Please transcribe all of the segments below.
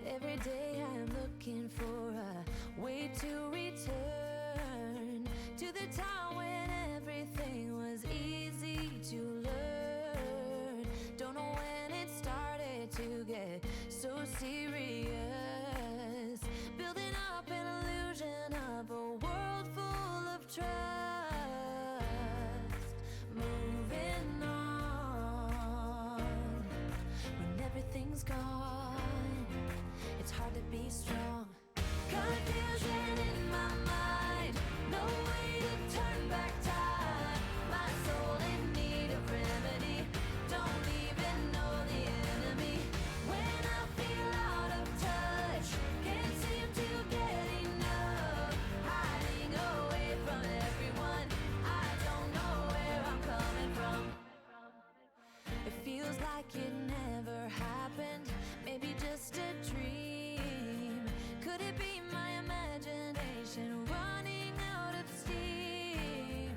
Every day I'm looking for a way to return to the time when everything was easy to learn. Don't know when it started to get so serious. Building up an illusion of a world full of trust. Moving on when everything's gone. It's hard to be strong. Confusion in my mind. No way to turn back time. My soul in need of remedy. Don't even know the enemy. When I feel out of touch, can't seem to get enough. Hiding away from everyone. I don't know where I'm coming from. It feels like it never happened. Maybe just a dream. Could it be my imagination running out of steam?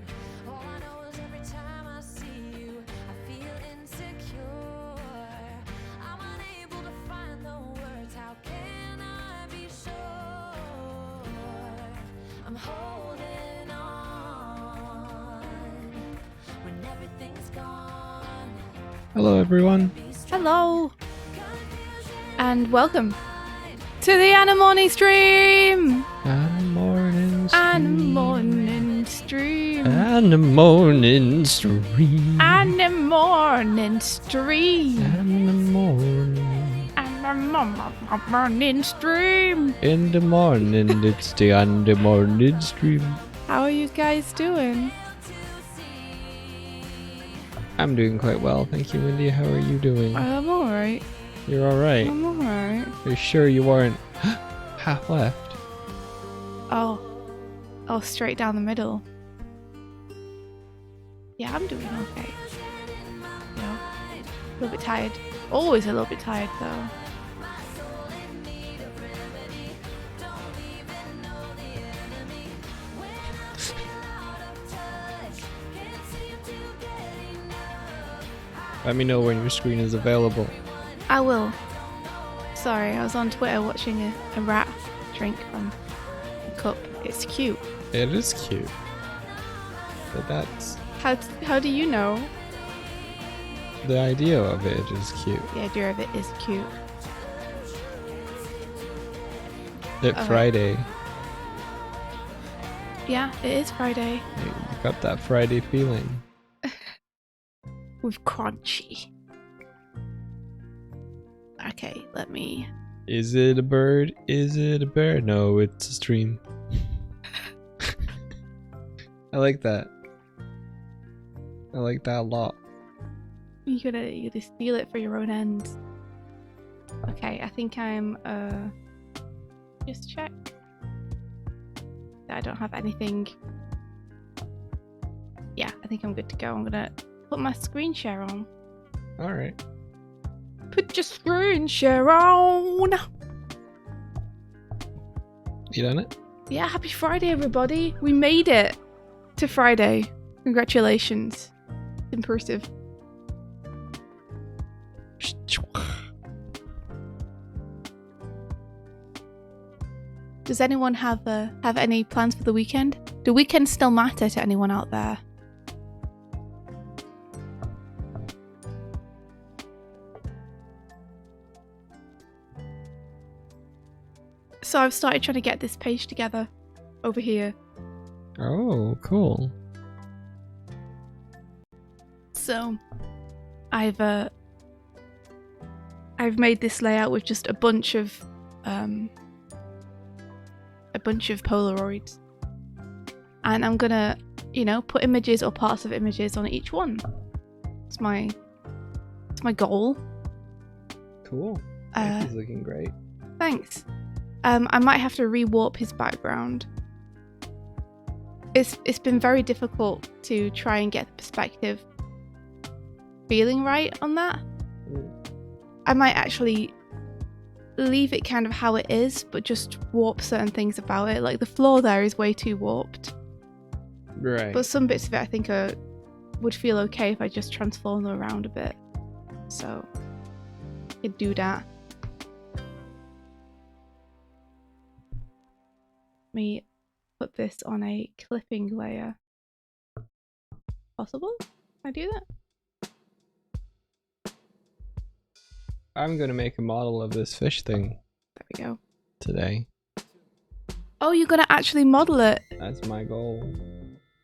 All I know is every time I see you, I feel insecure. I'm unable to find the words. How can I be sure? I'm holding on when everything's gone. Hello, everyone. Hello, and welcome to the Anemone stream. Morning Anemone stream. morning stream. Anemone stream. Morning. Anemone stream. In the morning, it's the morning stream. How are you guys doing? I'm doing quite well, thank you, Wendy. How are you doing? I'm alright. You're alright. I'm alright. You're sure you weren't half left? Oh, straight down the middle. Yeah, I'm doing okay. You know, a little bit tired. Always a little bit tired though. Let me know when your screen is available. I will. Sorry, I was on Twitter watching a rat drink from a cup. It's cute. It is cute. But that's... How do you know? The idea of it is cute. The idea of it is cute. It's Friday. Yeah, it is Friday. You got that Friday feeling. With crunchy. Okay, let me... Is it a bird? Is it a bear? No, it's a stream. I like that. I like that a lot. You gotta steal it for your own ends. Okay, I think I'm just check. I don't have anything. Yeah, I think I'm good to go. I'm gonna put my screen share on. Alright. Put your screen share on! You done it? Yeah, happy Friday, everybody! We made it to Friday. Congratulations. Impressive. Does anyone have any plans for the weekend? Do weekends still matter to anyone out there? So I've started trying to get this page together over here. Oh, cool. So I've made this layout with just a bunch of Polaroids, and I'm gonna, put images or parts of images on each one. It's my goal. Cool. He's looking great. Thanks. I might have to rewarp his background. It's been very difficult to try and get the perspective feeling right on that. I might actually leave it kind of how it is, but just warp certain things about it. Like the floor there is way too warped. Right. But some bits of it I think would feel okay if I just transform them around a bit. So I could do that. me put this on a clipping layer. Possible? Can I do that? I'm gonna make a model of this fish thing There we go. today. Oh, you're gonna actually model it? That's my goal.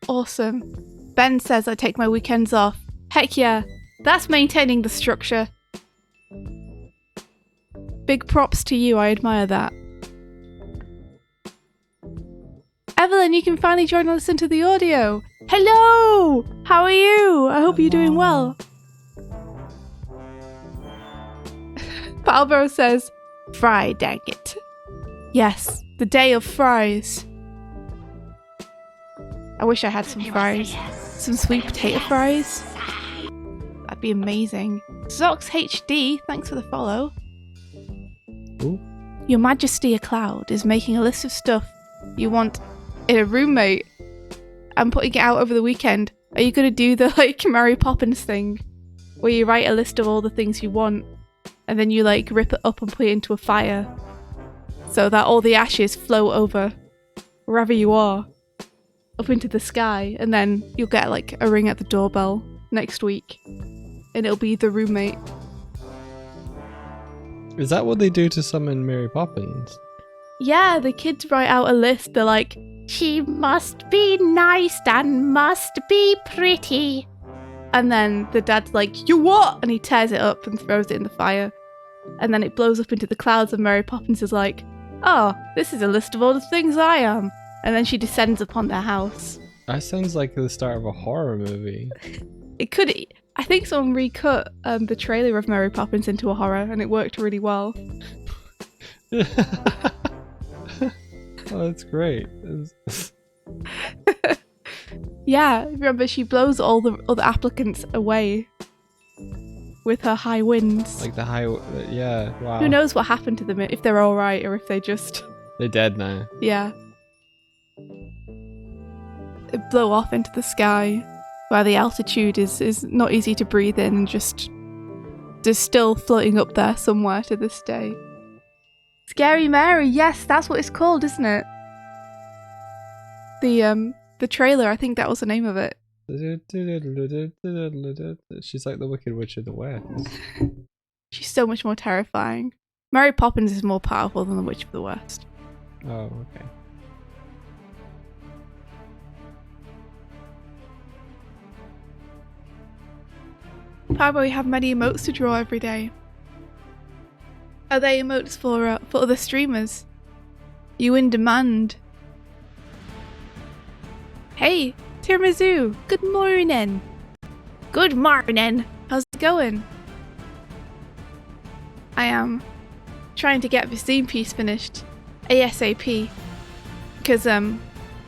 Awesome. Ben says I take my weekends off. Heck yeah, that's maintaining the structure. Big props to you, I admire that. Evelyn, you can finally join and listen to the audio. Hello! How are you? I hope you're doing well. Palbro says, fry, dang it. Yes, the day of fries. I wish I had some fries. Some sweet potato fries. That'd be amazing. Zox HD, thanks for the follow. Ooh. Your Majesty a Cloud is making a list of stuff you want in a roommate and putting it out over the weekend. Are you gonna do the like Mary Poppins thing where you write a list of all the things you want and then you like rip it up and put it into a fire so that all the ashes flow over wherever you are up into the sky, and then you'll get like a ring at the doorbell next week and it'll be the roommate. Is that what they do to summon Mary Poppins? Yeah, the kids write out a list. They're like, she must be nice and must be pretty. And then the dad's like, you what? And he tears it up and throws it in the fire. And then it blows up into the clouds and Mary Poppins is like, oh, this is a list of all the things I am. And then she descends upon their house. That sounds like the start of a horror movie. It could... I think someone recut the trailer of Mary Poppins into a horror and it worked really well. Oh, that's great. Yeah, remember she blows all the other applicants away with her high winds. Like the high... yeah, wow. Who knows what happened to them, if they're alright or if they just... They're dead now. Yeah. They blow off into the sky where the altitude is not easy to breathe in and just still floating up there somewhere to this day. Scary Mary, yes, that's what it's called, isn't it? The trailer, I think that was the name of it. She's like the Wicked Witch of the West. She's so much more terrifying. Mary Poppins is more powerful than the Witch of the West. Oh, okay. Pablo, we have many emotes to draw every day. Are they emotes for other streamers? You in demand? Hey, Tiramisu, good morning. Good morning. How's it going? I am trying to get this zine piece finished ASAP because I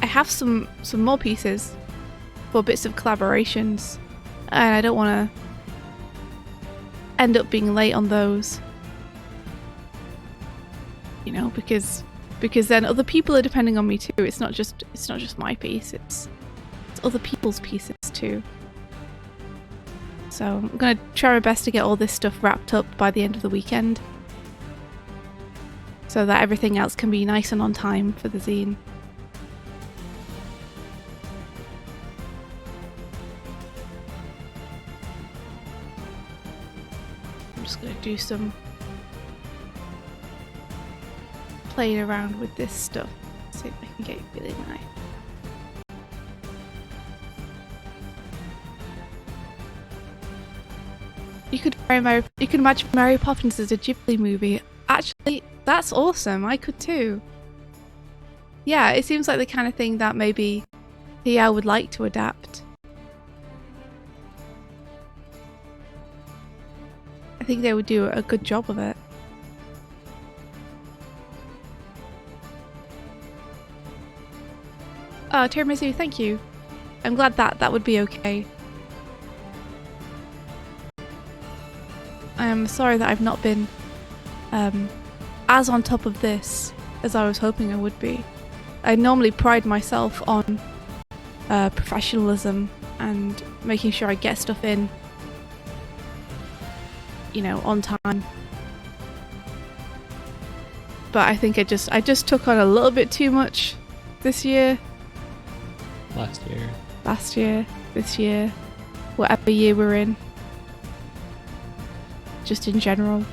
have some more pieces for bits of collaborations and I don't want to end up being late on those, you know, because then other people are depending on me too. It's not just my piece, it's other people's pieces too. So I'm gonna try my best to get all this stuff wrapped up by the end of the weekend so that everything else can be nice and on time for the zine. I'm just gonna do some playing around with this stuff, see if I can get it really nice. You could imagine Mary Poppins as a Ghibli movie. Actually, that's awesome. I could too. Yeah, it seems like the kind of thing that maybe Peele would like to adapt. I think they would do a good job of it. Oh, Tiramisu, thank you. I'm glad that would be okay. I am sorry that I've not been as on top of this as I was hoping I would be. I normally pride myself on professionalism and making sure I get stuff in, you know, on time. But I think I just took on a little bit too much this year, Last year. this year, whatever year we're in. Just in general.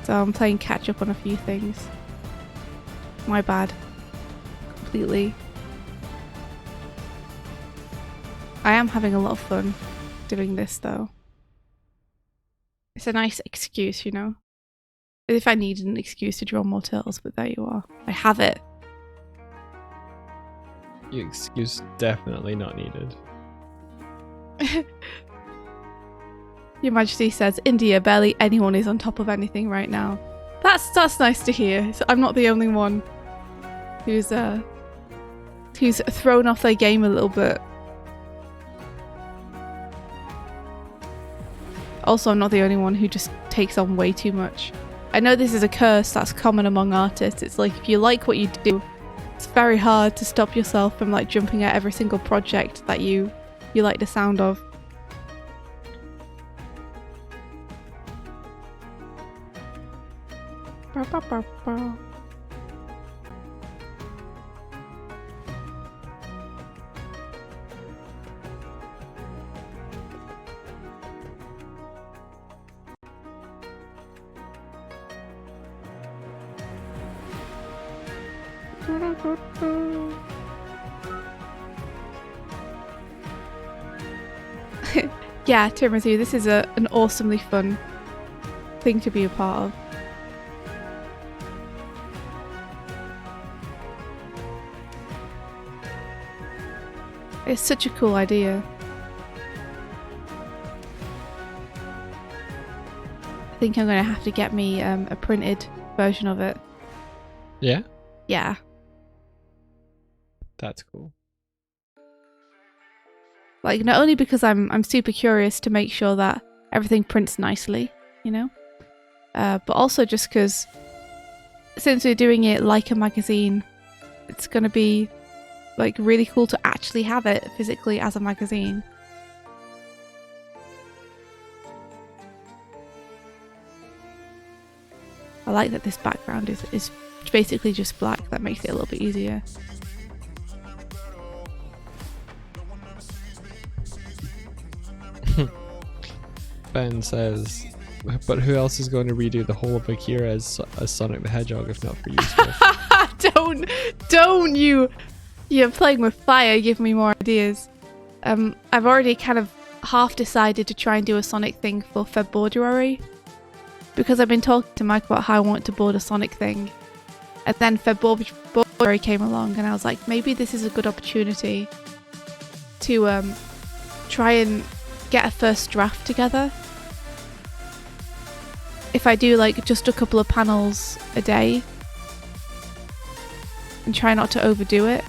So I'm playing catch up on a few things. My bad. Completely. I am having a lot of fun doing this though. It's a nice excuse, you know? If I needed an excuse to draw more turtles, but there you are. I have it. Your excuse definitely not needed. Your Majesty says, India, barely anyone is on top of anything right now. That's nice to hear. So I'm not the only one who's thrown off their game a little bit. Also, I'm not the only one who just takes on way too much. I know this is a curse that's common among artists. It's like if you like what you do, it's very hard to stop yourself from like jumping at every single project that you like the sound of. Yeah, Timothy, this is an awesomely fun thing to be a part of. It's such a cool idea. I think I'm going to have to get me a printed version of it. Yeah? Yeah. That's cool. Like, not only because I'm super curious to make sure that everything prints nicely, you know? But also just because since we're doing it like a magazine, it's going to be like really cool to actually have it physically as a magazine. I like that this background is basically just black. That makes it a little bit easier. Ben says, but who else is going to redo the whole of Akira as Sonic the Hedgehog if not for you, Steph? Don't you! You're playing with fire, give me more ideas. I've already kind of half decided to try and do a Sonic thing for February. Because I've been talking to Mike about how I want to board a Sonic thing. And then February came along and I was like, maybe this is a good opportunity to try and get a first draft together. If I do like just a couple of panels a day and try not to overdo it.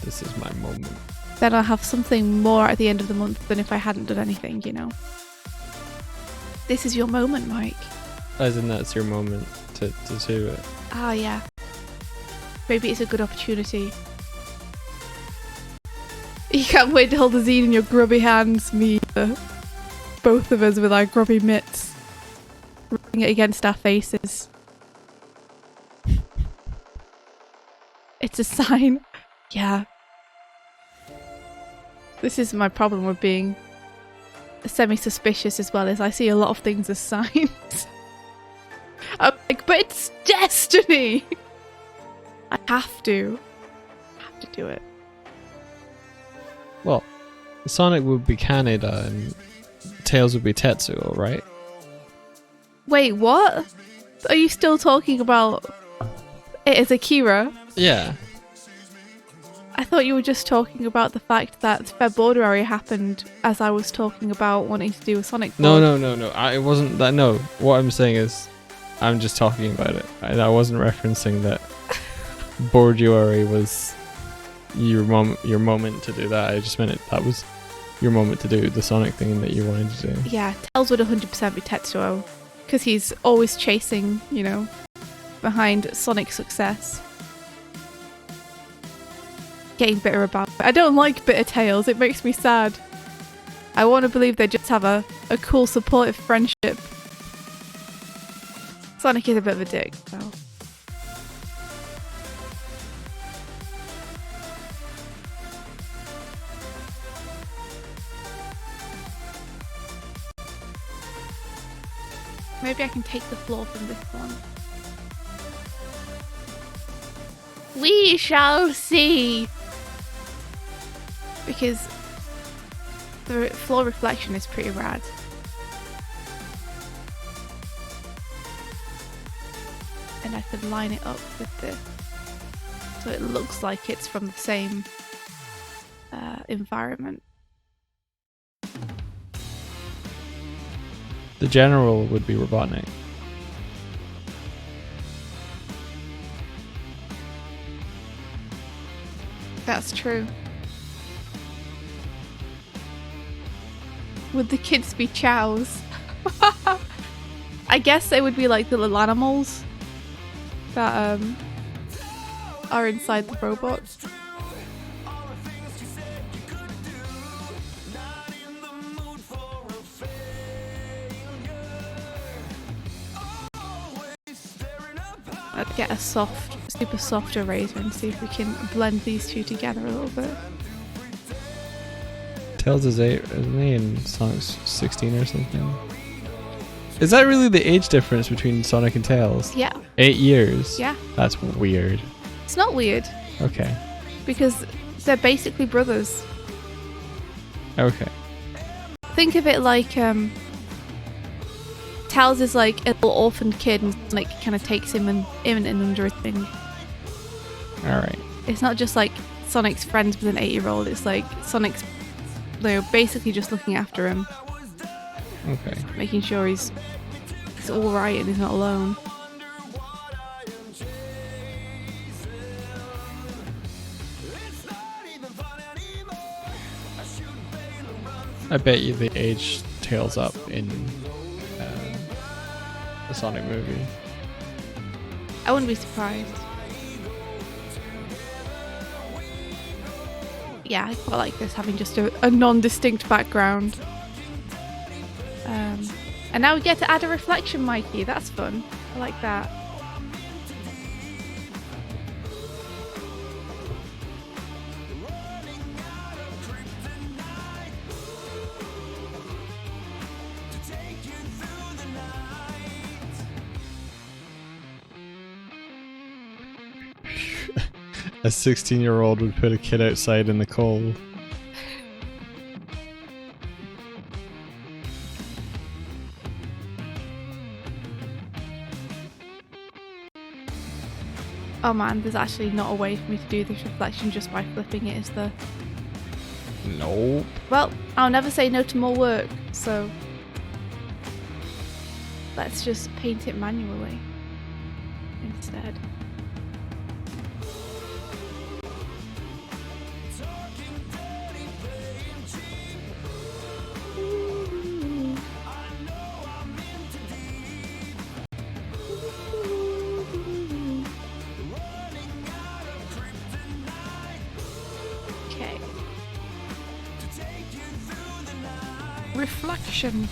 This is my moment. Then I'll have something more at the end of the month than if I hadn't done anything, you know. This is your moment, Mike. As in that's your moment to do it. Ah, yeah. Maybe it's a good opportunity. You can't wait to hold the zine in your grubby hands, me either. Both of us with our grubby mitts. Rubbing it against our faces. It's a sign. Yeah. This is my problem with being semi-suspicious as well, as I see a lot of things as signs. I'm like, but it's destiny! I have to do it. Well, Sonic would be Kaneda and Tails would be Tetsuo, right? Wait, what? Are you still talking about it as Akira? Yeah. I thought you were just talking about the fact that February happened as I was talking about wanting to do a Sonic board. No. It wasn't that. No, what I'm saying is I'm just talking about it. I wasn't referencing that Borduary was your moment to do that. I just meant that was your moment to do the Sonic thing that you wanted to do. Yeah, Tails would 100% be Tetsuo, because he's always chasing, you know, behind Sonic's success. Getting bitter about it. I don't like bitter Tails, it makes me sad. I want to believe they just have a cool supportive friendship. Sonic is a bit of a dick, though. Maybe I can take the floor from this one. We shall see! Because the floor reflection is pretty rad. And I could line it up with this, so it looks like it's from the same environment. The general would be Robotnik. That's true. Would the kids be chows? I guess they would be like the little animals that are inside the robot. I'd get a super soft eraser and see if we can blend these two together a little bit. Tails is 8, isn't he? And Sonic's 16 or something. Is that really the age difference between Sonic and Tails? Yeah. 8 years? Yeah. That's weird. It's not weird. Okay. Because they're basically brothers. Okay. Think of it like Tails is like a little orphaned kid and Sonic kind of takes him and under his wing. Alright. It's not just like Sonic's friends with an 8-year-old, it's like Sonic's basically just looking after him. Okay. Making sure he's alright and he's not alone. I bet you they aged Tails up in the Sonic movie. I wouldn't be surprised. Yeah, I quite like this, having just a non-distinct background. And now we get to add a reflection, Mikey. That's fun. I like that. A 16-year-old would put a kid outside in the cold. Oh man, there's actually not a way for me to do this reflection just by flipping it, is there? Nope. Well, I'll never say no to more work, so let's just paint it manually instead. Reflection.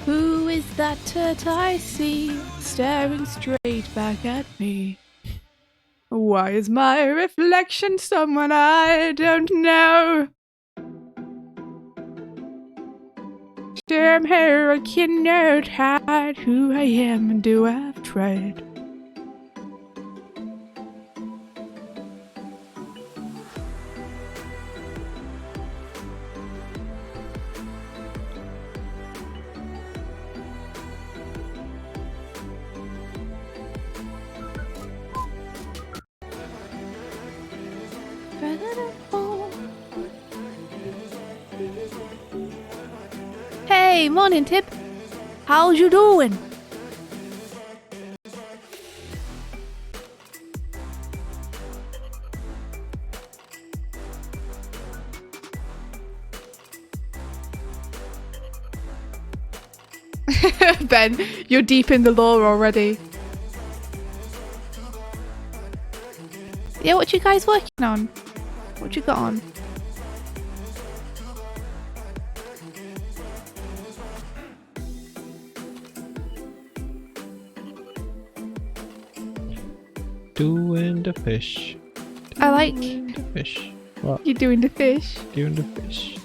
Who is that turt I see staring straight back at me? Why is my reflection someone I don't know? Damn hair, I cannot hide who I am and do I've tried. Hey, morning Tip. How's you doing? Ben, you're deep in the lore already. Yeah, what you guys working on? What you got on? Doing the fish. I like The fish. What? you doing the fish. Doing the fish.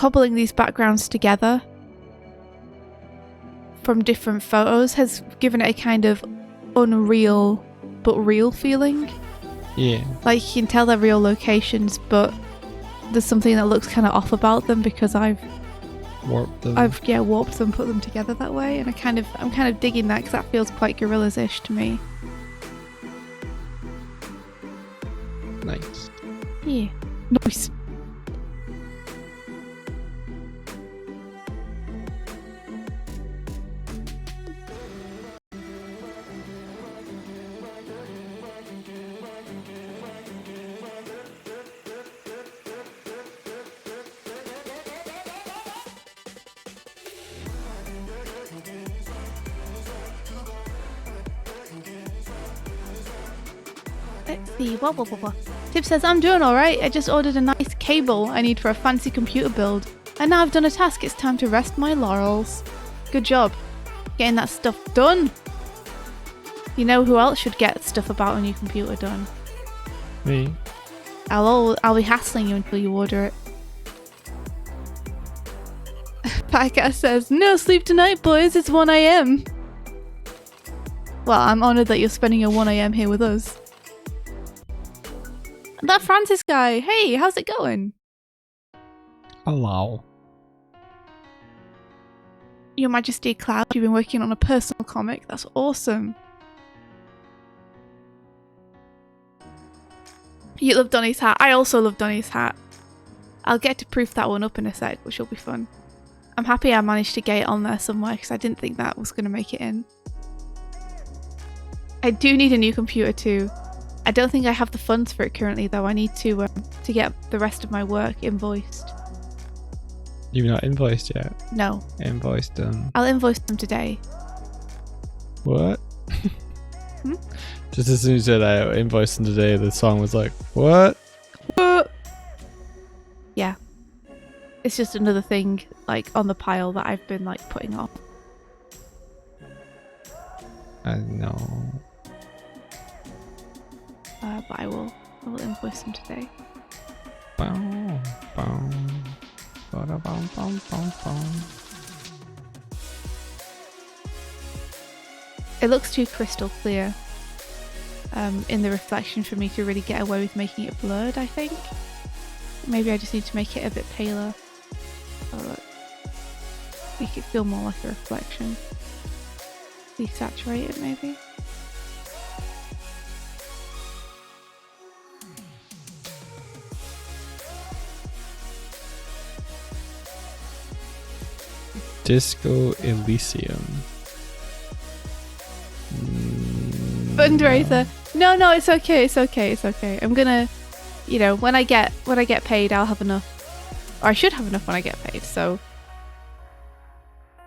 cobbling these backgrounds together from different photos has given it a kind of unreal but real feeling. Yeah. Like you can tell they're real locations, but there's something that looks kind of off about them because I've Warped them. warped them, put them together that way, and I'm kind of digging that because that feels quite Gorillaz-ish to me. Nice. Yeah, nice. Let's see. What? Tip says, I'm doing alright. I just ordered a nice cable I need for a fancy computer build. And now I've done a task, it's time to rest my laurels. Good job. Getting that stuff done. You know who else should get stuff about a new computer done? Me. I'll be hassling you until you order it. Podcast says, no sleep tonight, boys. It's 1 a.m. Well, I'm honoured that you're spending your 1 a.m. here with us. That Francis guy, hey, how's it going? Hello. Your Majesty Cloud, you've been working on a personal comic. That's awesome. You love Donnie's hat. I also love Donnie's hat. I'll get to proof that one up in a sec, which will be fun. I'm happy I managed to get it on there somewhere because I didn't think that was going to make it in. I do need a new computer too. I don't think I have the funds for it currently though. I need to get the rest of my work invoiced. You've not invoiced yet? No. Invoiced them. I'll invoice them today. What? Just as soon as you said I invoiced them today, the song was like, what? What? Yeah. It's just another thing like on the pile that I've been like putting off. I know. But I will invoice them today. Bow, bow, bada, bow, bow, bow, bow. It looks too crystal clear in the reflection for me to really get away with making it blurred, I think. Maybe I just need to make it a bit paler. Or make it feel more like a reflection. Desaturate it maybe. Disco Elysium. Fundraiser. No, it's okay. I'm gonna, when I get paid, I'll have enough, or I should have enough when I get paid. So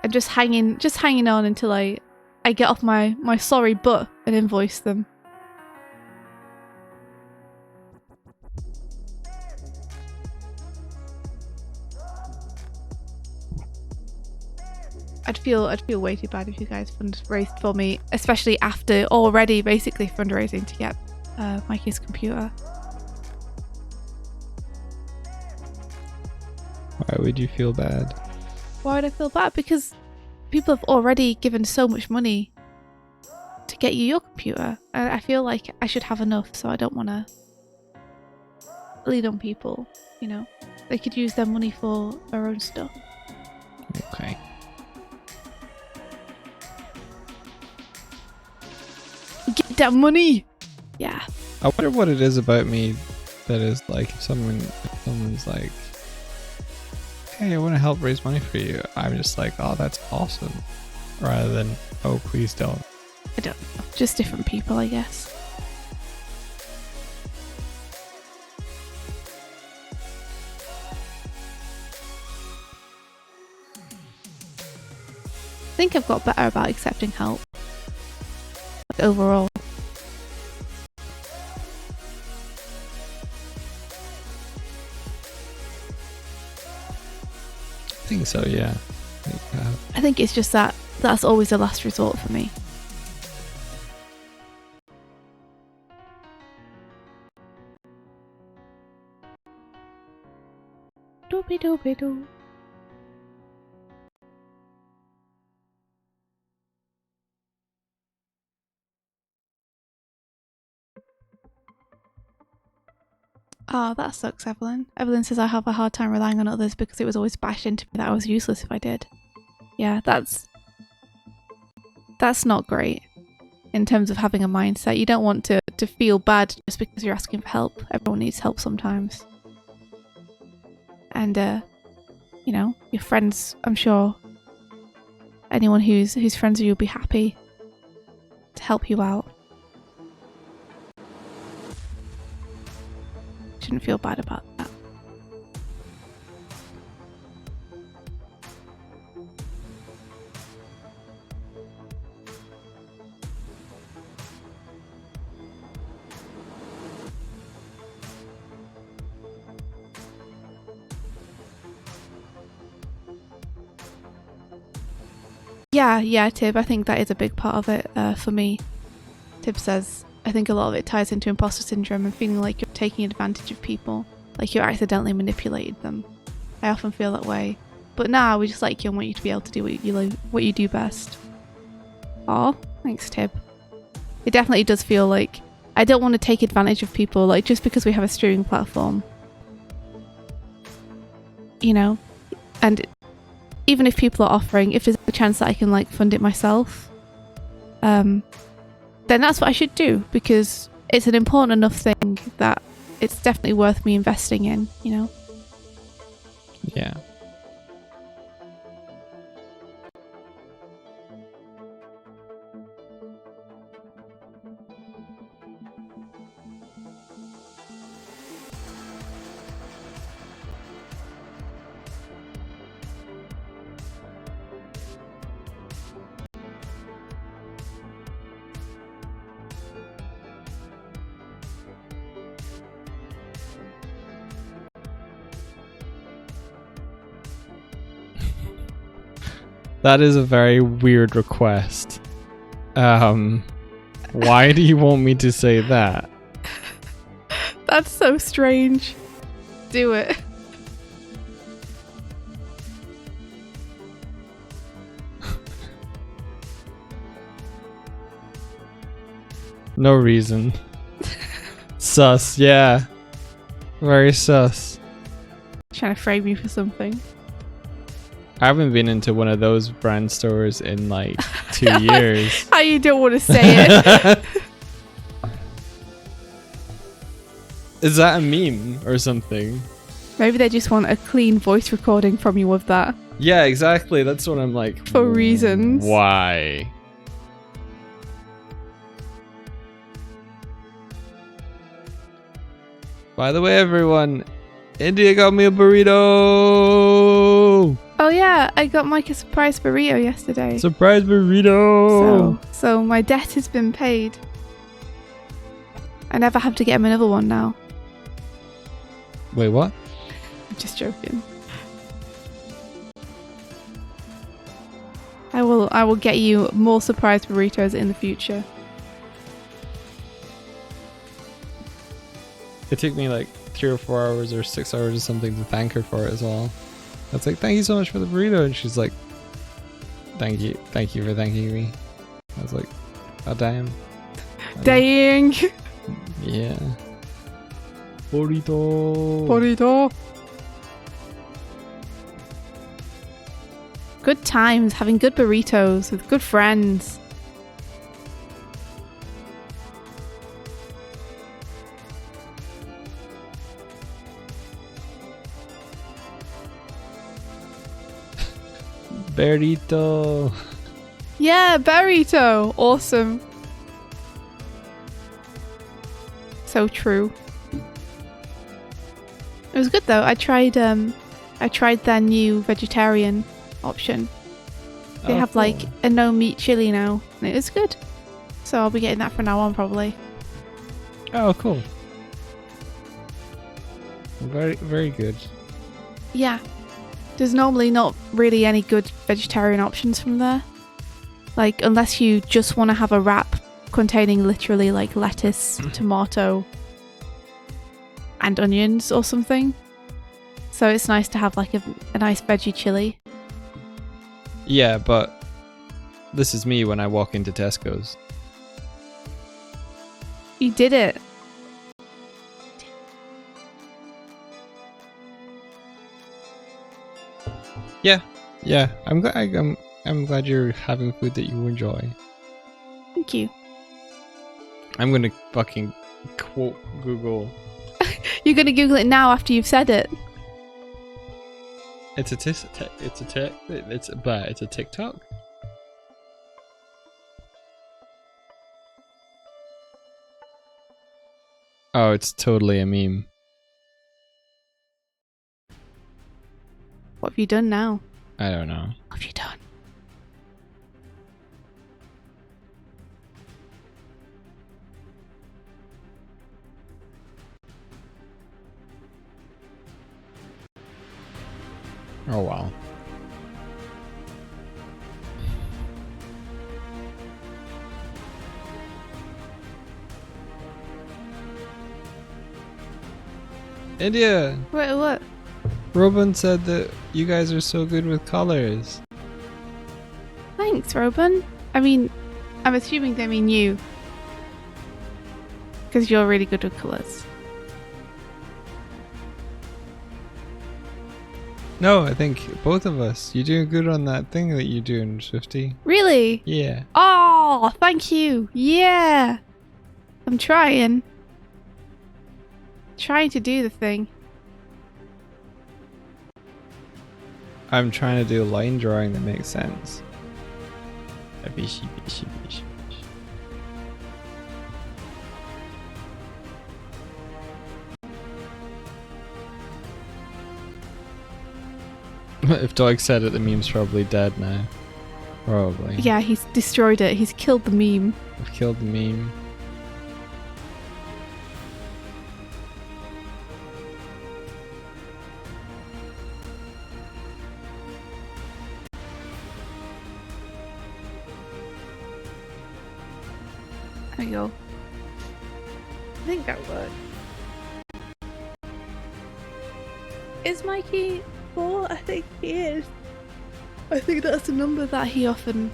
I'm just hanging on until I get off my sorry butt and invoice them. I'd feel way too bad if you guys fundraised for me, especially after already basically fundraising to get Mikey's computer. Why would you feel bad? Why would I feel bad? Because people have already given so much money to get you your computer. I feel like I should have enough, so I don't want to lean on people, They could use their money for their own stuff. Okay. Get that money! Yeah. I wonder what it is about me that is like, if someone's like, hey, I want to help raise money for you, I'm just like, oh, that's awesome. Rather than, oh, please don't. I don't know. Just different people, I guess. I think I've got better about accepting help. Like, overall. I think so, yeah. I think it's just that's always the last resort for me. Doopy doopy doo. Oh, that sucks, Evelyn. Evelyn says I have a hard time relying on others because it was always bashed into me that I was useless if I did. Yeah, that's not great in terms of having a mindset. You don't want to feel bad just because you're asking for help. Everyone needs help sometimes. And, you know, your friends, I'm sure anyone who's friends with you will be happy to help you out. Shouldn't feel bad about that. Yeah, Tib, I think that is a big part of it for me. Tib says, I think a lot of it ties into imposter syndrome and feeling like you're taking advantage of people, like you accidentally manipulated them. I often feel that way. But now we just like you and want you to be able to do what you do best. Aw, thanks, Tib. It definitely does feel like I don't want to take advantage of people, like just because we have a streaming platform. You know? And even if people are offering, if there's a chance that I can like fund it myself, then that's what I should do, because it's an important enough thing that it's definitely worth me investing in, you know? Yeah. That is a very weird request. Why do you want me to say that? That's so strange. Do it. No reason. Sus, yeah. Very sus. Trying to frame you for something. I haven't been into one of those brand stores in like 2 years. How you don't want to say it. Is that a meme or something? Maybe they just want a clean voice recording from you of that. Yeah, exactly. That's what I'm like. For reasons. Why? By the way, everyone, India got me a burrito. Oh yeah, I got Mike a surprise burrito yesterday. Surprise burrito. So my debt has been paid. I never have to get him another one now. Wait, what? I'm just joking. I will get you more surprise burritos in the future. It took me like 3 or 4 hours or 6 hours or something to thank her for it as well. I was like, thank you so much for the burrito. And she's like, thank you for thanking me. I was like, oh damn. Dang. Yeah. Burrito. Burrito. Good times, having good burritos with good friends. Burrito. Yeah, burrito. Awesome. So true. It was good though. I tried their new vegetarian option. They have like a no meat chili now, and it is good. So I'll be getting that from now on probably. Oh, cool. Very, very good. Yeah. There's normally not really any good vegetarian options from there. Like, unless you just want to have a wrap containing literally like lettuce, tomato, and onions or something. So it's nice to have like a nice veggie chili. Yeah, but this is me when I walk into Tesco's. You did it. Yeah. I'm glad you're having food that you enjoy. Thank you. I'm gonna fucking quote Google. You're gonna Google it now after you've said it. It's a TikTok. Oh, it's totally a meme. What have you done now? I don't know. What have you done? Oh wow. India! Wait, what? Robin said that you guys are so good with colors. Thanks, Robin. I mean, I'm assuming they mean you. Because you're really good with colours. No, I think both of us. You're doing good on that thing that you're doing, Swifty. Really? Yeah. Oh, thank you. Yeah. I'm trying. Trying to do the thing. I'm trying to do line drawing that makes sense. Abishi, bishi, bishi, bishi. If Dog said it, the meme's probably dead now. Probably. Yeah, he's destroyed it. He's killed the meme. I've killed the meme. There we go. I think that worked. Is Mikey 4? I think he is. I think that's the number that he often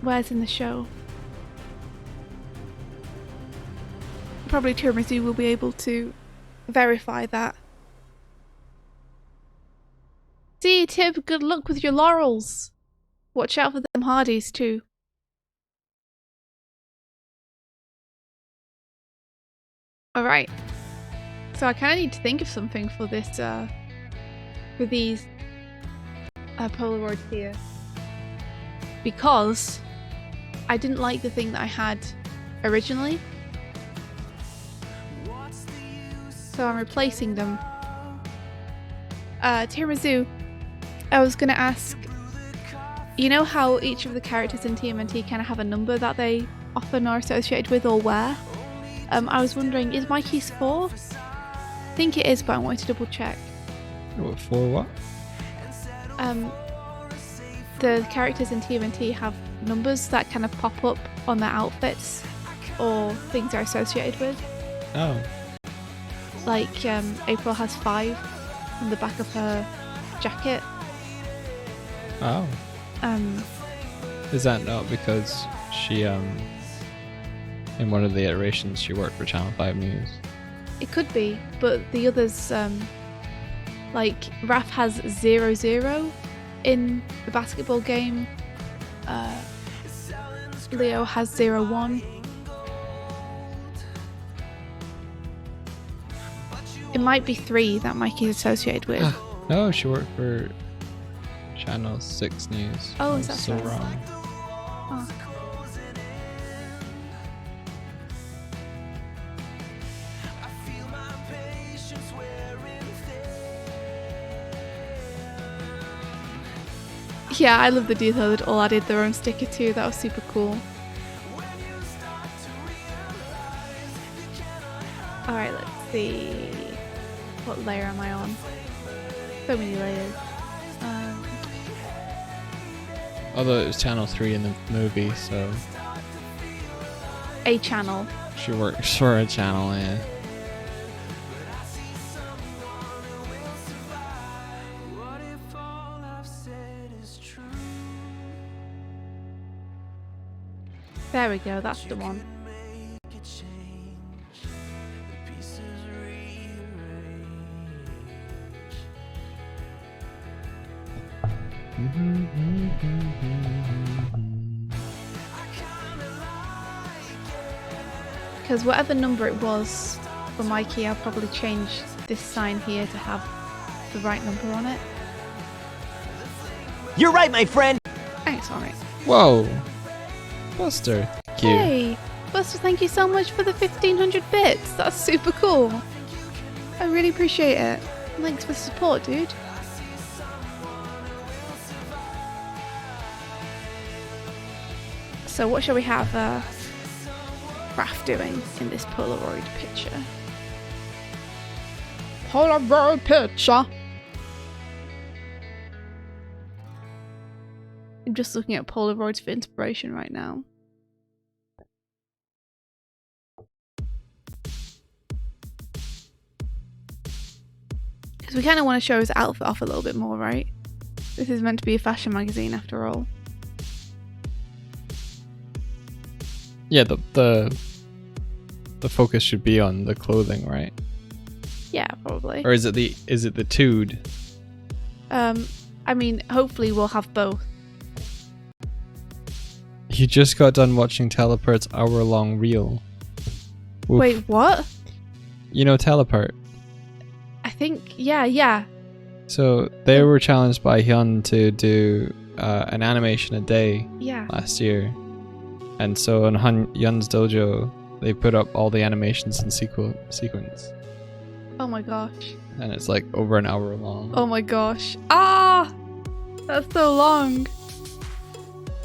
wears in the show. Probably Tiramisu will be able to verify that. See you, Tib. Good luck with your laurels. Watch out for them hardies too. Alright. So I kind of need to think of something for this, for these Polaroids here. Because I didn't like the thing that I had originally. So I'm replacing them. Tiramisu, I was going to ask, you know how each of the characters in TMNT kind of have a number that they often are associated with or wear? I was wondering, is Mikey's 4? I think it is, but I wanted to double check. What, 4 what? The characters in TMNT have numbers that kind of pop up on their outfits or things they're associated with. Oh. Like April has 5 on the back of her jacket. Oh. Is that not because she in one of the iterations she worked for Channel 5 News? It could be, but the others, like Raph has 0-0 in the basketball game. Leo has 0-1. It might be 3 that Mikey's associated with. No, she worked for Channel 6 News. Oh, I is was that so so? wrong? Oh. Yeah, I love the detail that all added their own sticker too. That was super cool. Alright, let's see. What layer am I on? So many layers. Although it was Channel 3 in the movie, so A channel. she works for a channel, yeah. There we go, that's the one. Because whatever number it was for my key, I'll probably change this sign here to have the right number on it. You're right, my friend. Thanks, alright. Whoa. Buster. Thank you. Hey, Buster, thank you so much for the 1500 bits. That's super cool. I really appreciate it. Thanks for the support, dude. So what shall we have Raph doing in this Polaroid picture? Polaroid picture! I'm just looking at Polaroids for inspiration right now. Because we kind of want to show his outfit off a little bit more, right? This is meant to be a fashion magazine after all. Yeah, the focus should be on the clothing, right? Yeah, probably. Or is it the tude? I mean, hopefully we'll have both. You just got done watching Teleport's hour-long reel. Oof. Wait, what? You know Teleport? I think, yeah. So they were challenged by Hyun to do an animation a day Yeah. last year. And so on Hyun's dojo, they put up all the animations in sequence. Oh my gosh. And it's like over an hour long. Oh my gosh. Ah! That's so long.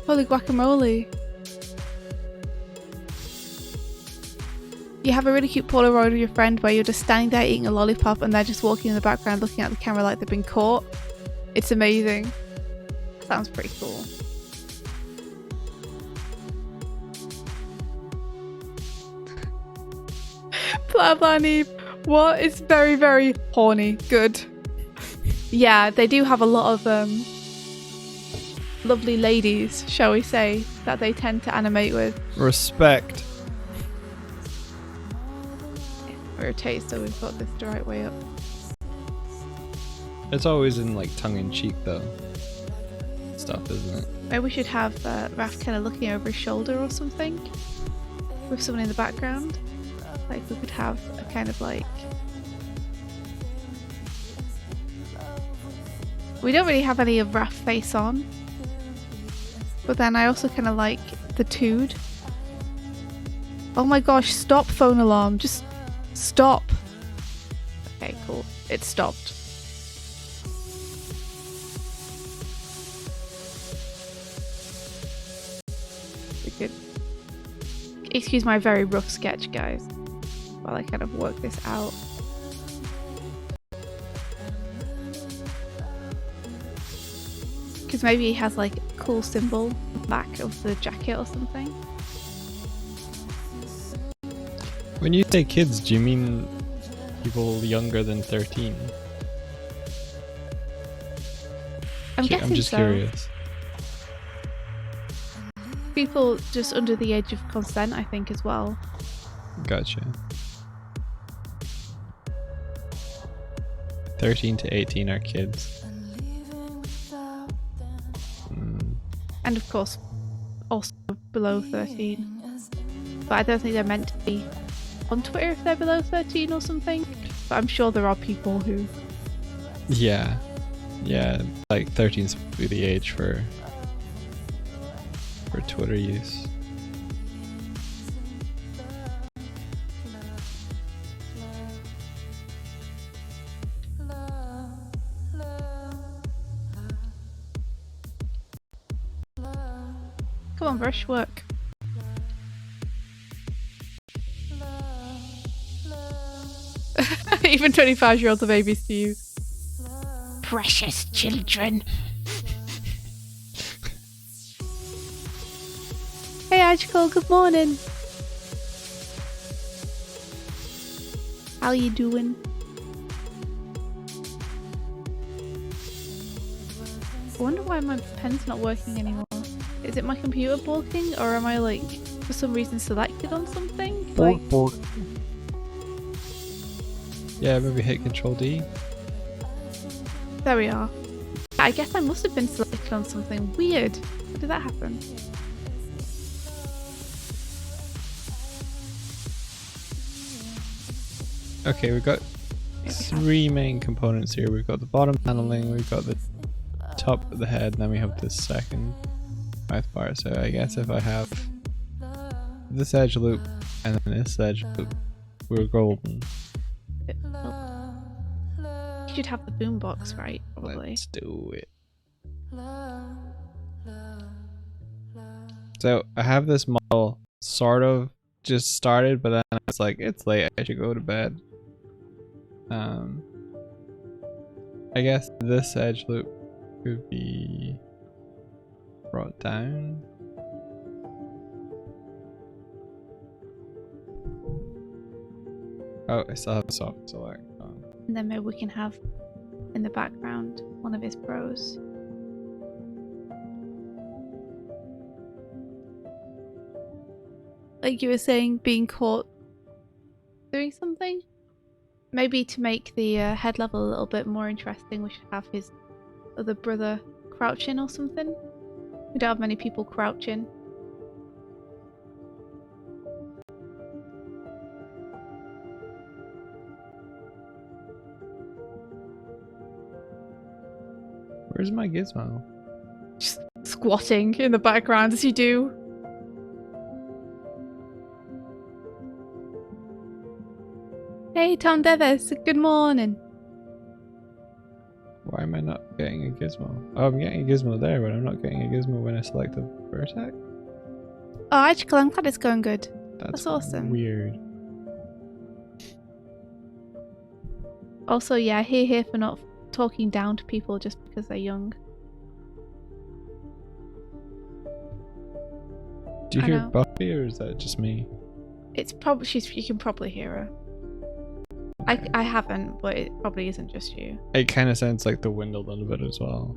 Holy guacamole. You have a really cute Polaroid of your friend where you're just standing there eating a lollipop and they're just walking in the background looking at the camera like they've been caught. It's amazing. Sounds pretty cool. Blah blah neep. What? It's very, very horny. Good. Yeah, they do have a lot of lovely ladies, shall we say, that they tend to animate with. Respect. Rotate so we've got this the right way up. It's always in like tongue-in-cheek though. Stuff, isn't it? Maybe we should have Raph kind of looking over his shoulder or something with someone in the background. Like we could have a kind of like... We don't really have any of Raph's face on. But then I also kind of like the tude. Oh my gosh, stop phone alarm. Just stop. Okay, cool. It stopped. We could... Excuse my very rough sketch, guys, while I kind of work this out. Because maybe he has like a cool symbol on the back of the jacket or something. When you say kids, do you mean people younger than 13? I'm guessing I'm just so. curious. People just under the age of consent, I think, as well. Gotcha. 13 to 18 are kids. And of course, also below 13. But I don't think they're meant to be on Twitter if they're below 13 or something. But I'm sure there are people who... Yeah. Yeah, like 13 is probably the age for Twitter use. Come on, brush, work. Even 25-year-olds are babies to you. Precious children. Hey, Ajkol, good morning. How you doing? I wonder why my pen's not working anymore. Is it my computer balking, or am I like for some reason selected on something? Like, Yeah, maybe hit Control D. there we are. I guess I must have been selected on something weird. How did that happen? Okay, we've got three main components here. We've got the bottom paneling, we've got the top of the head, and then we have the second mouth part. So I guess if I have this edge loop and then this edge loop, we're golden. You should have the boombox, right? Probably. Let's do it. So I have this model sort of just started, but then it's like, it's late, I should go to bed. I guess this edge loop could be brought down. Oh, I still have a soft select on. And then maybe we can have in the background one of his bros. Like you were saying, being caught doing something? Maybe to make the head level a little bit more interesting, we should have his other brother crouching or something. We don't have many people crouching. Where's my gizmo? Just squatting in the background as you do. Hey Tom Davis, good morning. Why am I not getting a gizmo? Oh, I'm getting a gizmo there, but I'm not getting a gizmo when I select the vertex? Oh, actually, I'm glad it's going good. That's awesome. Weird. Also, yeah, here for not talking down to people just because they're young. Do you I hear know. Buffy, or is that just me? It's probably you can probably hear her. I haven't, but it probably isn't just you. It kind of sounds like the wind a little bit as well.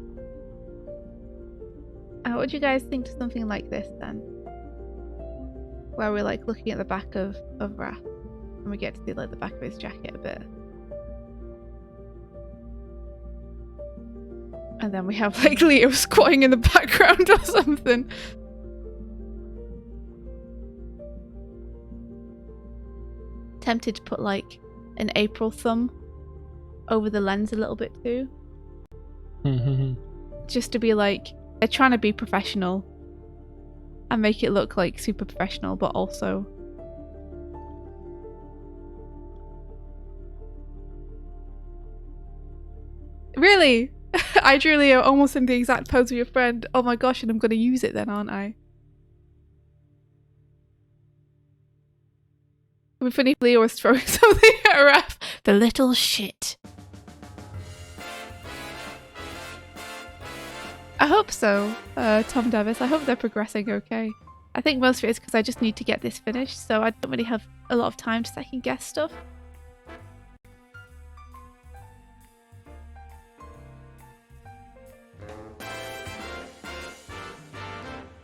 What do you guys think to something like this then? Where we're like looking at the back of Raph and we get to see like the back of his jacket a bit. And then we have like Leo squatting in the background or something. Tempted to put like an April thumb over the lens a little bit too. Just to be like, they're trying to be professional and make it look like super professional, but also really? I drew Leo almost in the exact pose of your friend. Oh my gosh, and I'm gonna use it then, aren't I? It would be funny if Leo was throwing something at Raph. The little shit. I hope so, Tom Davis. I hope they're progressing okay. I think most of it is because I just need to get this finished, so I don't really have a lot of time to second guess stuff.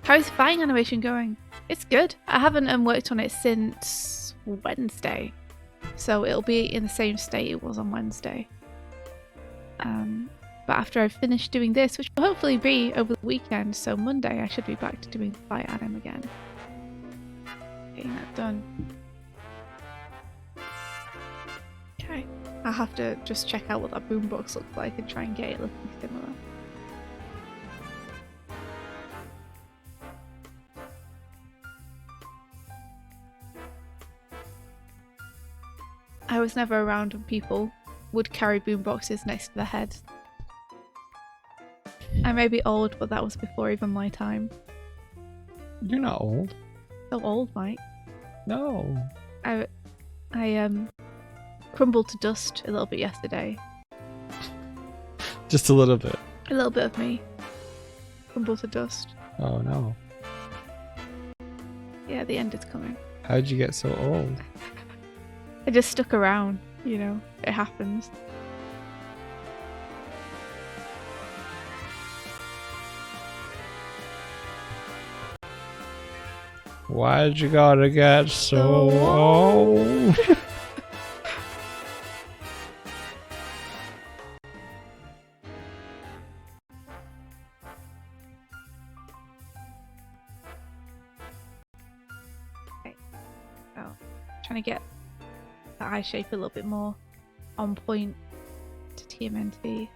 How's the flying animation going? It's good. I haven't worked on it since Wednesday, so it'll be in the same state it was on Wednesday. But after I've finished doing this, which will hopefully be over the weekend, so Monday I should be back to doing the flight anim again. Getting that done. Okay. I'll have to just check out what that boombox looks like and try and get it looking similar. I was never around when people would carry boomboxes next to their heads. I may be old, but that was before even my time. You're not old. So old, Mike. No. I crumbled to dust a little bit yesterday. Just a little bit. A little bit of me crumbled to dust. Oh no. Yeah, the end is coming. How'd you get so old? I just stuck around, you know, it happens. Why'd you gotta get so old? trying to get the eye shape a little bit more on point to TMNT.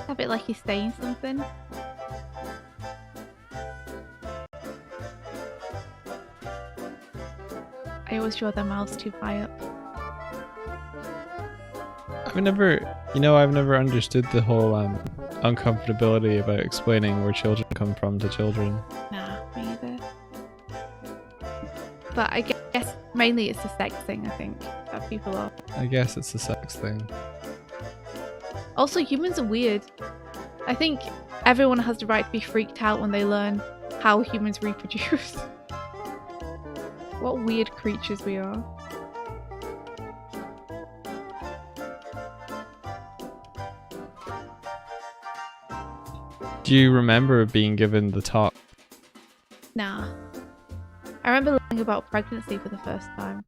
Have it like he's saying something. I always draw their mouths too high up. I've never understood the whole uncomfortability about explaining where children come from to children. Nah, me either. But I guess mainly it's a sex thing, I think, that people are. I guess it's a sex thing. Also, humans are weird. I think everyone has the right to be freaked out when they learn how humans reproduce. What weird creatures we are. Do you remember being given the talk? Nah. I remember learning about pregnancy for the first time.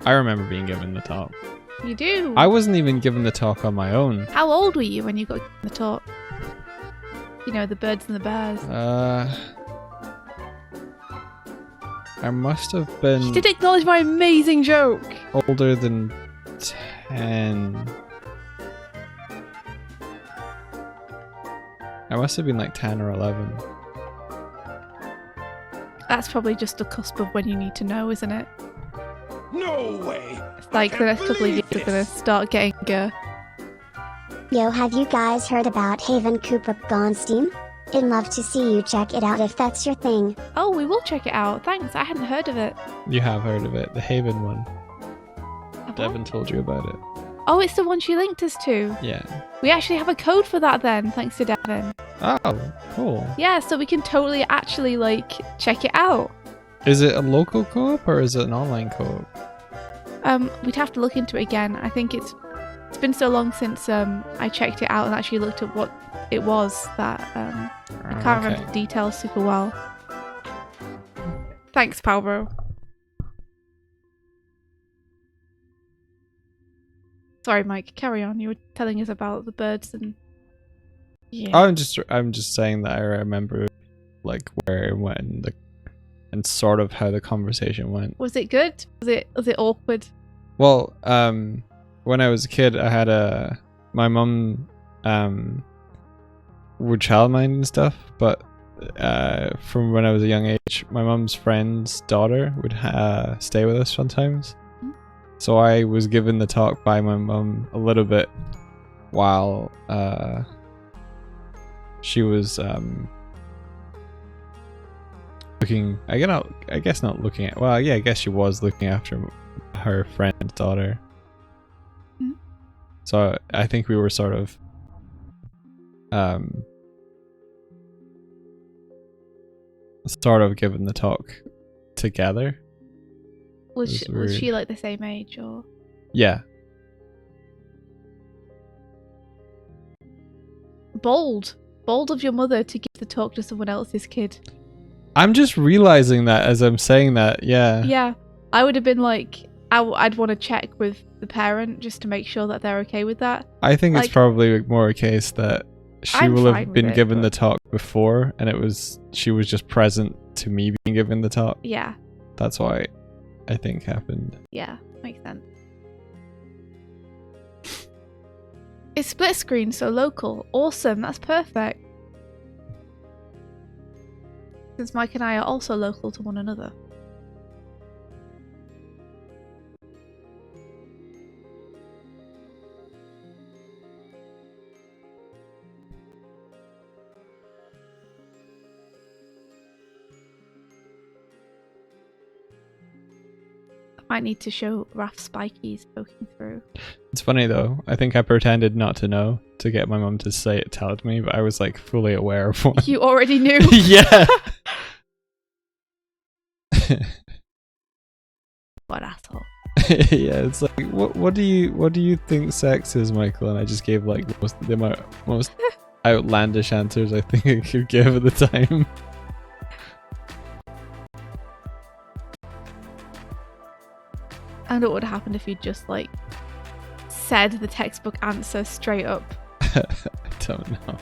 I remember being given the talk. You do? I wasn't even given the talk on my own. How old were you when you got the talk? You know, the birds and the bears. I must have been You did acknowledge my amazing joke! older than 10. I must have been like 10 or 11. That's probably just the cusp of when you need to know, isn't it? No way! It's like the next couple of years are gonna start getting Yo, have you guys heard about Haven Cooper Gonstein? I'd love to see you check it out if that's your thing. Oh, we will check it out. Thanks, I hadn't heard of it. You have heard of it, the Haven one. Have I? Devin told you about it. Oh, it's the one she linked us to. Yeah. We actually have a code for that then, thanks to Devin. Oh, cool. Yeah, so we can totally actually, like, check it out. Is it a local co-op or is it an online co-op? We'd have to look into it again. I think it's been so long since I checked it out and actually looked at what it was that I can't remember the details super well. Thanks, Palbro. Sorry, Mike. Carry on. You were telling us about the birds and yeah. I'm just saying that I remember like where it went and sort of how the conversation went. Was it good? Was it awkward? Well, when I was a kid, I had my mum would childmind and stuff, but from when I was a young age, my mum's friend's daughter would stay with us sometimes. Mm-hmm. So I was given the talk by my mum a little bit while she was looking. I guess not looking at. Well, yeah, I guess she was looking after her friend's daughter. Mm-hmm. So I think we were sort of given the talk together. Was she like the same age or? Yeah. Bold of your mother to give the talk to someone else's kid. I'm just realizing that as I'm saying that. Yeah. Yeah, I would have been like, I'd want to check with the parent just to make sure that they're okay with that. I think it's probably more a case that she will have been given the talk before, and she was just present to me being given the talk. Yeah. That's why I think happened. Yeah, makes sense. It's split screen, so local. Awesome, that's perfect. Since Mike and I are also local to one another. I might need to show Raph Spikies poking through. It's funny though. I think I pretended not to know to get my mum to tell it to me, but I was like fully aware of one. You already knew. Yeah. What asshole. Yeah, it's like what do you think sex is, Michael? And I just gave like the most outlandish answers I think I could give at the time. I wonder what would have happened if you just like said the textbook answer straight up. I don't know.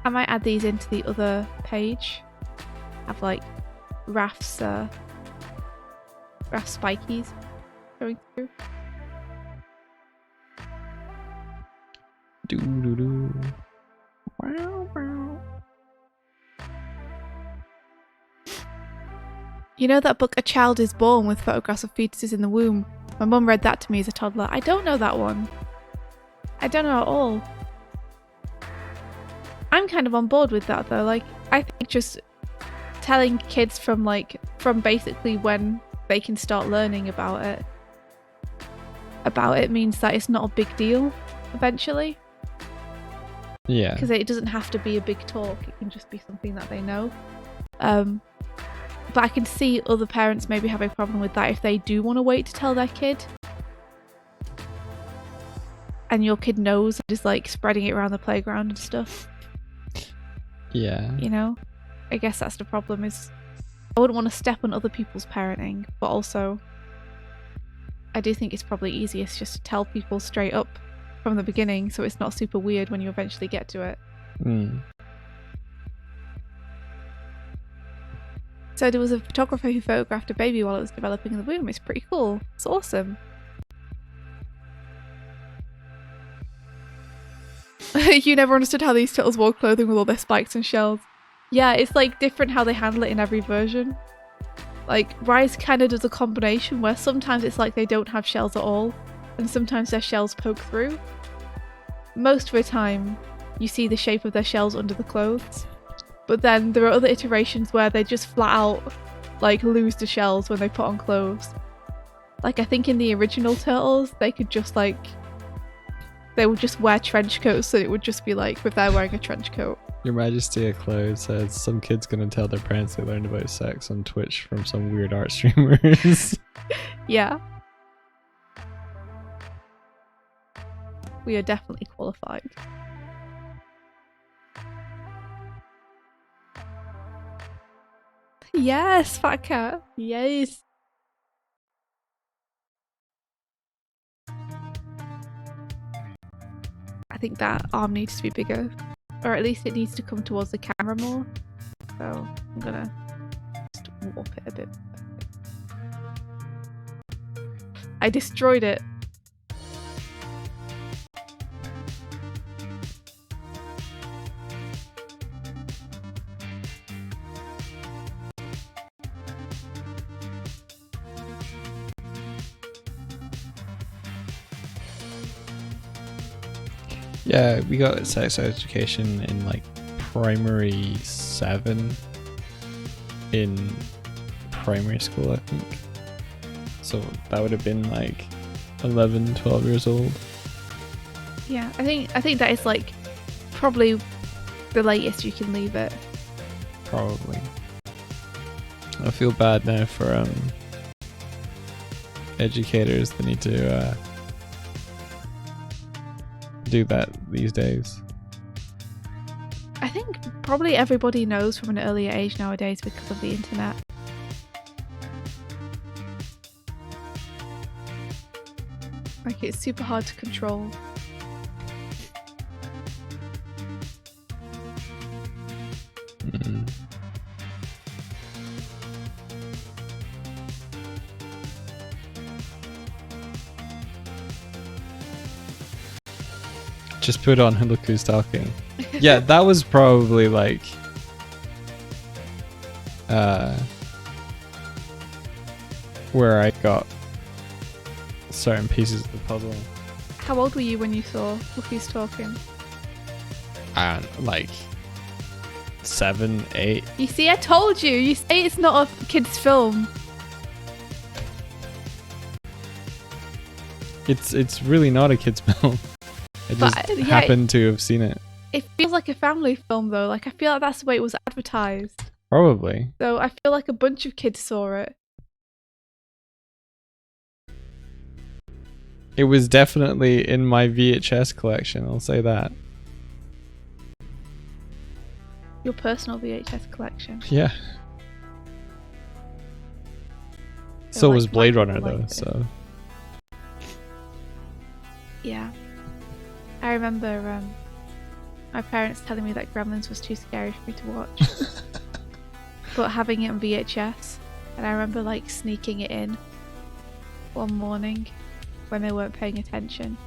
I might add these into the other page. Have like Raf's spikies going through. Do do do. You know that book A Child is Born with photographs of fetuses in the womb? My mum read that to me as a toddler. I don't know that one. I don't know at all. I'm kind of on board with that though. Like, I think just telling kids from basically when they can start learning about it means that it's not a big deal eventually. Yeah. Because it doesn't have to be a big talk. It can just be something that they know. But I can see other parents maybe have a problem with that if they do want to wait to tell their kid. And your kid knows and is like spreading it around the playground and stuff. Yeah. You know? I guess that's the problem is I wouldn't want to step on other people's parenting, but also I do think it's probably easiest just to tell people straight up from the beginning so it's not super weird when you eventually get to it. Mm. So there was a photographer who photographed a baby while it was developing in the womb. It's pretty cool. It's awesome. You never understood how these turtles wore clothing with all their spikes and shells. Yeah, it's like different how they handle it in every version. Like Rise kind of does a combination where sometimes it's like they don't have shells at all, and sometimes their shells poke through. Most of the time, you see the shape of their shells under the clothes. But then there are other iterations where they just flat out like lose the shells when they put on clothes. Like I think in the original Turtles, they could just like they would just wear trench coats, so it would just be like if they're wearing a trench coat. Your Majesty of Cloud says some kid's gonna tell their parents they learned about sex on Twitch from some weird art streamers. Yeah. We are definitely qualified. Yes, Fat Cat. Yes. I think that arm needs to be bigger. Or at least it needs to come towards the camera more. So I'm gonna just warp it a bit. I destroyed it. Yeah, we got sex education in like primary 7 in primary school, I think. So that would have been like 11, 12 years old. Yeah, I think that is like probably the latest you can leave it. Probably. I feel bad now for educators that need to do that these days. I think probably everybody knows from an earlier age nowadays because of the internet. Like it's super hard to control. Mm. Just put on Look Who's Talking. Yeah, that was probably like where I got certain pieces of the puzzle. How old were you when you saw Look Who's Talking? And like 7, 8. You see, I told you. You say it's not a kid's film. It's really not a kid's film. I just happened to have seen it. It feels like a family film though. Like I feel like that's the way it was advertised. Probably. So I feel like a bunch of kids saw it. It was definitely in my VHS collection, I'll say that. Your personal VHS collection. Yeah. So, So like, was Blade black Runner and white though, bit. so. Yeah. I remember my parents telling me that Gremlins was too scary for me to watch. But having it on VHS, and I remember like sneaking it in one morning when they weren't paying attention.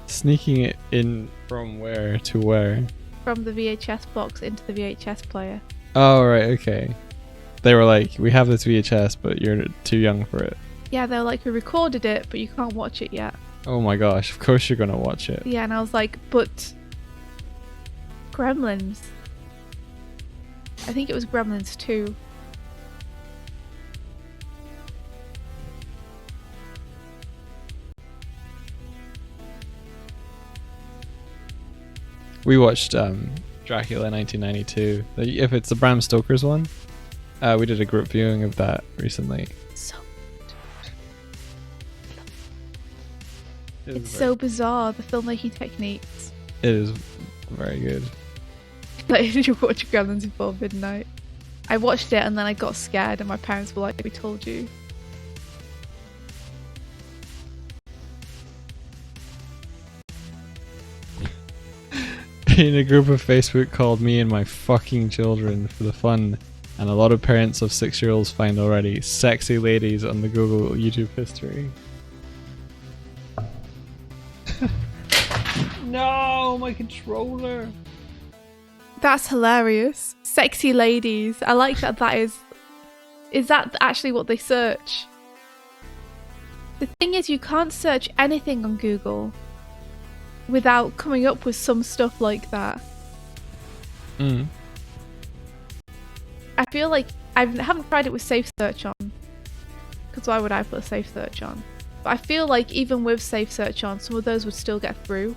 Sneaking it in from where to where? From the VHS box into the VHS player. Oh, right, okay. They were like, we have this VHS, but you're too young for it. Yeah, they were like, we recorded it, but you can't watch it yet. Oh my gosh, of course you're gonna watch it. Yeah, and I was like, but Gremlins. I think it was Gremlins 2. We watched Dracula 1992. If it's the Bram Stoker's one, we did a group viewing of that recently. So It it's is so bizarre, the filmmaking techniques. It is very good. Like, did you watch Gremlins before midnight? I watched it and then I got scared and my parents were like, we told you. In a group of Facebook called Me and My Fucking Children for the fun, and a lot of parents of 6-year-olds find already sexy ladies on the Google YouTube history. No, my controller. That's hilarious. Sexy ladies. I like that is that actually what they search? The thing is, you can't search anything on Google without coming up with some stuff like that. Mm. I feel like I haven't tried it with safe search on, because why would I put a safe search on? But I feel like even with safe search on, some of those would still get through.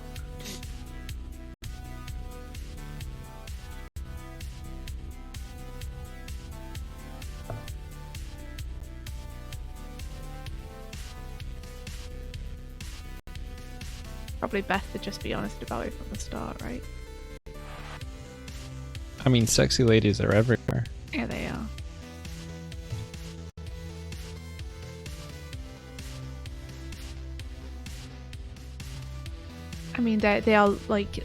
Probably best to just be honest about it from the start, right? I mean, sexy ladies are everywhere. Yeah, they are. I mean, they are like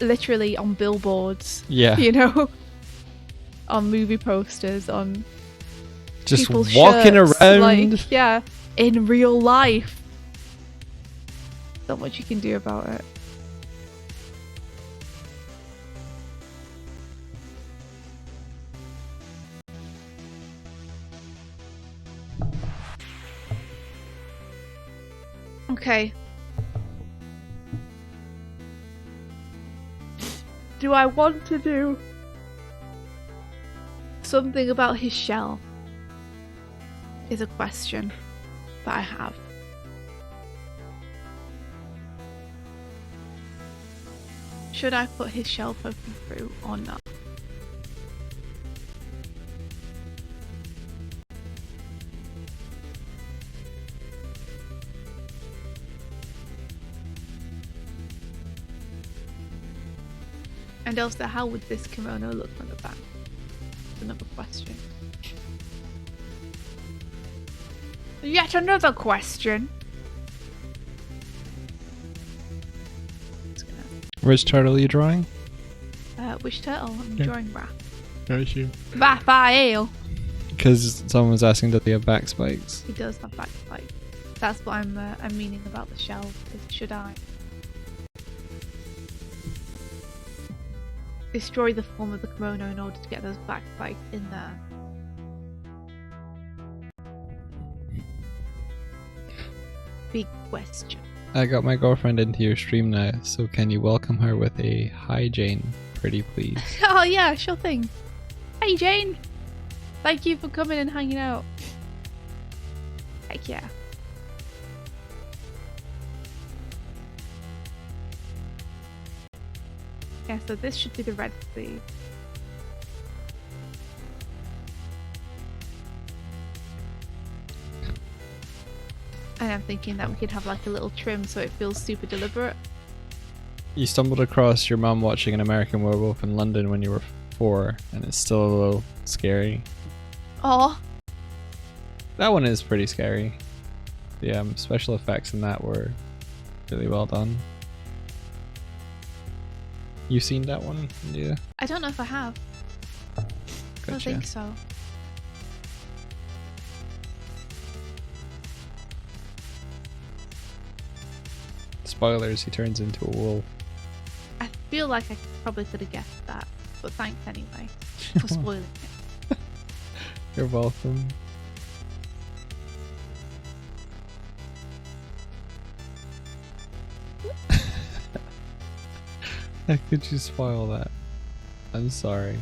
literally on billboards. Yeah. You know, on movie posters, on Just people's walking shirts, around. like, yeah, in real life. Not much you can do about it. Okay. Do I want to do something about his shell? Is a question that I have. Should I put his shell poking through or not? And also, how would this kimono look from the back? That's another question. Yet another question. Just gonna... Which turtle are you drawing? Which turtle? I'm Yeah. drawing Raph. Gotcha. Raphael. Because someone was asking, does he have back spikes? He does have back spikes. That's what I'm meaning about the shell. Is should I destroy the form of the kimono in order to get those back spikes in there? Big question. I got my girlfriend into your stream now, so can you welcome her with a hi Jane, pretty please? Oh yeah, sure thing. Hey Jane! Thank you for coming and hanging out. Heck yeah. Yeah, so this should be the red sleeve. And I'm thinking that we could have like a little trim so it feels super deliberate. You stumbled across your mum watching An American Werewolf in London when you were 4, and it's still a little scary. Oh, That one is pretty scary. The special effects in that were really well done. You've seen that one? Yeah. I don't know if I have. I don't Gotcha. think so. Spoilers, he turns into a wolf. I feel like I probably could have guessed that, but thanks anyway for spoiling it. You're welcome. How could you spoil that? I'm sorry.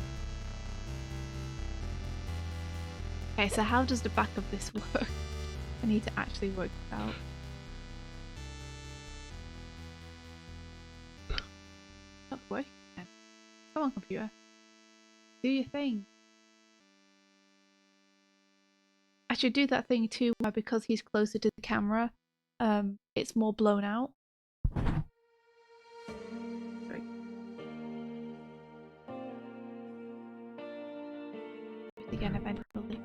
Okay, so how does the back of this work? I need to actually work it out. Not working then. Come on, computer. Do your thing. I should do that thing too where because he's closer to the camera, it's more blown out. Sorry. Again, eventually.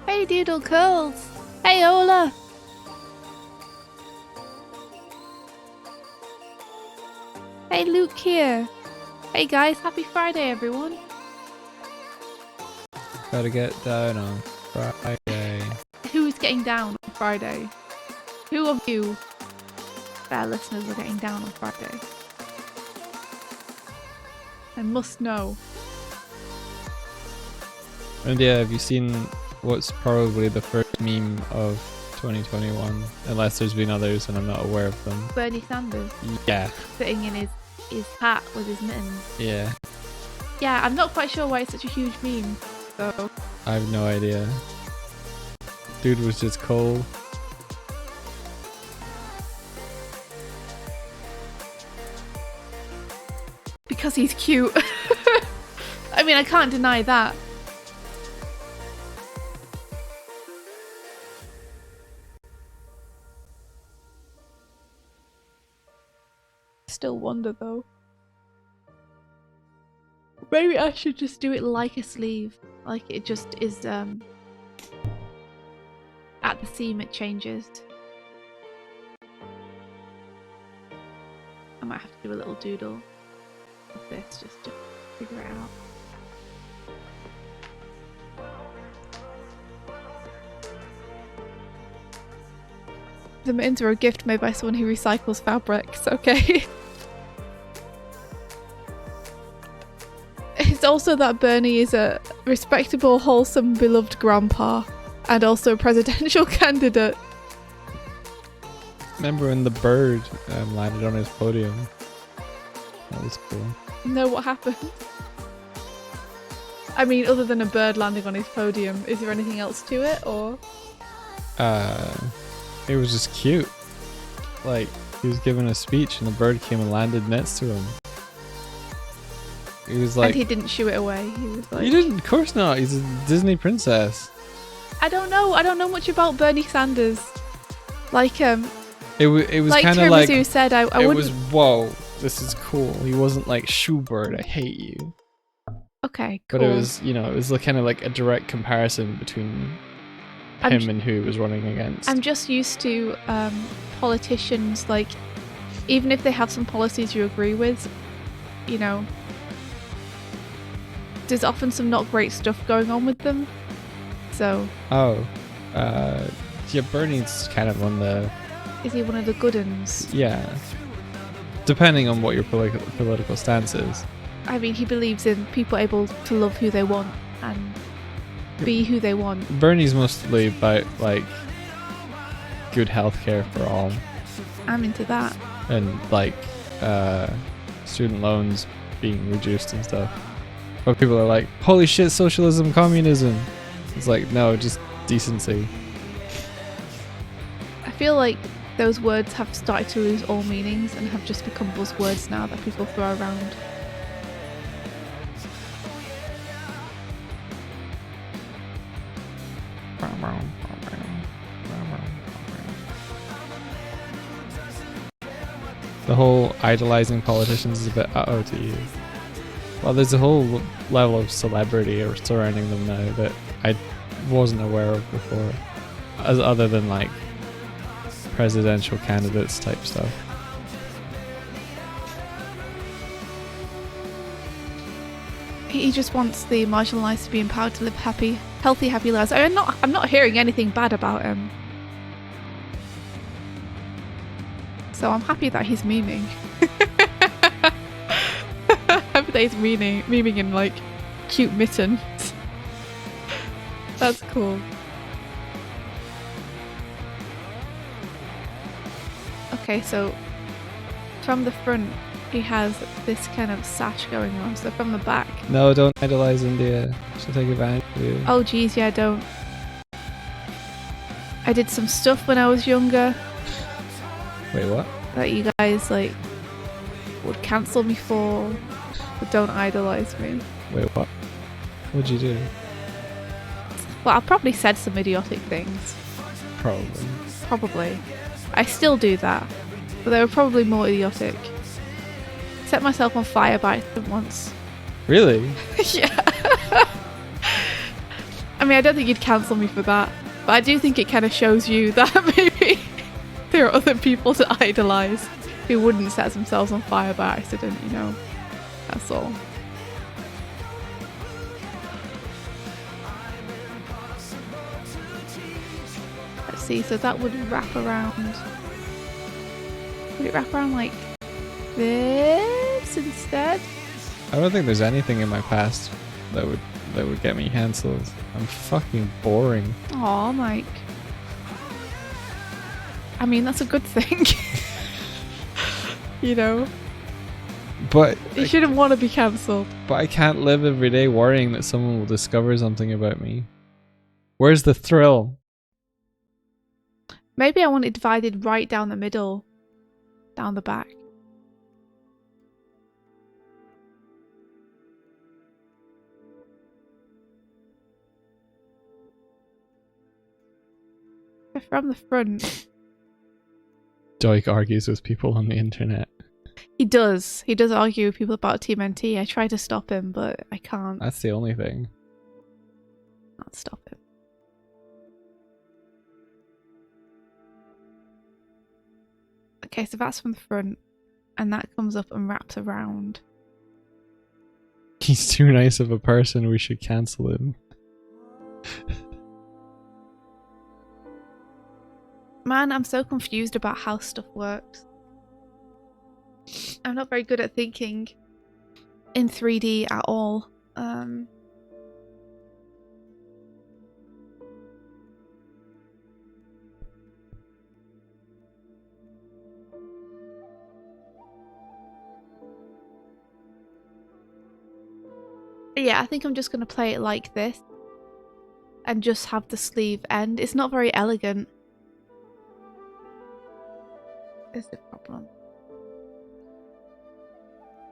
Hey Doodle Curls! Hey Ola! Hey Luke here! Hey guys, happy Friday everyone! Gotta get down on Friday. Who's getting down on Friday? Who of you, fair listeners, are getting down on Friday? I must know. And yeah, have you seen what's probably the first meme of 2021? Unless there's been others and I'm not aware of them. Bernie Sanders Yeah, sitting in his hat with his mittens. yeah. Yeah, I'm not quite sure why it's such a huge meme, so... I have no idea. Dude was just cold. Because he's cute. I mean, I can't deny that. Still wonder though. Maybe I should just do it like a sleeve. Like it just is at the seam it changes. I might have to do a little doodle of this just to figure it out. The mittens are a gift made by someone who recycles fabrics, okay? It's also that Bernie is a respectable, wholesome, beloved grandpa and also a presidential candidate. Remember when the bird landed on his podium? That was cool. Know what happened? I mean, other than a bird landing on his podium, is there anything else to it, or? It was just cute. Like, he was giving a speech and the bird came and landed next to him. He was like... And he didn't shoo it away. He was like... He didn't, of course not. He's a Disney princess. I don't know much about Bernie Sanders. Like, It was like kind of like... Tiramisu said, I it wouldn't... was, whoa, this is cool. He wasn't like, shoo bird, I hate you. Okay, cool. But it was, you know, it was kind of like a direct comparison between him and who he was running against. I'm just used to politicians, like, even if they have some policies you agree with, you know, there's often some not great stuff going on with them. So. Oh. Yeah, Bernie's kind of on the... Is he one of the good uns? Yeah. Depending on what your political stance is. I mean, he believes in people able to love who they want and be who they want. Bernie's mostly about, like, good healthcare for all. I'm into that. And, like, student loans being reduced and stuff. But people are like, holy shit, socialism, communism. It's like, no, just decency. I feel like those words have started to lose all meanings and have just become buzzwords now that people throw around. The whole idolizing politicians is a bit uh-oh to you. Well, there's a whole level of celebrity surrounding them now that I wasn't aware of before, as other than like presidential candidates type stuff. He just wants the marginalised to be empowered to live healthy, happy lives. I'm not hearing anything bad about him. So I'm happy that he's memeing. Happy that he's memeing in like cute mittens. That's cool. Okay, so from the front he has this kind of sash going on, so from the back. No, don't idolize India. She'll take advantage of you. Oh geez, yeah, don't. I did some stuff when I was younger Wait, what? that you guys like would cancel me for, but don't idolize me. Wait, what? What'd you do? Well, I probably said some idiotic things. Probably. I still do that, but they were probably more idiotic. Set myself on fire by accident once. Really? Yeah. I mean, I don't think you'd cancel me for that, but I do think it kind of shows you that maybe there are other people to idolize who wouldn't set themselves on fire by accident, you know? That's all. Let's see, so that would wrap around. Would it wrap around like this instead? I don't think there's anything in my past that would get me cancelled. I'm fucking boring. Aw, Mike. I mean, that's a good thing. You know? But You shouldn't want to be cancelled. But I can't live every day worrying that someone will discover something about me. Where's the thrill? Maybe I want it divided right down the middle. Down the back. From the front. Doik argues with people on the internet. He does. He does argue with people about TMNT. I try to stop him, but I can't. That's the only thing. Can't stop him. Okay, so that's from the front, and that comes up and wraps around. He's too nice of a person, we should cancel him. Man, I'm so confused about how stuff works. I'm not very good at thinking in 3D at all. Yeah, I think I'm just going to play it like this and just have the sleeve end. It's not very elegant. Is the problem.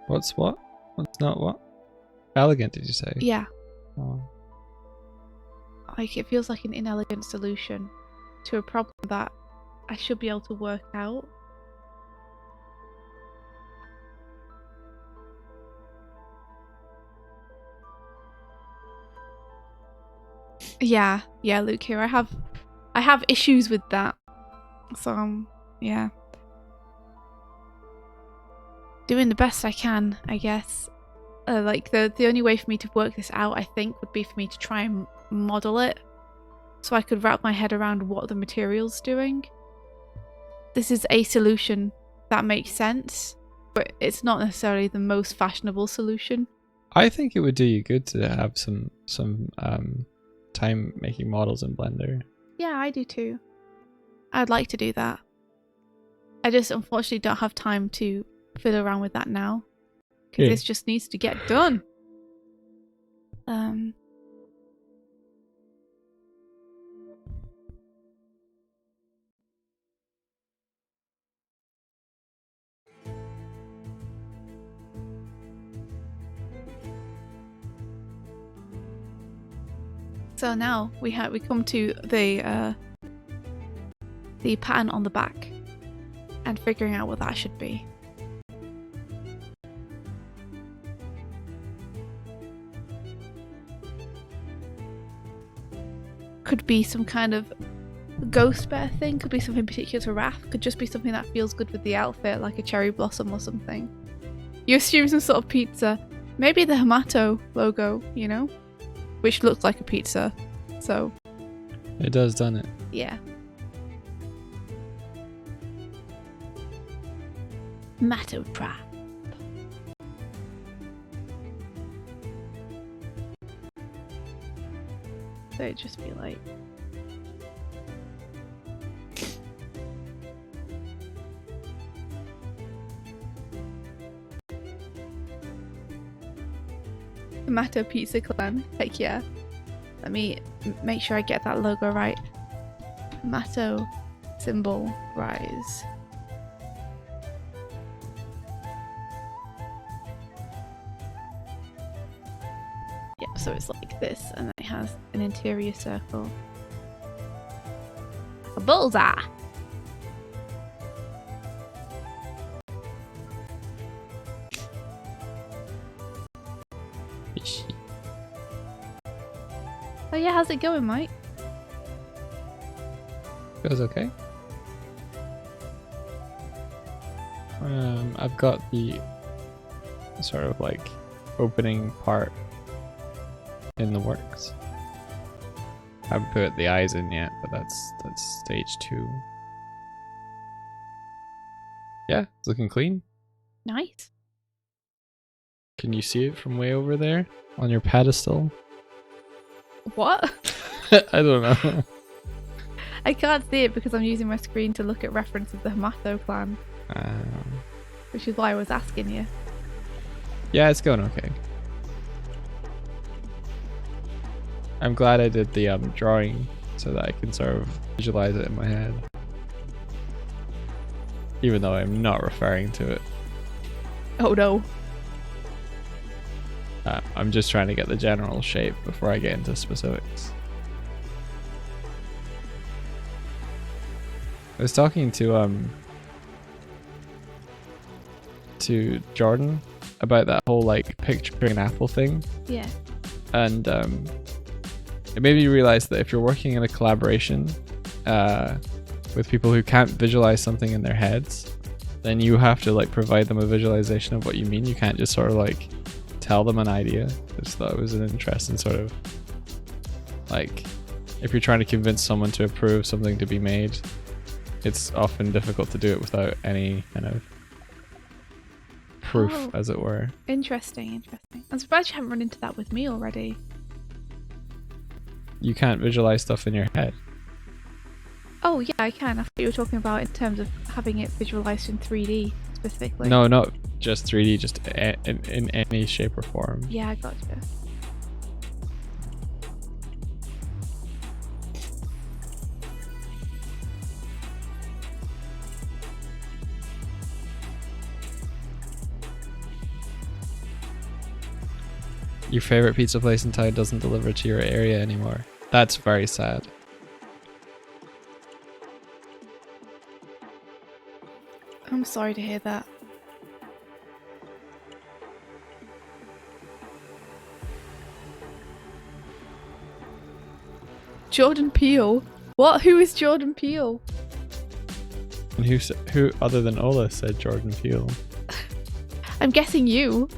What's what? What's not what? Elegant, did you say? Yeah. Oh. Like, it feels like an inelegant solution to a problem that I should be able to work out. Yeah, Luke here. I have issues with that. So, yeah. Doing the best I can, I guess. Like, the only way for me to work this out, I think, would be for me to try and model it. So I could wrap my head around what the material's doing. This is a solution that makes sense, but it's not necessarily the most fashionable solution. I think it would do you good to have some time making models in Blender. Yeah, I do too. I'd like to do that. I just unfortunately don't have time to fiddle around with that now. Because this just needs to get done. So now we come to the pattern on the back and figuring out what that should be. Could be some kind of ghost bear thing, could be something particular to Raph, could just be something that feels good with the outfit, like a cherry blossom or something. You assume some sort of pizza. Maybe the Hamato logo, you know? Which looks like a pizza, so... It does, doesn't it? Yeah. Hamato trap. So it'd just be like... Hamato Pizza Clan. Heck yeah. Let me make sure I get that logo right. Hamato symbol rise. Yep, so it's like this, and then it has an interior circle. A bullseye! Oh yeah, how's it going, Mike? Goes okay. I've got the sort of like opening part in the works. I haven't put the eyes in yet, but that's stage 2. Yeah, it's looking clean. Nice. Can you see it from way over there on your pedestal? What? I don't know. I can't see it because I'm using my screen to look at reference of the Hamato clan, which is why I was asking you. Yeah, it's going okay. I'm glad I did the drawing so that I can sort of visualize it in my head. Even though I'm not referring to it. Oh no. I'm just trying to get the general shape before I get into specifics. I was talking to Jordan about that whole like picturing an apple thing. Yeah. And it made me realize that if you're working in a collaboration with people who can't visualize something in their heads, then you have to like provide them a visualization of what you mean. You can't just sort of like tell them an idea. I just thought it was an interesting sort of like, if you're trying to convince someone to approve something to be made, it's often difficult to do it without any kind of proof, as it were. Interesting. I'm surprised you haven't run into that with me already. You can't visualize stuff in your head. Oh yeah, I can. I thought you were talking about in terms of having it visualized in 3D specifically. No, not just 3D, just in any shape or form. Yeah, I gotcha. Your favorite pizza place in town doesn't deliver to your area anymore. That's very sad. I'm sorry to hear that. Jordan Peele? What? Who is Jordan Peele? And who other than Ola said Jordan Peele? I'm guessing you.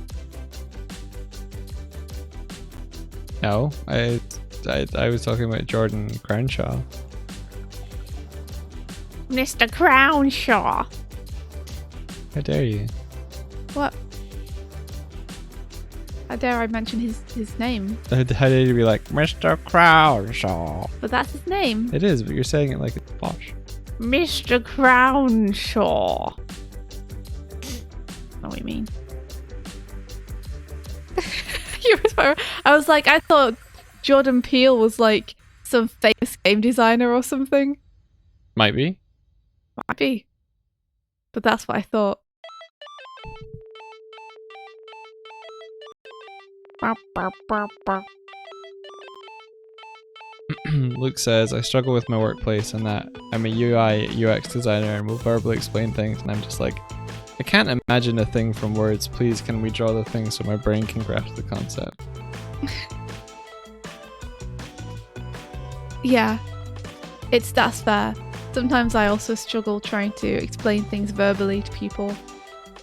No, I was talking about Jordan Crownshaw. Mr. Crownshaw. How dare you? What? How dare I mention his name? How dare you be like, Mr. Crownshaw? But that's his name. It is, but you're saying it like it's posh. Mr. Crownshaw. Know what you mean? I was like, I thought Jordan Peele was like some famous game designer or something. Might be. Might be. But that's what I thought. Luke says, I struggle with my workplace and that I'm a UI UX designer and will verbally explain things, and I'm just like, I can't imagine a thing from words. Please, can we draw the thing so my brain can grasp the concept? Yeah, that's fair. Sometimes I also struggle trying to explain things verbally to people.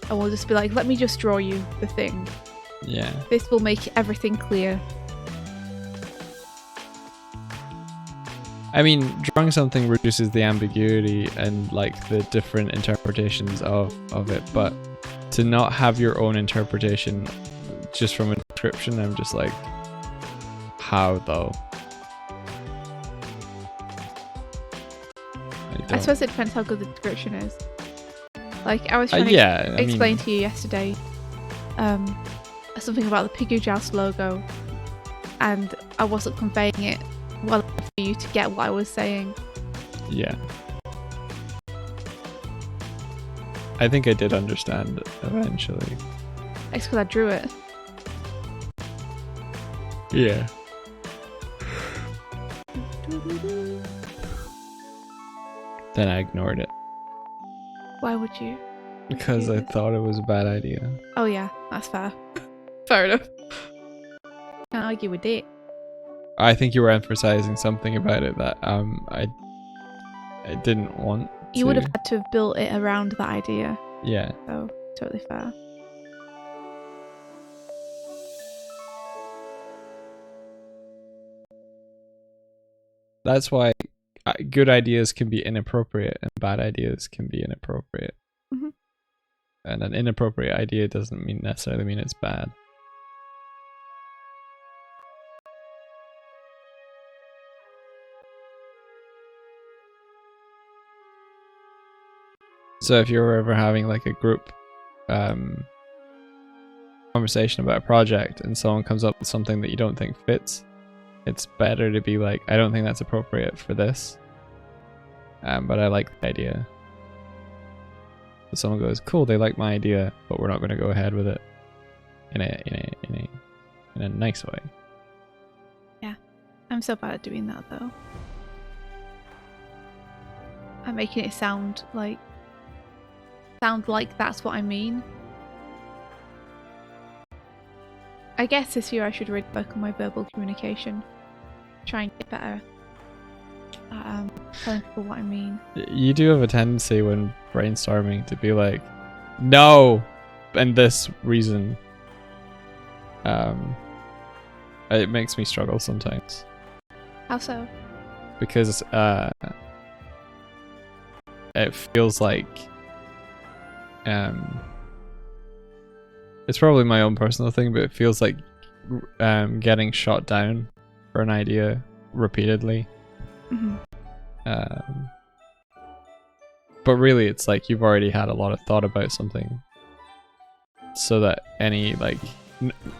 I will just be like, let me just draw you the thing. Yeah. This will make everything clear. I mean, drawing something reduces the ambiguity and like the different interpretations of it, but to not have your own interpretation just from a description, I'm just like, how though? I suppose it depends how good the description is. Like, I was trying to explain to you yesterday something about the Piggy Joust logo, and I wasn't conveying it well enough for you to get what I was saying. Yeah. I think I did understand it eventually. It's because I drew it. Yeah. Then I ignored it. Why would you? Because I thought it was a bad idea. Oh yeah, that's fair. Fair enough. Can't argue with it. I think you were emphasizing something about it that I didn't want to. You would have had to have built it around that idea. Yeah. So, totally fair. That's why good ideas can be inappropriate and bad ideas can be inappropriate. Mm-hmm. And an inappropriate idea doesn't necessarily mean it's bad. So if you're ever having like a group conversation about a project and someone comes up with something that you don't think fits, it's better to be like, I don't think that's appropriate for this, but I like the idea. So someone goes, cool, they like my idea, but we're not going to go ahead with it in a nice way. Yeah, I'm so bad at doing that though. I'm making it sound like that's what I mean. I guess this year I should really work on my verbal communication. Try and get better at telling people what I mean. You do have a tendency when brainstorming to be like, no, and this reason. It makes me struggle sometimes. How so? Because it feels like it's probably my own personal thing, but it feels like getting shot down for an idea repeatedly. Mm-hmm. But really it's like you've already had a lot of thought about something, so that any like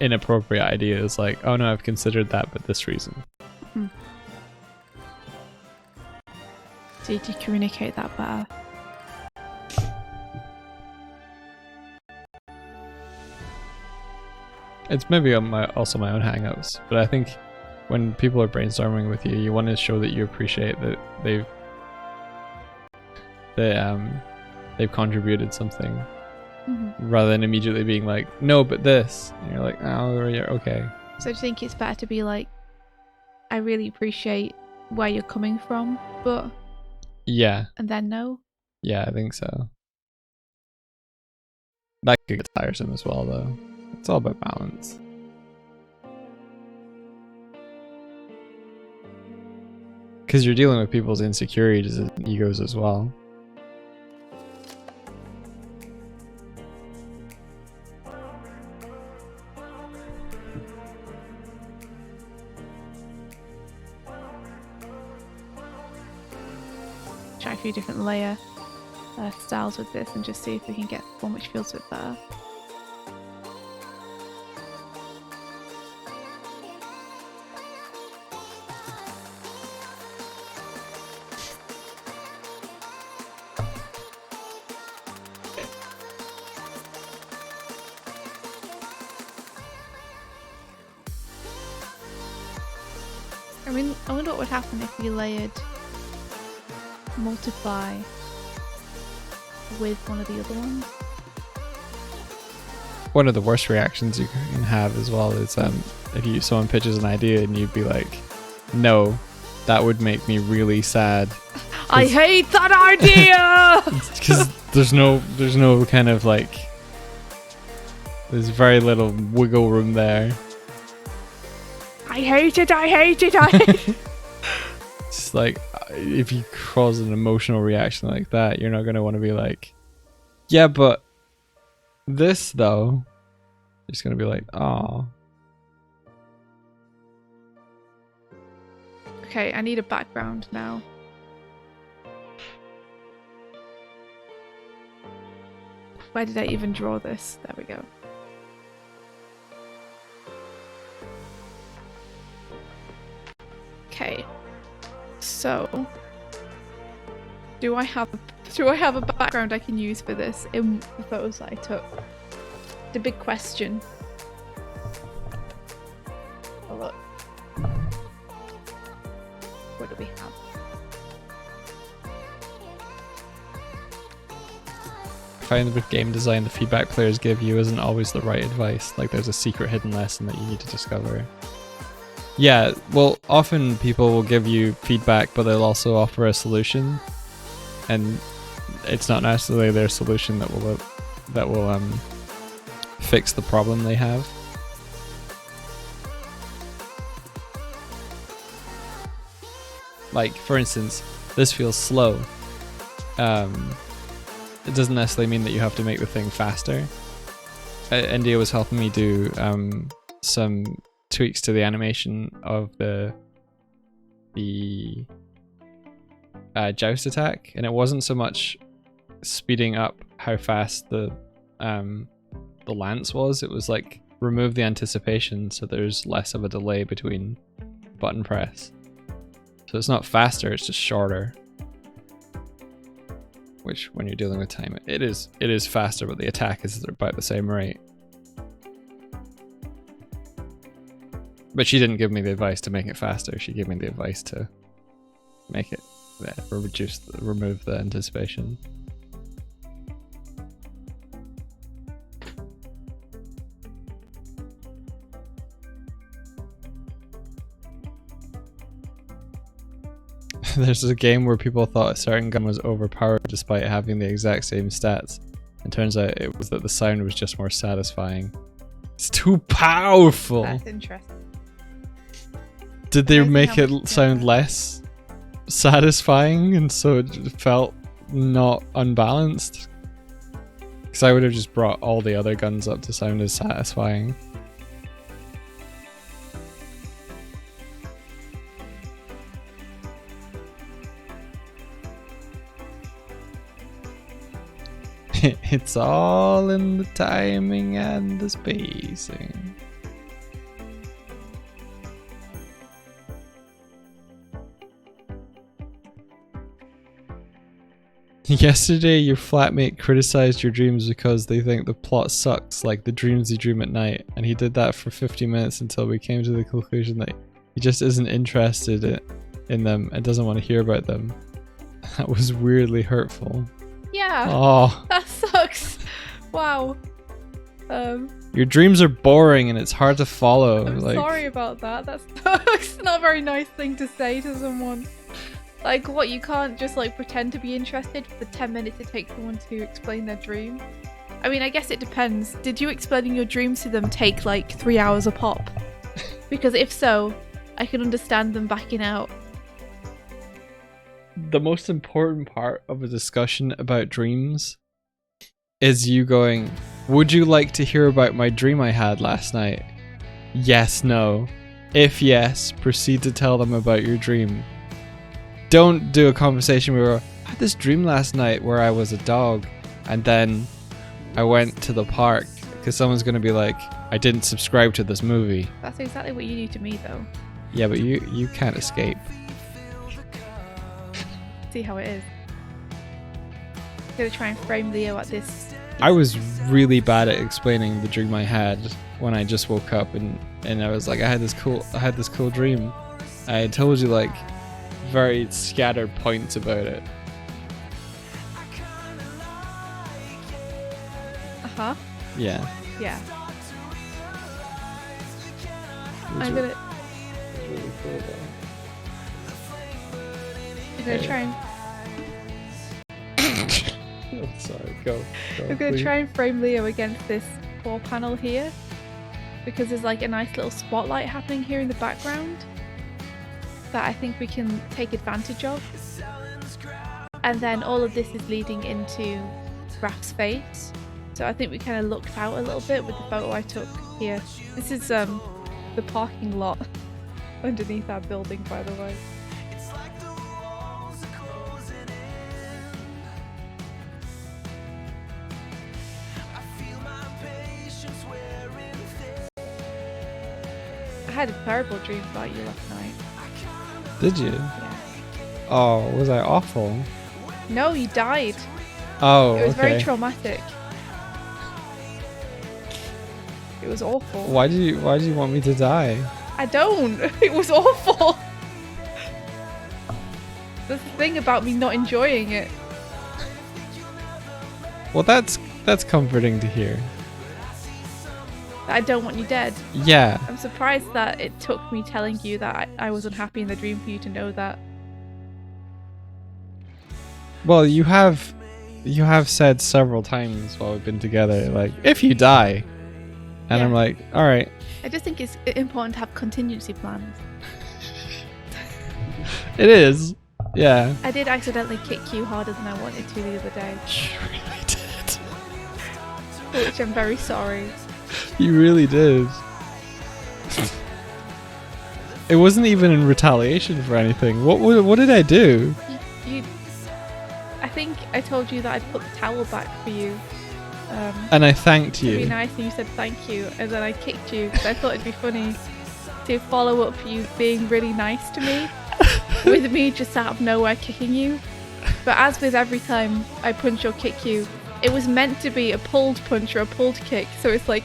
inappropriate idea is like, oh no, I've considered that, but this reason. Mm-hmm. So you can communicate that better. It's maybe also my own hang-ups, but I think when people are brainstorming with you, you want to show that you appreciate that they've contributed something, Mm-hmm. rather than immediately being like, no, but this. And you're like, oh, yeah, okay. So do you think it's better to be like, I really appreciate where you're coming from, but Yeah, and then no? yeah, I think so. That could get tiresome as well, though. It's all about balance. Because you're dealing with people's insecurities and egos as well. Try a few different layer styles with this and just see if we can get one which feels a bit better. mean, I wonder what would happen if we layered multiply with one of the other ones. One of the worst reactions you can have as well is if someone pitches an idea and you'd be like, no, that would make me really sad. I hate that idea! Because there's no kind of like, there's very little wiggle room there. I hate it, I hate it, I hate it. It's like, if you cause an emotional reaction like that, you're not going to want to be like, yeah, but this though, you're just going to be like, oh. Okay, I need a background now. Where did I even draw this? There we go. Okay. So, do I have a background I can use for this in the photos that I took? The big question. Oh look. What do we have? I find with game design, the feedback players give you isn't always the right advice. Like there's a secret hidden lesson that you need to discover. Yeah, well, often people will give you feedback, but they'll also offer a solution, and it's not necessarily their solution that will fix the problem they have. Like, for instance, this feels slow. It doesn't necessarily mean that you have to make the thing faster. India was helping me do some tweaks to the animation of the joust attack, and it wasn't so much speeding up how fast the lance was. It was like remove the anticipation so there's less of a delay between button press. So it's not faster, it's just shorter. Which, when you're dealing with time, it is faster, but the attack is about the same rate. But she didn't give me the advice to make it faster. She gave me the advice to make it remove the anticipation. There's a game where people thought a certain gun was overpowered despite having the exact same stats. And turns out it was that the sound was just more satisfying. It's too powerful! That's interesting. Did they make it sound less satisfying and so it felt not unbalanced? Because I would have just brought all the other guns up to sound as satisfying. It's all in the timing and the spacing. Yesterday, your flatmate criticized your dreams because they think the plot sucks, like the dreams you dream at night, and he did that for 50 minutes until we came to the conclusion that he just isn't interested in them and doesn't want to hear about them. That was weirdly hurtful. Yeah. Oh. That sucks. Wow. Your dreams are boring and it's hard to follow. I'm sorry about that. That's not a very nice thing to say to someone. Like, what, you can't just like pretend to be interested for the 10 minutes it takes someone to explain their dream? I mean, I guess it depends. Did you explaining your dreams to them take like 3 hours a pop? Because if so, I can understand them backing out. The most important part of a discussion about dreams is you going, would you like to hear about my dream I had last night? Yes, no. If yes, proceed to tell them about your dream. Don't do a conversation where I had this dream last night where I was a dog and then I went to the park, because someone's going to be like, I didn't subscribe to this movie. That's exactly what you do to me though. Yeah, but you can't escape. See how it is. I'm gonna try and frame Leo at this. I was really bad at explaining the dream I had when I just woke up and I was like, I had this cool dream. I told you like very scattered points about it. Uh-huh. Yeah. Yeah. It was I'm re- gonna it was really cool try and though. Oh, sorry, go. I'm gonna please. try and frame Leo against this 4 panel here, because there's like a nice little spotlight happening here in the background that I think we can take advantage of. And then all of this is leading into Raph's face. So I think we kind of looked out a little bit with the photo I took here. This is the parking lot underneath our building, by the way. I had a terrible dream about you last night. Did you? Yeah. Oh, was I awful? No, you died. Oh, It was very okay. traumatic. It was awful. Why do you want me to die? I don't. It was awful. That's the thing about me not enjoying it. Well, that's comforting to hear. I don't want you dead. Yeah. I'm surprised that it took me telling you that I was unhappy in the dream for you to know that. Well, you have said several times while we've been together, like, if you die. And Yeah. I'm like, all right. I just think it's important to have contingency plans. It is. Yeah. I did accidentally kick you harder than I wanted to the other day, You really did. for which I'm very sorry. You really did. It wasn't even in retaliation for anything. What did I do? I think I told you that I'd put the towel back for you. And I thanked To be you. nice, and you said thank you, and then I kicked you because I thought it'd be funny to follow up you being really nice to me with me just out of nowhere kicking you. But as with every time I punch or kick you, it was meant to be a pulled punch or a pulled kick, so it's like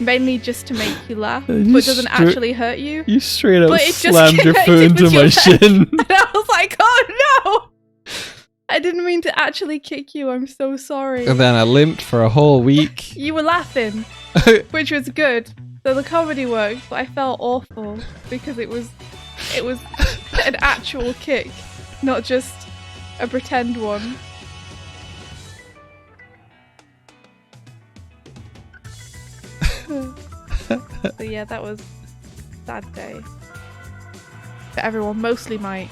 mainly just to make you laugh, but You doesn't stri- actually hurt you. You straight up But it just slammed your foot connected into with my your shin. And I was like, oh no! I didn't mean to actually kick you, I'm so sorry. And then I limped for a whole week. You were laughing, which was good. So the comedy worked, but I felt awful because it was an actual kick, not just a pretend one. So yeah, that was a sad day for everyone, mostly Mike.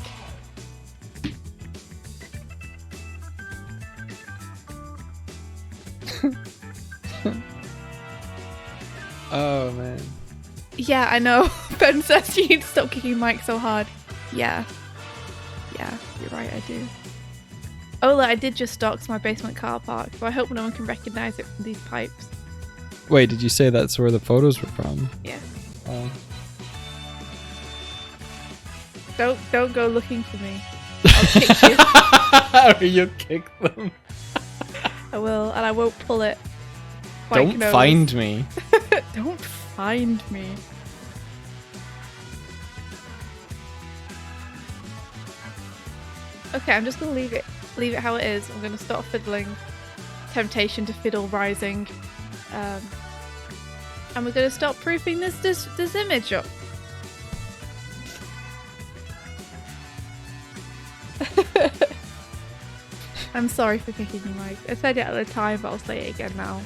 Oh man. Yeah, I know. Ben says you need to stop kicking Mike so hard. Yeah, you're right, I do. Ola, I did just dox my basement car park, so I hope no one can recognise it from these pipes. Wait, did you say that's where the photos were from? Yeah. Oh. Don't go looking for me. I'll kick you. Or you'll kick them. I will, and I won't pull it. Don't find me. Don't find me. Okay, I'm just gonna leave it how it is. I'm gonna stop fiddling. Temptation to fiddle rising, and we're gonna stop proofing this image up. I'm sorry for kicking you, Mike. I said it at the time, but I'll say it again now.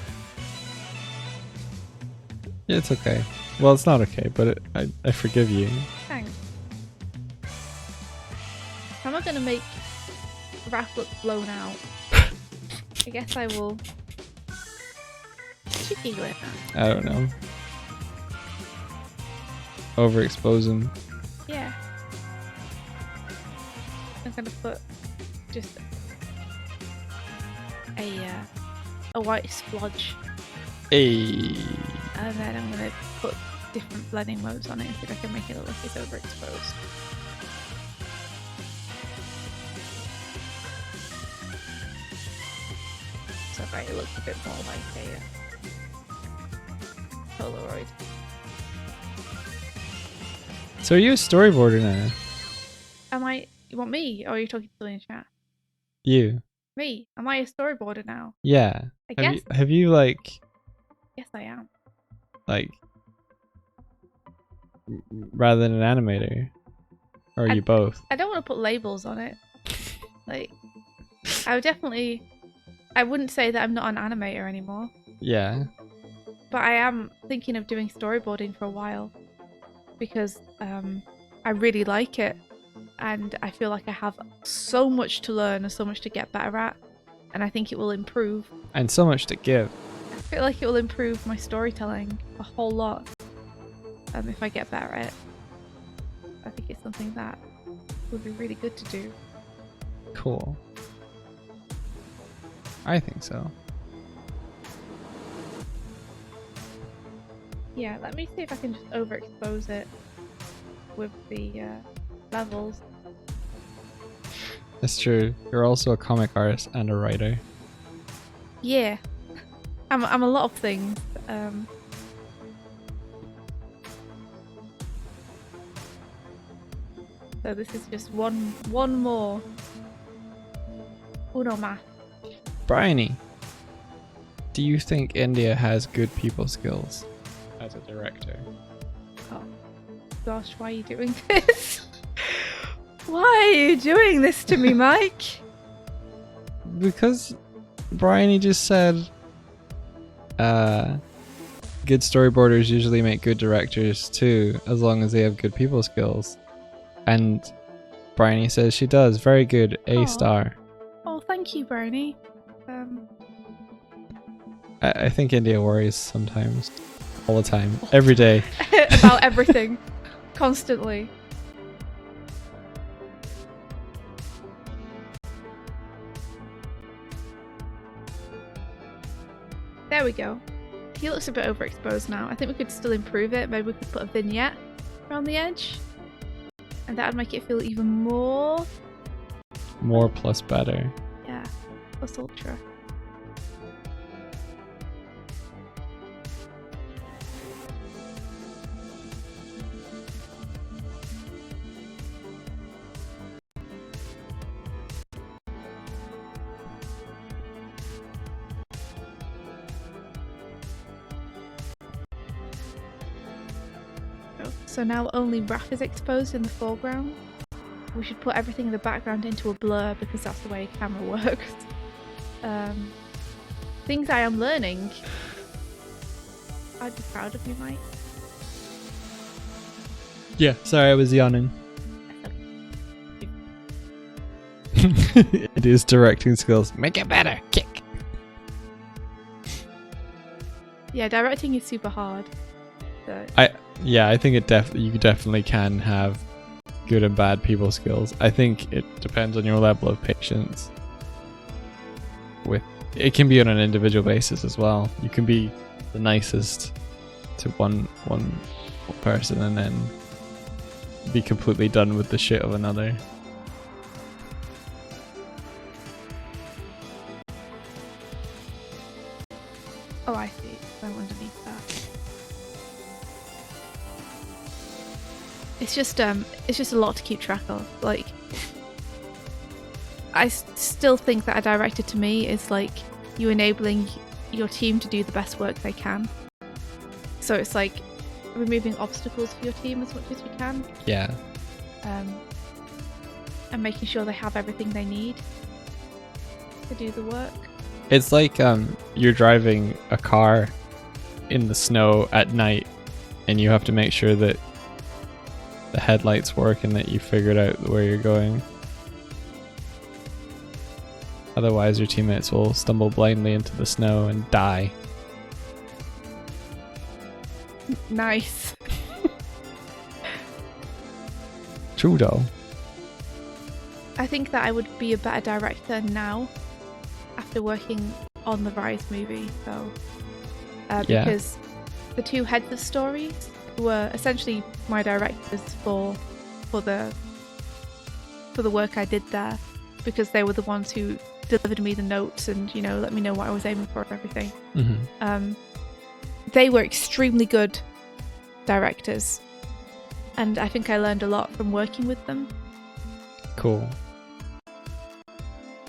Yeah, it's okay. Well, it's not okay, but I forgive you. Thanks. How am I gonna make Raph look blown out? I guess I will. What's she giggling at? I don't know. Overexpose him. Yeah. I'm gonna put just a white splodge, Hey. and then I'm gonna put different blending modes on it and see if I can make it look like it's overexposed. So right, it looks a bit more like a Polaroid. So are you a storyboarder now? Am I? You want me, or are you talking to someone in chat? You? Me? Am I a storyboarder now? Yeah. I guess. Have you like Yes, I am. rather than an animator, or are you both? I don't want to put labels on it. Like, I wouldn't say that I'm not an animator anymore, Yeah. but I am thinking of doing storyboarding for a while because I really like it, and I feel like I have so much to learn and so much to get better at, and I think it will improve. And so much to give. I feel like it will improve my storytelling a whole lot if I get better at it. I think it's something that would be really good to do. Cool. I think so. Yeah, let me see if I can just overexpose it with the levels. That's true. You're also a comic artist and a writer. Yeah, I'm a lot of things. So this is just one more. Uno más. Bryony, do you think India has good people skills as a director? Oh gosh, why are you doing this? Why are you doing this to me, Mike? Because Bryony just said good storyboarders usually make good directors too, as long as they have good people skills. And Bryony says she does. Very good. A Aw. star. Oh, thank you, Brony. I think India worries sometimes. All the time. Every day. About everything. Constantly. There we go. He looks a bit overexposed now. I think we could still improve it. Maybe we could put a vignette around the edge. And that would make it feel even more... More plus better. Yeah. Plus ultra. So now only Raph is exposed in the foreground. We should put everything in the background into a blur because that's the way camera works. Things I am learning. I'd be proud of you, Mike. Yeah, sorry, I was yawning. It is directing skills. Make it better. Kick. Yeah, directing is super hard. So. I think you definitely can have good and bad people skills. I think it depends on your level of patience. It can be on an individual basis as well. You can be the nicest to one person and then be completely done with the shit of another. Oh, I see. I'm underneath that. It's just a lot to keep track of. Like, I still think that a director to me is like you enabling your team to do the best work they can. So it's like removing obstacles for your team as much as you can. Yeah. And making sure they have everything they need to do the work. It's like you're driving a car in the snow at night and you have to make sure that the headlights work and that you figured out where you're going. Otherwise your teammates will stumble blindly into the snow and die. Nice. True though. I think that I would be a better director now after working on the Rise movie, so because the two heads of stories were essentially my directors for the work I did there, because they were the ones who delivered me the notes and let me know what I was aiming for and everything. Mm-hmm. They were extremely good directors, and I think I learned a lot from working with them. Cool.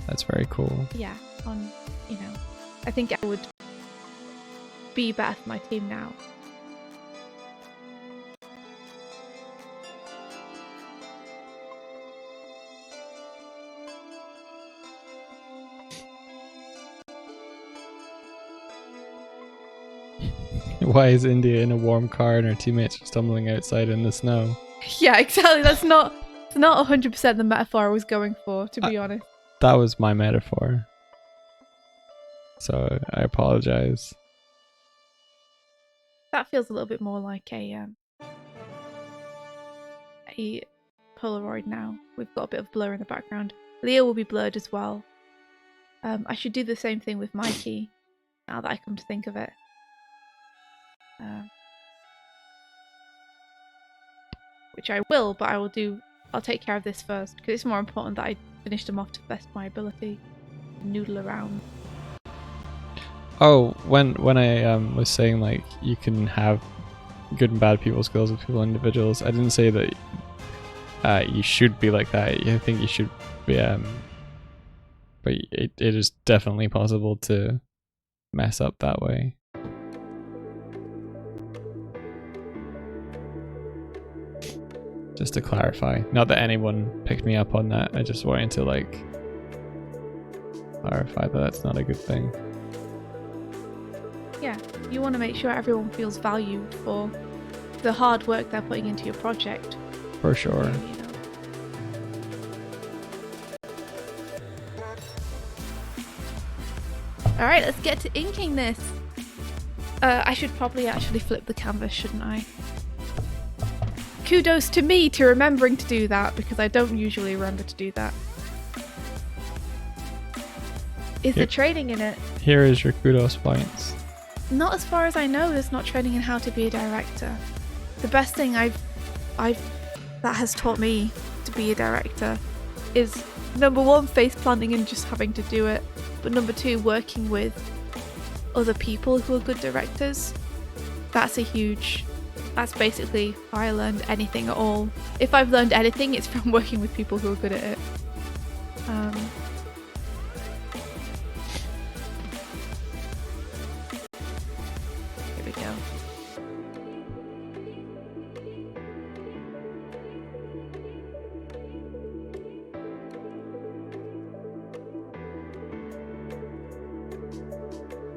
That's very cool. Yeah, I think I would be better for my team now. Why is India in a warm car and her teammates are stumbling outside in the snow? Yeah, exactly. It's not 100% the metaphor I was going for, to be honest. That was my metaphor. So I apologize. That feels a little bit more like a Polaroid now. We've got a bit of blur in the background. Leo will be blurred as well. I should do the same thing with Mikey, now that I come to think of it. Which I will, but I'll take care of this first, because it's more important that I finish them off to the best of my ability. Noodle around. Oh, when I was saying like you can have good and bad people skills with people individuals, I didn't say that you should be like that. I think you should be, but it is definitely possible to mess up that way. Just to clarify, not that anyone picked me up on that. I just wanted to like clarify that that's not a good thing. Yeah, you want to make sure everyone feels valued for the hard work they're putting into your project. For sure. You know. Alright, let's get to inking this. I should probably actually flip the canvas, shouldn't I? Kudos to me to remembering to do that, because I don't usually remember to do that. Is there training in it? Here is your kudos points. Not as far as I know, there's not training in how to be a director. The best thing that has taught me to be a director is number one, face planting and just having to do it. But number two, working with other people who are good directors. That's basically how I learned anything at all. If I've learned anything, it's from working with people who are good at it. Here we go.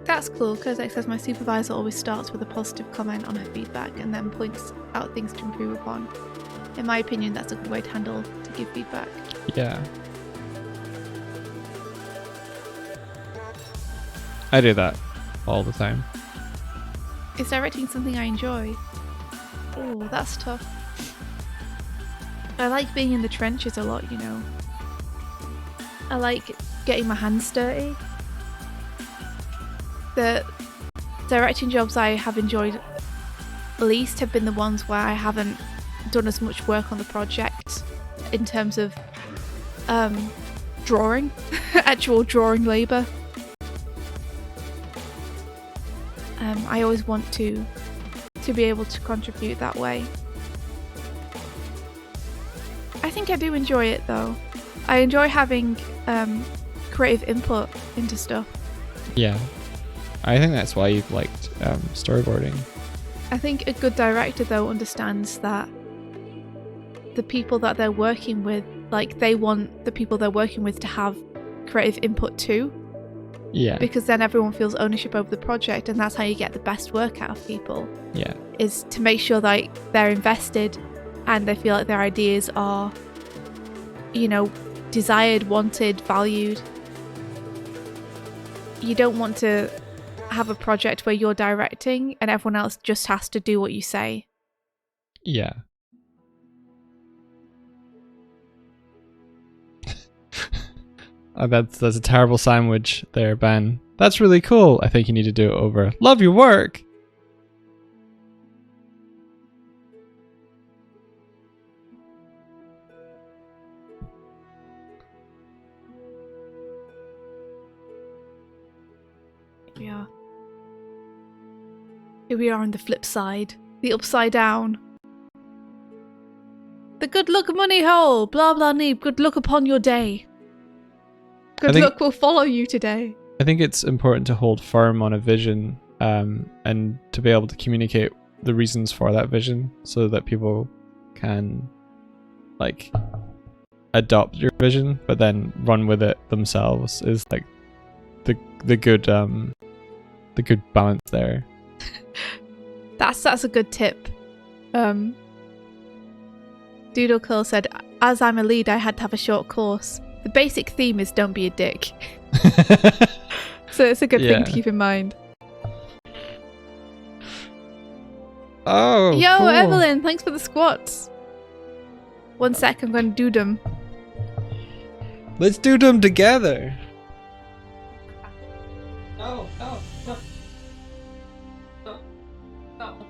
That's cool, because it says my supervisor always starts with a positive comment on her feedback and then points out things to improve upon. In my opinion, that's a good way to give feedback. Yeah. I do that all the time. Is directing something I enjoy? Oh, that's tough. I like being in the trenches a lot, you know. I like getting my hands dirty. The directing jobs I have enjoyed least have been the ones where I haven't done as much work on the project in terms of drawing, actual drawing labour. I always want to be able to contribute that way. I think I do enjoy it though. I enjoy having creative input into stuff. Yeah. I think that's why you've liked storyboarding. I think a good director though understands that the people that they're working with, like they want the people they're working with to have creative input too. Yeah. Because then everyone feels ownership over the project, and that's how you get the best work out of people. Yeah. Is to make sure that they're invested and they feel like their ideas are, you know, desired, wanted, valued. You don't want to have a project where you're directing and everyone else just has to do what you say. Yeah. Oh, that's a terrible sandwich there, Ben. That's really cool. I think you need to do it over. Love your work. Here we are on the flip side. The upside down. good luck, money hole. Blah blah neeb. Good luck upon your day. Good luck will follow you today. I think it's important to hold firm on a vision, and to be able to communicate the reasons for that vision, so that people can like adopt your vision, but then run with it themselves. Is like the good balance there. That's a good tip. Doodle Curl said, as I'm a lead, I had to have a short course. The basic theme is don't be a dick. So it's a good thing to keep in mind. Oh, yo, cool. Evelyn, thanks for the squats. 1 sec, I'm going to do them. Let's do them together. No, no, no. No, no.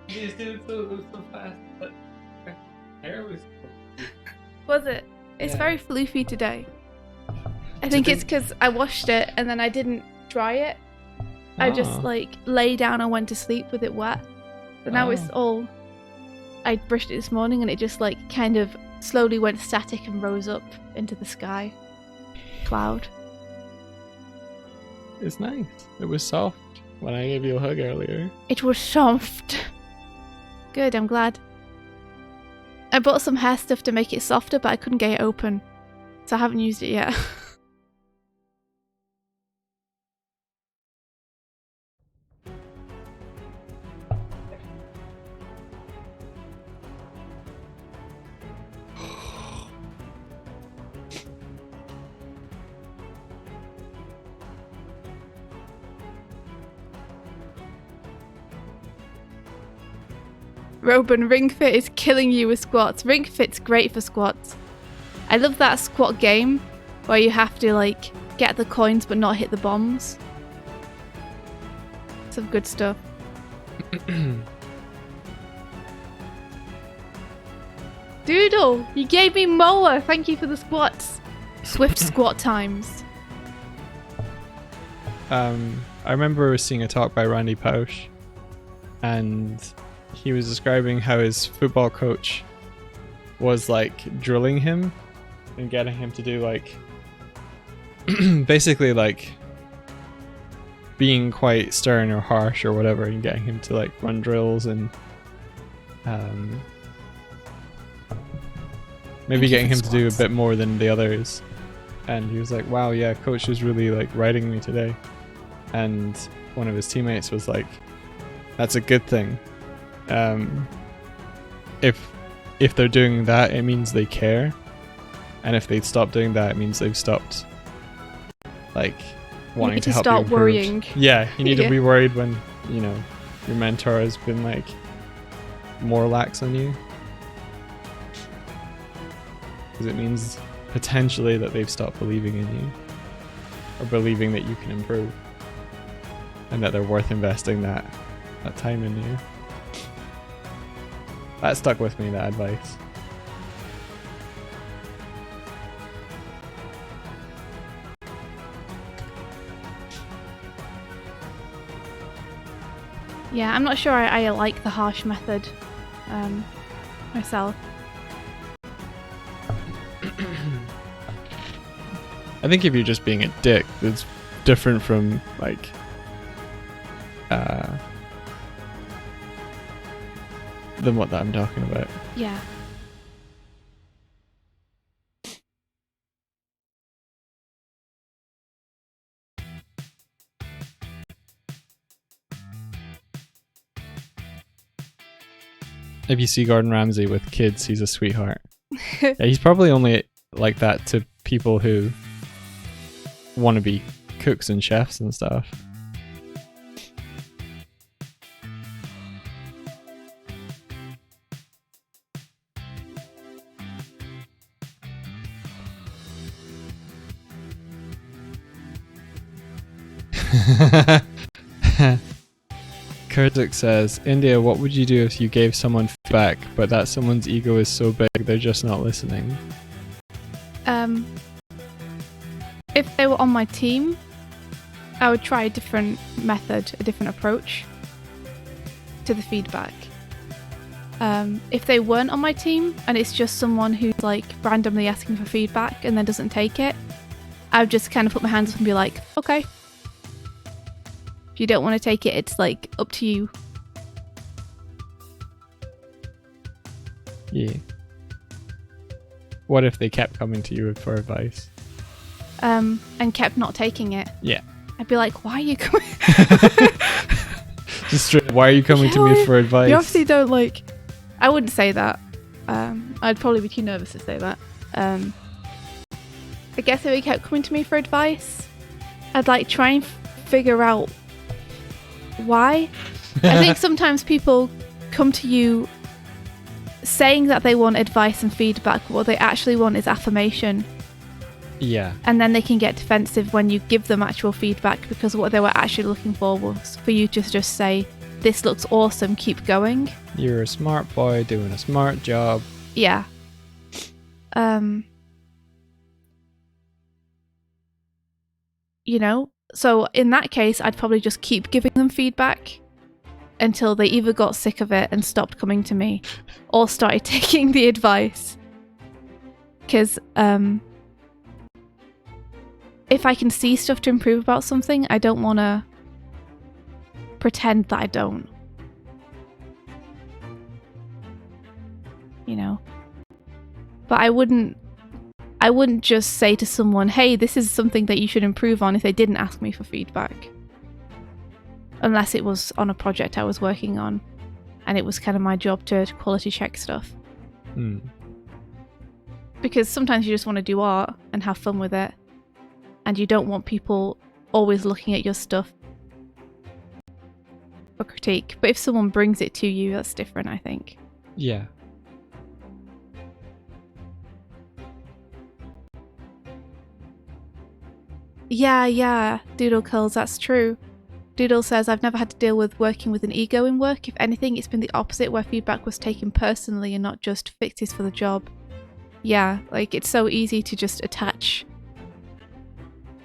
These dudes so fast, but hair was. Was it? It's Yeah. very floofy today. I think it's because I washed it and then I didn't dry it. I just like lay down and went to sleep with it wet. But now it's all. I brushed it this morning and it just like kind of slowly went static and rose up into the sky. Cloud. It's nice. It was soft when I gave you a hug earlier. It was soft. Good, I'm glad. I bought some hair stuff to make it softer, but I couldn't get it open. So I haven't used it yet. Robin, Ring Fit is killing you with squats. Ring Fit's great for squats. I love that squat game where you have to like get the coins but not hit the bombs. Some good stuff. Doodle, you gave me mower. Thank you for the squats. Swift squat times. I remember seeing a talk by Randy Pausch, and he was describing how his football coach was like drilling him and getting him to do like basically like being quite stern or harsh or whatever, and getting him to like run drills and maybe getting him to do a bit more than the others. And he was like, wow, yeah, coach was really like riding me today. And one of his teammates was like, that's a good thing. If they're doing that, it means they care, and if they stop doing that, it means they've stopped like wanting to help you start improve. worrying. Yeah, you need to be worried when your mentor has been like more lax on you, because it means potentially that they've stopped believing in you or believing that you can improve, and that they're worth investing that time in you. That stuck with me, that advice. Yeah, I'm not sure I like the harsh method myself. I think if you're just being a dick, it's different from like than what that I'm talking about. Yeah. If you see Gordon Ramsay with kids, he's a sweetheart. Yeah, he's probably only like that to people who want to be cooks and chefs and stuff. Kurdik says, India, what would you do if you gave someone feedback, but that someone's ego is so big they're just not listening? If they were on my team, I would try a different method, a different approach to the feedback. If they weren't on my team and it's just someone who's like randomly asking for feedback and then doesn't take it, I would just kind of put my hands up and be like, okay. If you don't want to take it, it's like up to you. Yeah. What if they kept coming to you for advice? And kept not taking it. Yeah. I'd be like, why are you coming? Just straight, why are you coming to me for advice? You obviously don't like... I wouldn't say that. I'd probably be too nervous to say that. I guess if they kept coming to me for advice, I'd like try and figure out why. I think sometimes people come to you saying that they want advice and feedback, but what they actually want is affirmation. Yeah. And then they can get defensive when you give them actual feedback, because what they were actually looking for was for you to just say, this looks awesome, keep going. You're a smart boy doing a smart job. Yeah. You know, so in that case, I'd probably just keep giving them feedback until they either got sick of it and stopped coming to me or started taking the advice. Because if I can see stuff to improve about something, I don't want to pretend that I don't. You know? But I wouldn't just say to someone, hey, this is something that you should improve on, if they didn't ask me for feedback. Unless it was on a project I was working on and it was kind of my job to quality check stuff. Because sometimes you just want to do art and have fun with it, and you don't want people always looking at your stuff for critique. But if someone brings it to you, that's different, I think. Yeah. Yeah, Doodle Curls, that's true. Doodle says, I've never had to deal with working with an ego in work. If anything, it's been the opposite, where feedback was taken personally and not just fixes for the job. Yeah, like, it's so easy to just attach,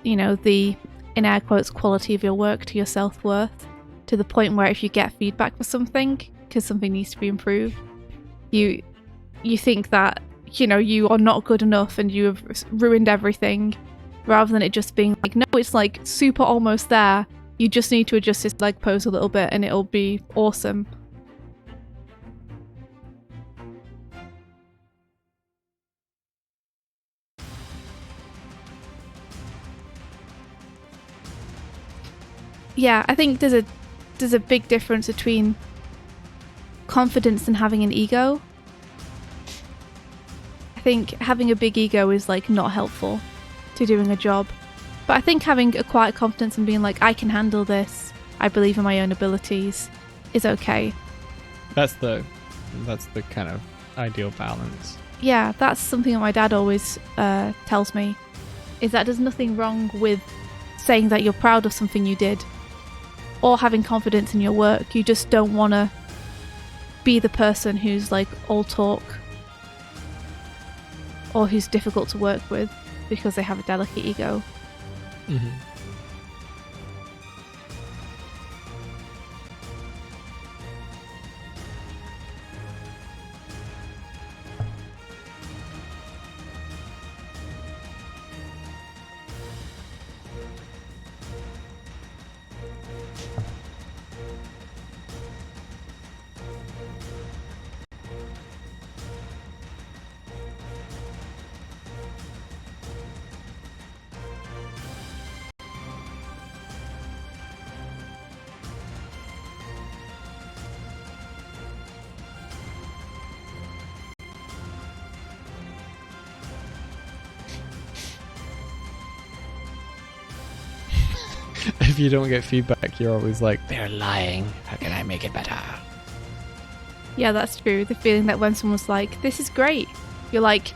you know, the, in air quotes, quality of your work to your self-worth, to the point where if you get feedback for something, because something needs to be improved, you think that, you know, you are not good enough and you have ruined everything, rather than it just being like, no, it's like super almost there. You just need to adjust this leg pose a little bit and it'll be awesome. Yeah, I think there's a big difference between confidence and having an ego. I think having a big ego is like not helpful to doing a job. But I think having a quiet confidence and being like, I can handle this, I believe in my own abilities, is okay. That's the kind of ideal balance. Yeah, that's something that my dad always tells me, is that there's nothing wrong with saying that you're proud of something you did or having confidence in your work. You just don't want to be the person who's like all talk or who's difficult to work with because they have a delicate ego. Mm-hmm. If you don't get feedback, you're always like, they're lying. How can I make it better? Yeah, that's true. The feeling that when someone's like, this is great, you're like,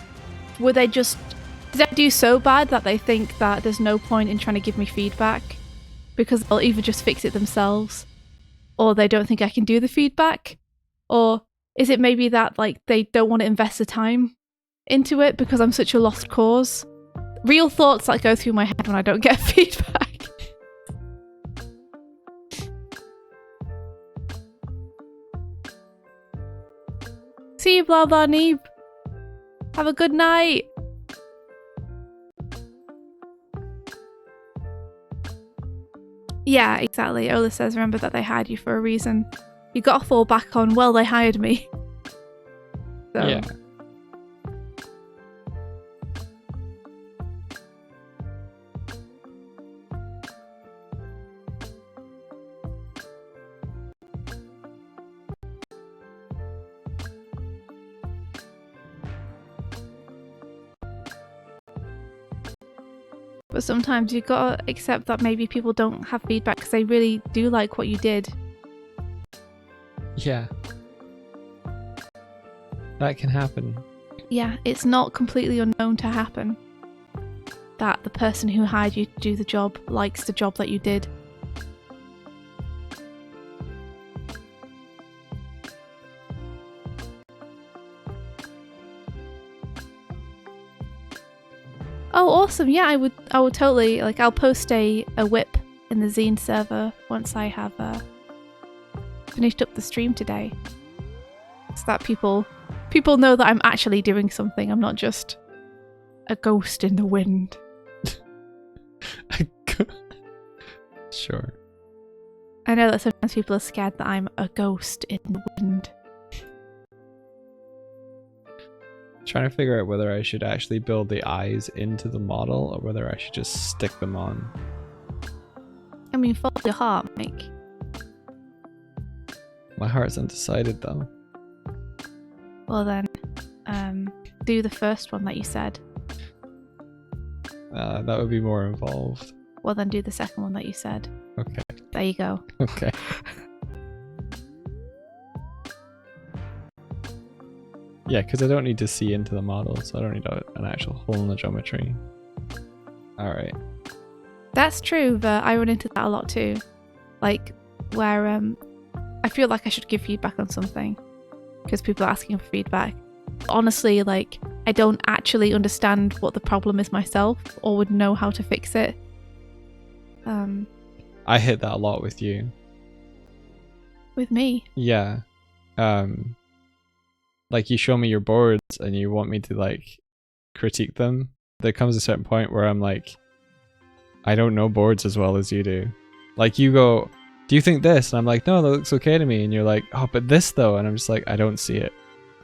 did I do so bad that they think that there's no point in trying to give me feedback because they'll either just fix it themselves or they don't think I can do the feedback? Or is it maybe that like they don't want to invest the time into it because I'm such a lost cause? Real thoughts that go through my head when I don't get feedback. See you, blah blah neeb. Have a good night. Yeah, exactly. Ola says, remember that they hired you for a reason. You got to fall back on, well, they hired me. So. Yeah. But sometimes you gotta accept that maybe people don't have feedback because they really do like what you did. Yeah. That can happen. Yeah, it's not completely unknown to happen that the person who hired you to do the job likes the job that you did. Oh, awesome! Yeah, I would totally like. I'll post a whip in the zine server once I have finished up the stream today, so that people know that I'm actually doing something. I'm not just a ghost in the wind. Sure. I know that sometimes people are scared that I'm a ghost in the wind. Trying to figure out whether I should actually build the eyes into the model or whether I should just stick them on. I mean, follow your heart, Mike. My heart's undecided though. Well then, do the first one that you said. That would be more involved. Well then, do the second one that you said. Okay. There you go. Okay. Yeah, because I don't need to see into the model, so I don't need an actual hole in the geometry. Alright. That's true, but I run into that a lot too. Like, where I feel like I should give feedback on something because people are asking for feedback. Honestly, like, I don't actually understand what the problem is myself or would know how to fix it. I hit that a lot with you. With me? Yeah. Like, you show me your boards and you want me to, like, critique them. There comes a certain point where I'm like, I don't know boards as well as you do. Like, you go, do you think this? And I'm like, no, that looks okay to me. And you're like, oh, but this though. And I'm just like, I don't see it.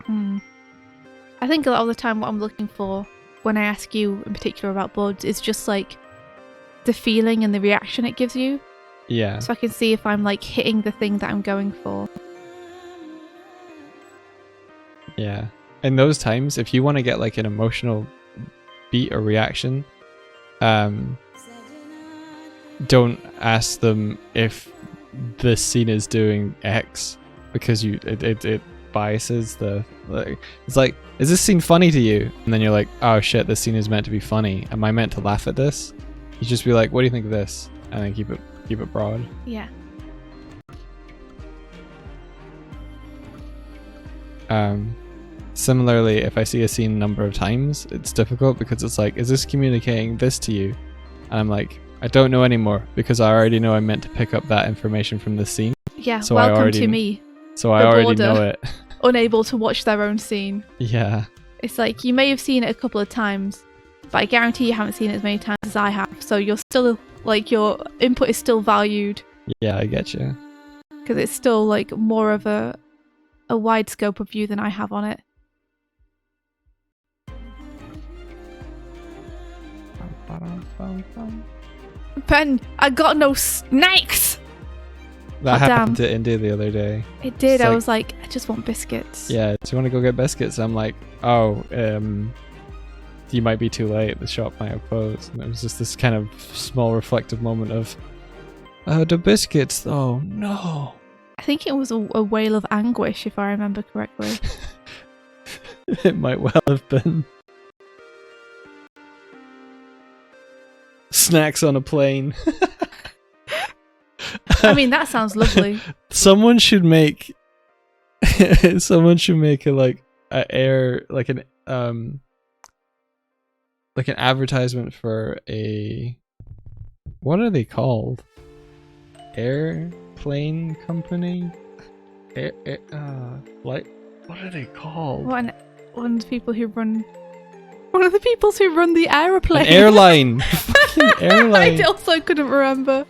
I think a lot of the time what I'm looking for when I ask you in particular about boards is just like the feeling and the reaction it gives you. Yeah. So I can see if I'm like hitting the thing that I'm going for. Yeah. In those times, if you want to get like an emotional beat or reaction, don't ask them if the scene is doing X because it biases the, like, it's like, is this scene funny to you? And then you're like, oh shit, this scene is meant to be funny. Am I meant to laugh at this? You just be like, what do you think of this? And then keep it broad. Yeah. Similarly, if I see a scene a number of times, it's difficult because it's like, is this communicating this to you? And I'm like, I don't know anymore because I already know I'm meant to pick up that information from the scene. Yeah, so welcome to me. So I already know it. Unable to watch their own scene. Yeah. It's like, you may have seen it a couple of times, but I guarantee you haven't seen it as many times as I have. So you're still, like, your input is still valued. Yeah, I get you. Because it's still, like, more of a wide scope of view than I have on it. Ben, I got no snacks! That Oh, happened damn. to India the other day. It did. It's I like- was like, I just want biscuits. Yeah, do you want to go get biscuits? I'm like, oh, you might be too late. The shop might have closed. And it was just this kind of small reflective moment of, the biscuits. Oh no. I think it was a wail of anguish, if I remember correctly. It might well have been. Snacks on a plane. I mean, that sounds lovely. Someone should make a like an advertisement for a, what are they called? Airplane company? Flight What are they called? One of the people who run the aeroplane. An airline. Fucking airline. I also couldn't remember.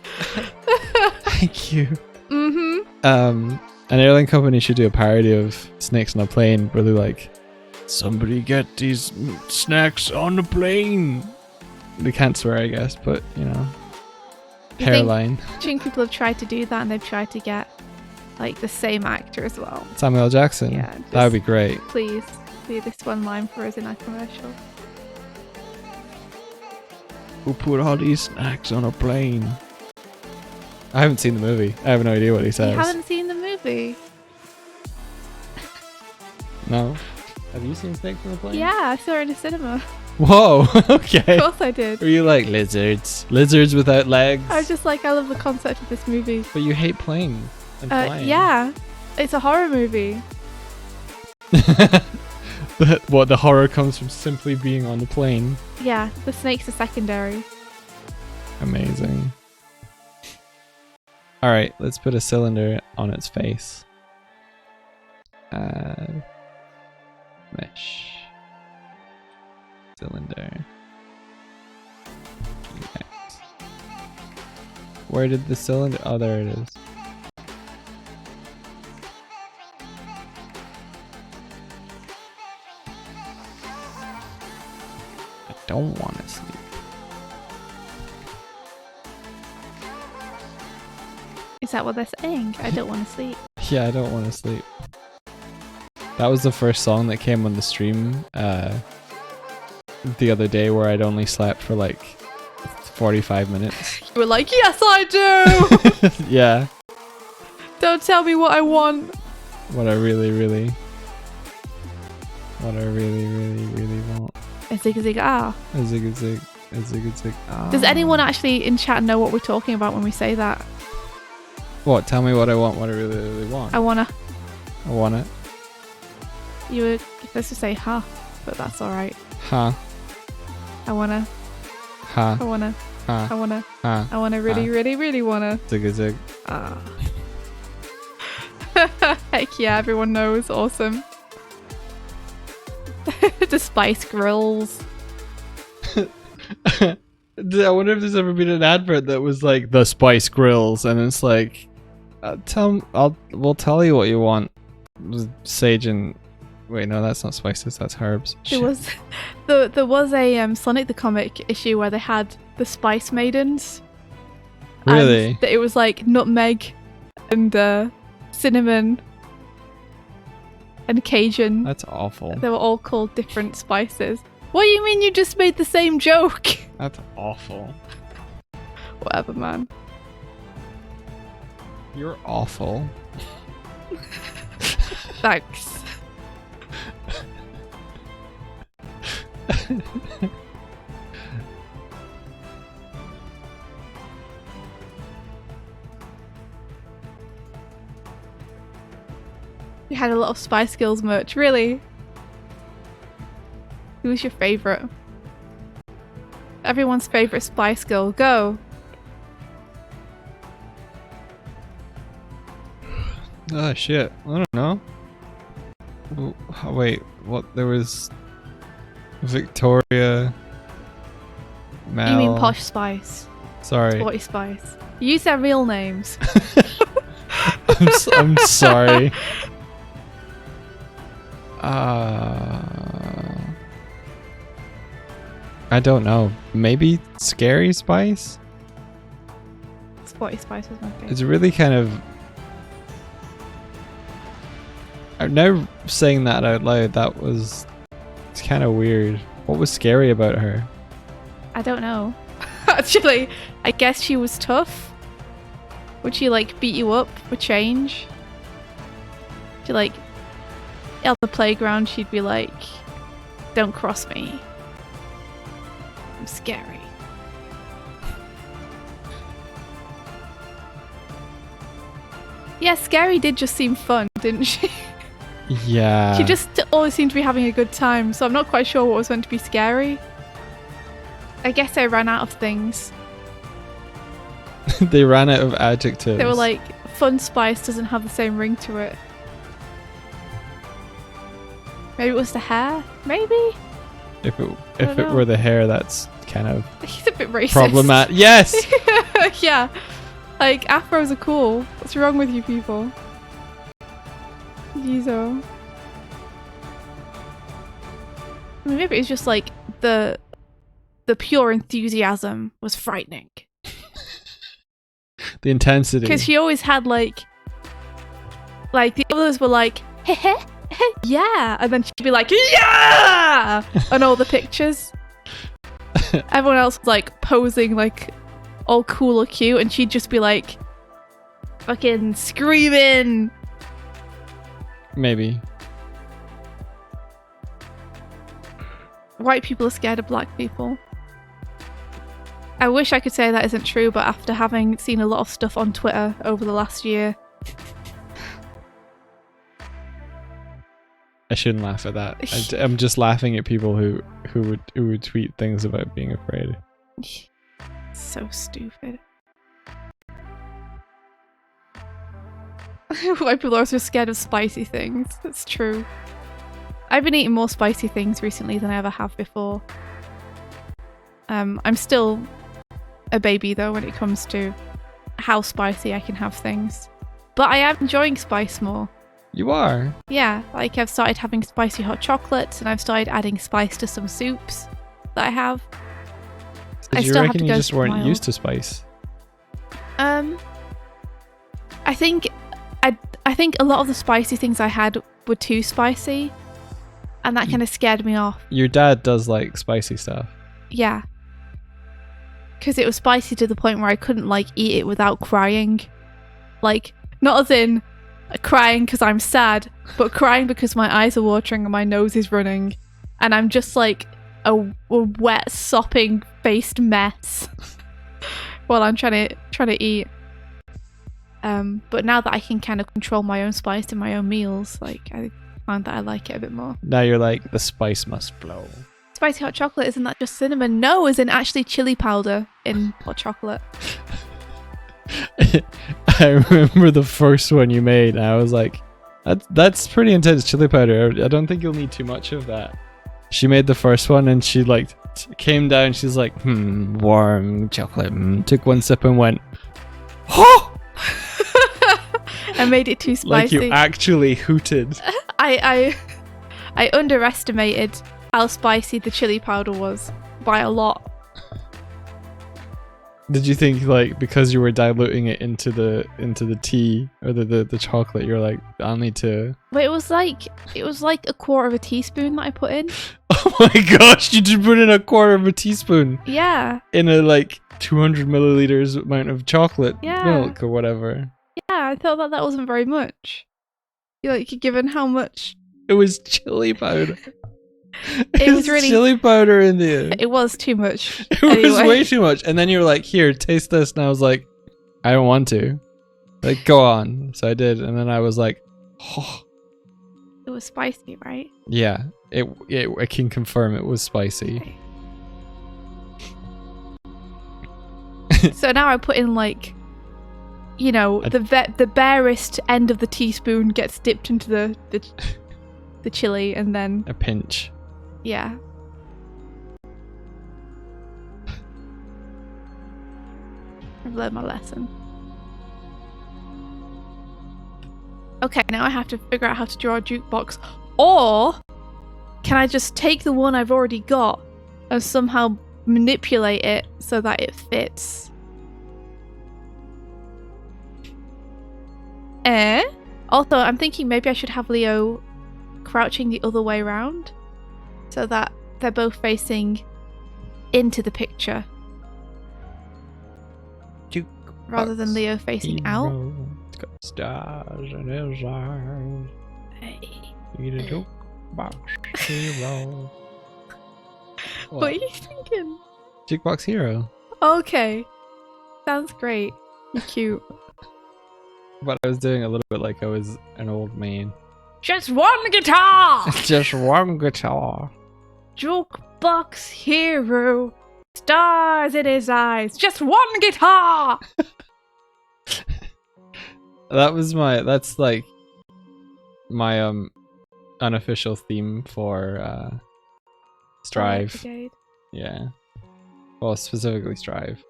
Thank you. Mm-hmm. An airline company should do a parody of Snakes on a Plane where they're like, somebody get these snacks on the plane. They can't swear, I guess, but you know. You Hairline. think, do you think people have tried to do that and they've tried to get like the same actor as well? Samuel L. Jackson. Yeah, That would be great. Please do this one line for us in our commercial. Who put all these snacks on a plane? I haven't seen the movie. I have no idea what he says. You haven't seen the movie? No. Have you seen Snakes on a Plane? Yeah, I saw it in a cinema. Whoa, okay. Of course I did. Were you like lizards? Lizards without legs? I was just like, I love the concept of this movie. But you hate planes and flying. Yeah, it's a horror movie. What, the horror comes from simply being on the plane? Yeah, the snakes are secondary. Amazing. Alright, let's put a cylinder on its face. Mesh. Cylinder. Next. Where did the cylinder? Oh, there it is. I don't want to sleep. Is that what they're saying? I don't want to sleep. Yeah, I don't want to sleep. That was the first song that came on the stream the other day where I'd only slept for like 45 minutes. You were like, yes, I do! Yeah. Don't tell me what I want. What I really want. A zig a zig ah. A zig a zig. A zig a zig. Ah. Does anyone actually in chat know what we're talking about when we say that? What? Tell me what I want, what I really want. I wanna. I want it. You were supposed to say ha, but that's alright. Huh. I wanna. Huh. I wanna. Huh. I wanna. Huh. I wanna really wanna. Zig a zig. Ah. Heck yeah, everyone knows. Awesome. The Spice Grills. I wonder if there's ever been an advert that was like the Spice Grills, and it's like, we'll tell you what you want. Sage and wait, no, that's not spices. That's herbs. There was a Sonic the Comic issue where they had the Spice Maidens. Really? And it was like nutmeg and cinnamon and Cajun. That's awful. They were all called different spices. What do you mean you just made the same joke? That's awful. Whatever, man. You're awful. Thanks. You had a lot of Spice Girls merch, really? Who was your favourite? Everyone's favourite Spice Girl, go! Oh shit, I don't know. Wait, what? There was Victoria, Mel. You mean Posh Spice? Sorry. Sporty Spice. You use their real names. I'm sorry. I don't know. Maybe Scary Spice? Sporty Spice was my favourite. It's really kind of... I'm now saying that out loud, it's kind of weird. What was scary about her? I don't know. Actually, I guess she was tough. Would she like beat you up for change? She like at the playground she'd be like, don't cross me. I'm scary. Yeah, Scary did just seem fun, didn't she? Yeah. She just always seemed to be having a good time, so I'm not quite sure what was meant to be scary. I guess I ran out of things. They ran out of adjectives. They were like, Fun Spice doesn't have the same ring to it. Maybe it was the hair. Maybe. If it know. were the hair, that's kind of He's a bit racist. problematic. Yes. Yeah. Like afros are cool. What's wrong with you people? Jeez. I mean, maybe it's just like the pure enthusiasm was frightening. The intensity. Because she always had like the others were like, heh heh, yeah, and then she'd be like, yeah, on all the pictures. Everyone else was like posing like all cool or cute, and she'd just be like fucking screaming. Maybe. White people are scared of black people. I wish I could say that isn't true, but after having seen a lot of stuff on Twitter over the last year, I shouldn't laugh at that. I'm just laughing at people who would tweet things about being afraid. so stupid. White people are also scared of spicy things. That's true. I've been eating more spicy things recently than I ever have before. I'm still a baby though when it comes to how spicy I can have things. But I am enjoying spice more. You are? Yeah, like I've started having spicy hot chocolates and I've started adding spice to some soups that I have. Did you reckon you just weren't used to spice? I think a lot of the spicy things I had were too spicy, and that kind of scared me off. Your dad does like spicy stuff. Yeah. Because it was spicy to the point where I couldn't like eat it without crying. Like, not as in crying because I'm sad, but crying because my eyes are watering and my nose is running, and I'm just like a wet, sopping faced mess while I'm trying to eat. But now that I can kind of control my own spice in my own meals, like I find that I like it a bit more. Now you're like, the spice must flow. Spicy hot chocolate, isn't that just cinnamon? No, as in actually chili powder in hot chocolate. I remember the first one you made, and I was like, that's pretty intense chili powder. I don't think you'll need too much of that. She made the first one, and she like came down, she's like, warm chocolate, took one sip and went, oh! I made it too spicy. Like you actually hooted. I underestimated how spicy the chili powder was by a lot. Did you think like because you were diluting it into the tea or the chocolate, you're like, I'll need to? But it was like a quarter of a teaspoon that I put in. Oh my gosh! You just put in a quarter of a teaspoon. Yeah. In a like 200 milliliters amount of chocolate milk or whatever. Yeah, I thought that wasn't very much. Like, given how much. It was chili powder. It was really chili powder in there. It was too much. It was way too much. And then you were like, "Here, taste this," and I was like, "I don't want to." Like, go on. So I did, and then I was like, "Oh." It was spicy, right? Yeah. I can confirm it was spicy. Okay. So now I put in like, you know, the barest end of the teaspoon gets dipped into the chili, and then a pinch. Yeah. I've learned my lesson. Okay, now I have to figure out how to draw a jukebox. Or can I just take the one I've already got and somehow manipulate it so that it fits? Also, I'm thinking maybe I should have Leo crouching the other way around so that they're both facing into the picture rather than Leo facing out. It's got stars in his eyes. Hey. Eat a jukebox hero. What are you thinking? Jukebox hero. Okay. Sounds great. You're cute. But I was doing a little bit like I was an old man. Just one guitar! Just one guitar. Jukebox hero. Stars in his eyes. Just one guitar! That's that's like my unofficial theme for Riot Strive. Brigade. Yeah. Well, specifically Strive.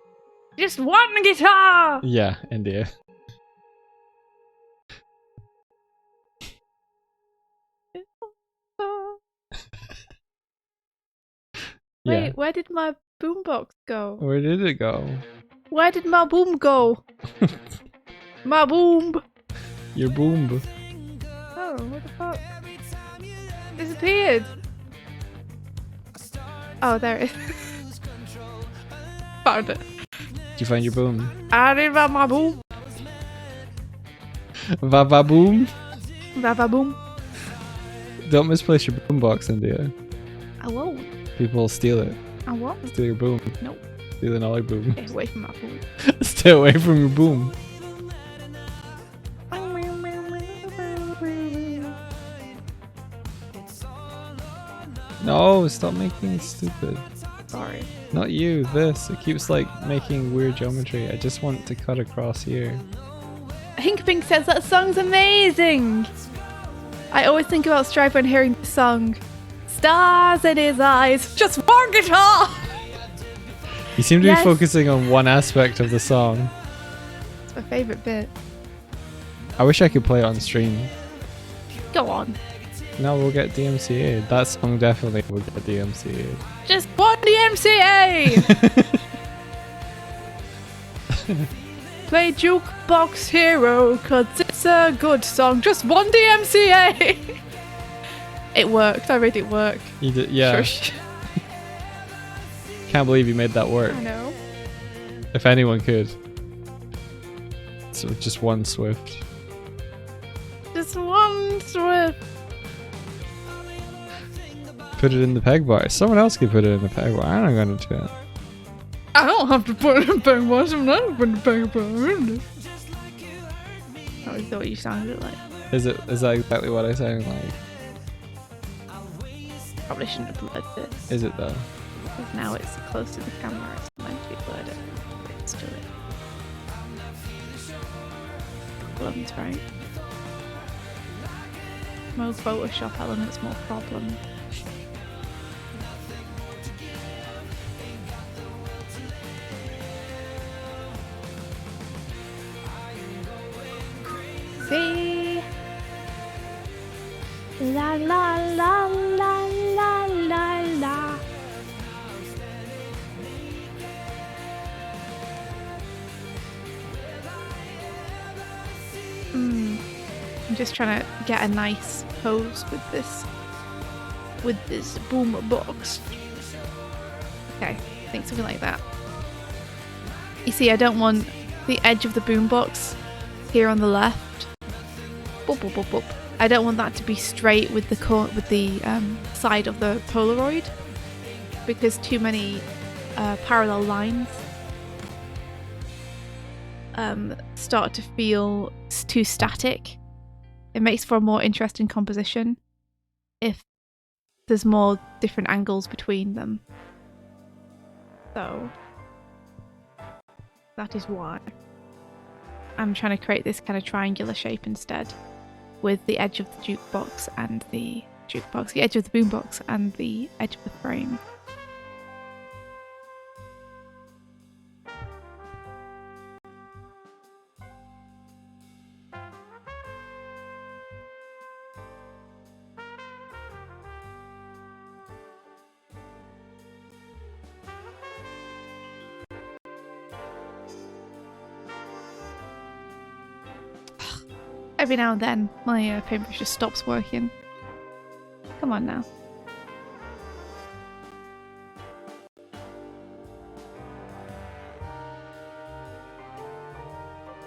Just one guitar! Yeah, India. Wait, Yeah. where did my boombox go? Where did it go? Where did my boom go? My boom! Your boom. Oh, what the fuck? Disappeared! Oh, there it is. Found it. Did you find your boom? I did my boom. Va boom. Baba boom. Don't misplace your boombox, India. I won't. People will steal it. I won't. Steal your boom. Nope. Stealing all your boom. Stay away from my boom. Stay away from your boom. No, stop making it stupid. Sorry. Not you, this. It keeps like making weird geometry. I just want to cut across here. Hinkpink says that song's amazing! I always think about Strive when hearing the song. Stars in his eyes, just one guitar! You seem to Yes. be focusing on one aspect of the song. It's my favourite bit. I wish I could play it on stream. Go on. No, we'll get DMCA'd. That song definitely will get DMCA'd. Just one DMCA! Play Jukebox Hero, cause it's a good song. Just one DMCA! It worked. I made it work. You did, yeah. Shush. Can't believe you made that work. I know. If anyone could. So just one Swift. Just one Swift. Put it in the peg bar. Someone else could put it in the peg bar. I'm not gonna do it. I don't have to put it in peg bar. I'm not putting peg bar. That was what you sounded like. Is that exactly what I sound like? Probably shouldn't have blurred it. Is it though? Because now it's close to the camera. It's meant to be blurred. It's to it. Problems, right? More Photoshop elements, more problem. See? La la la la la la la. I'm just trying to get a nice pose with this boomer box. Okay, I think something like that. You see, I don't want the edge of the boombox here on the left. Boop, boop, boop, boop. I don't want that to be straight with the side of the Polaroid, because too many parallel lines start to feel too static. It makes for a more interesting composition if there's more different angles between them. So that is why I'm trying to create this kind of triangular shape instead, with the edge of the jukebox and the edge of the boombox and the edge of the frame. Every now and then, my paintbrush just stops working. Come on now.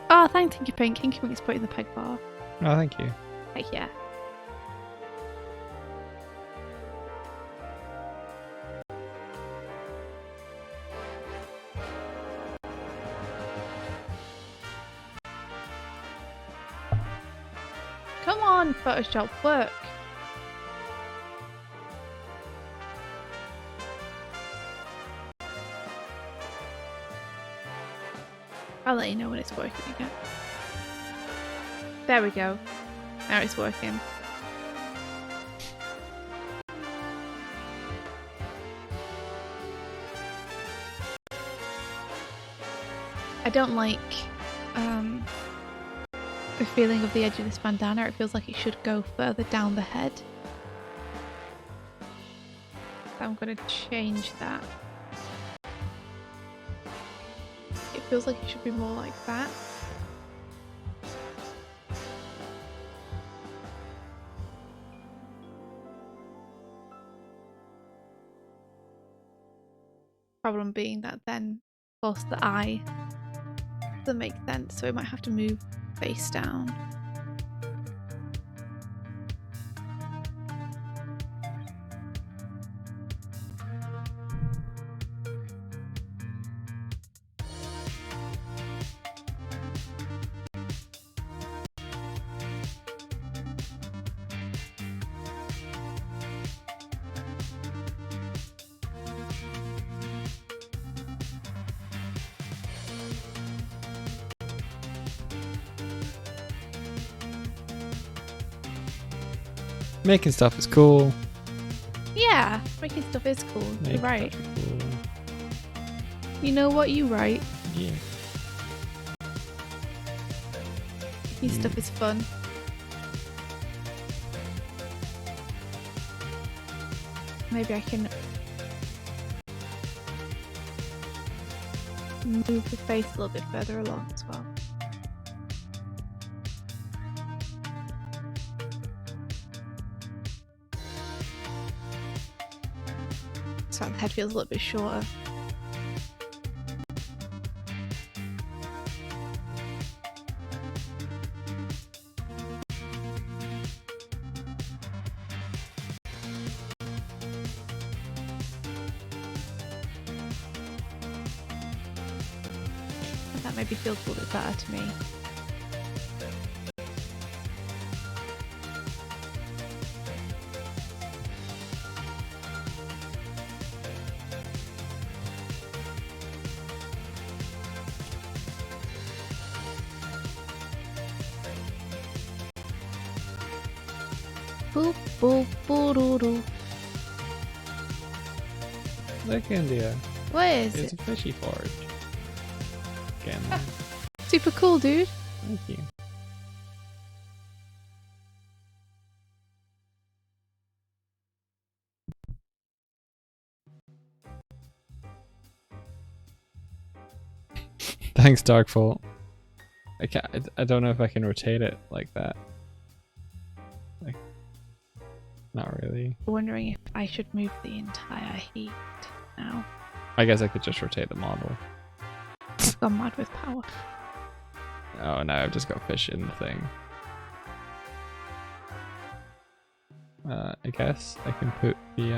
Oh, thanks, Tinky Pink. Tinky Pink's put in the peg bar. Oh, thank you. Heck yeah. Come on, Photoshop, work. I'll let you know when it's working again. There we go. Now it's working. I don't like the feeling of the edge of this bandana. It feels like it should go further down the head. I'm going to change that. It feels like it should be more like that. Problem being that then, of course, the eye doesn't make sense, so it might have to move face down. Making stuff is cool. Yeah, making stuff is cool. You're Making right. stuff is cool. You know what? You right. Yeah. Making stuff is fun. Maybe I can move the face a little bit further along as well. So the head feels a little bit shorter. That maybe feels a little bit better to me. Boop, boop, boop-doo-doo. Look, India. What is It's it? a fishy forge. Again. Super cool, dude. Thank you. Thanks, Darkfall. I don't know if I can rotate it like that. Like, not really. Wondering if I should move the entire heat now. I guess I could just rotate the model. I've gone mad with power. Oh, now I've just got fish in the thing. I guess I can put the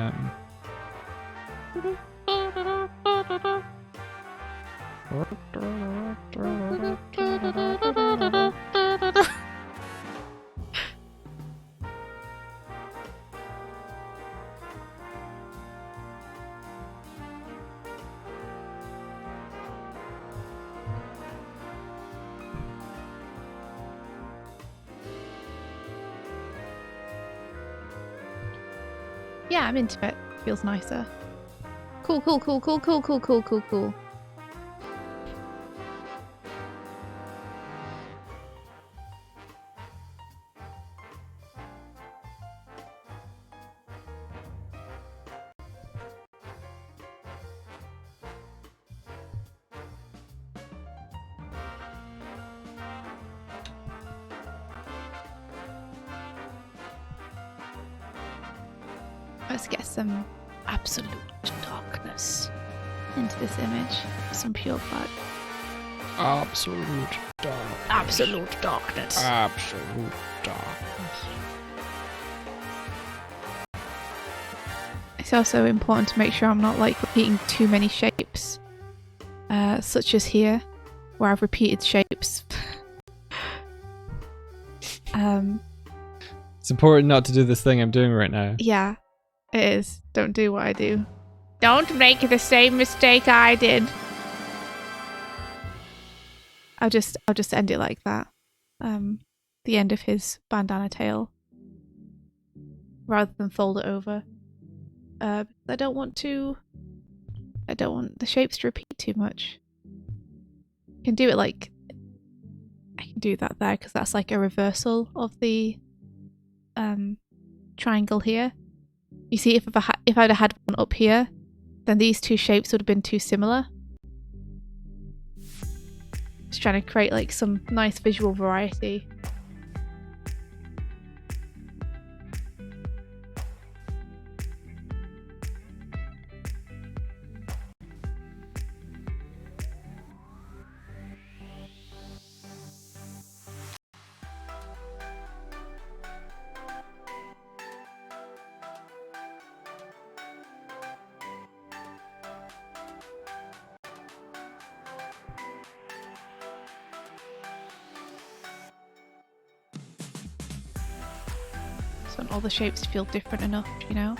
Yeah, I'm into it. Feels nicer. Cool, cool, cool, cool, cool, cool, cool, cool, cool. Let's get some absolute darkness into this image. Some pure blood. absolute dark. Absolute darkness. Absolute darkness. It's also important to make sure I'm not like repeating too many shapes. Such as here, where I've repeated shapes. It's important not to do this thing I'm doing right now. Yeah, it is. Don't do what I do. Don't make the same mistake I did. I'll just end it like that. The end of his bandana tail, rather than fold it over. I don't want the shapes to repeat too much. can do it like I can do that there because that's like a reversal of the triangle here. You see, if I'd have had one up here, then these two shapes would have been too similar. Just trying to create like some nice visual variety. So all the shapes feel different enough, you know?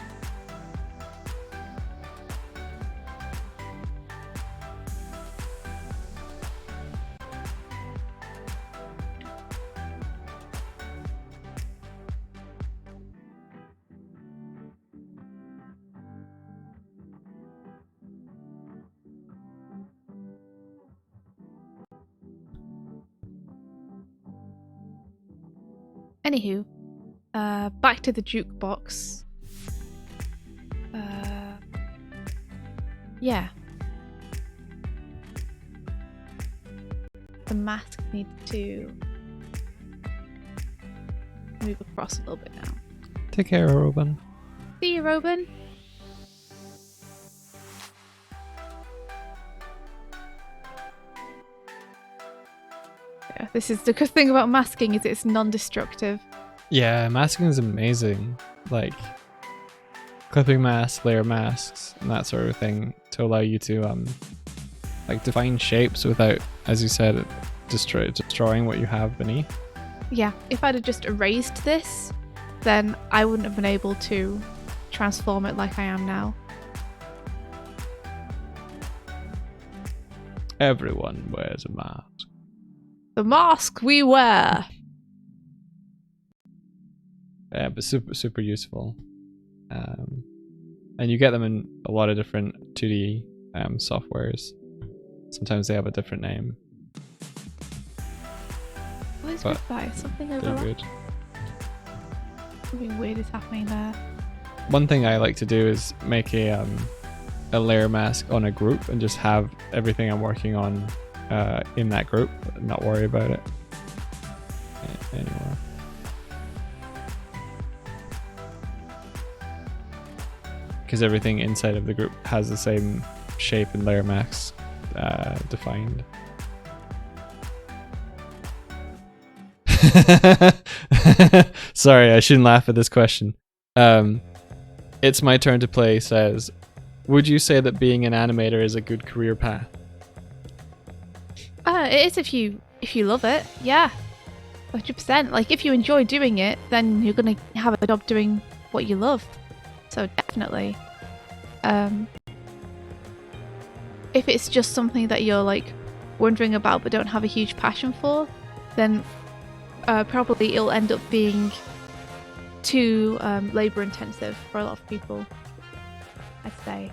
Anywho, back to the jukebox. Yeah. The mask needs to move across a little bit now. Take care, Robin. See you, Robin. Yeah, this is the good thing about masking is it's non-destructive. Yeah, masking is amazing. Like clipping masks, layer masks, and that sort of thing to allow you to like define shapes without, as you said, destroying what you have beneath. Yeah, if I'd have just erased this, then I wouldn't have been able to transform it like I am now. Everyone wears a mask. The mask we wear! Yeah, but super useful. And you get them in a lot of different 2D softwares. Sometimes they have a different name. What is But with that? Is something they're over? good. Something weird is happening there. One thing I like to do is make a layer mask on a group and just have everything I'm working on in that group, and not worry about it anymore. Because everything inside of the group has the same shape and layer masks defined. Sorry, I shouldn't laugh at this question. It's my turn to play says, would you say that being an animator is a good career path? It is if you love it, yeah. 100%. Like if you enjoy doing it, then you're gonna have a job doing what you love. So definitely. If it's just something that you're like wondering about but don't have a huge passion for, then probably it'll end up being too labor intensive for a lot of people, I'd say.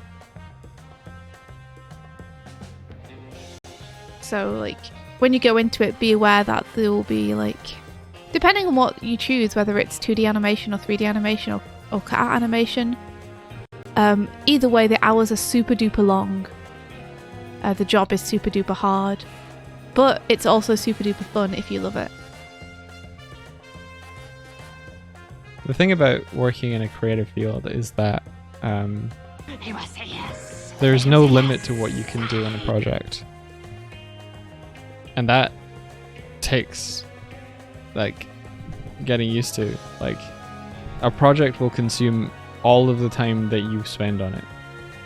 So like when you go into it, be aware that there will be like, depending on what you choose, whether it's 2D animation or 3D animation or cut animation, either way the hours are super duper long. The job is super duper hard, but it's also super duper fun if you love it. The thing about working in a creative field is that there's no limit to what you can do on a project. And that takes like getting used to. Like a project will consume all of the time that you spend on it.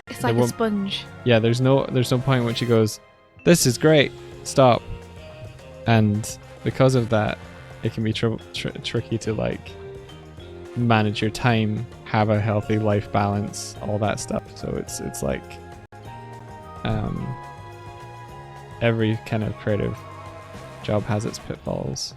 It's like a sponge. Yeah, there's no point when she goes, this is great, stop. And because of that, it can be tricky to like manage your time, have a healthy life balance, all that stuff. So it's like every kind of creative job has its pitfalls.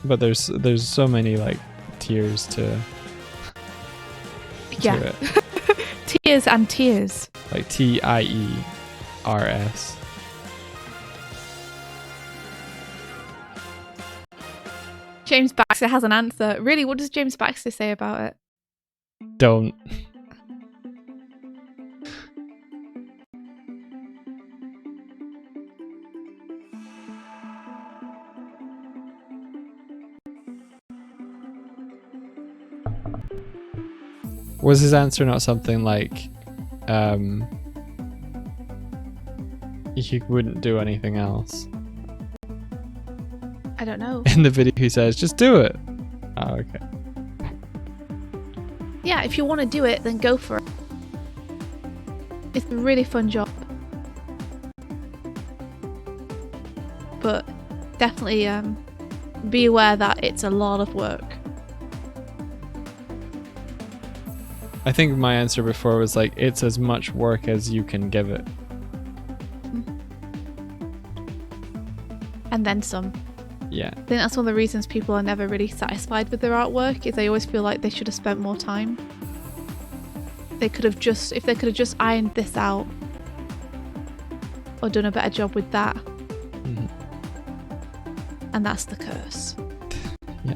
But there's so many like tiers to Yeah. it. Tears and tears. Like TIERS. James Baxter has an answer. Really, what does James Baxter say about it? Don't. Was his answer not something like, he wouldn't do anything else? I don't know. In the video he says, just do it. Oh, okay. Yeah, if you want to do it, then go for it. It's a really fun job. But definitely be aware that it's a lot of work. I think my answer before was like, it's as much work as you can give it. And then some. Yeah. I think that's one of the reasons people are never really satisfied with their artwork, is they always feel like they should have spent more time. If they could have just ironed this out or done a better job with that. Mhm. And that's the curse. Yeah.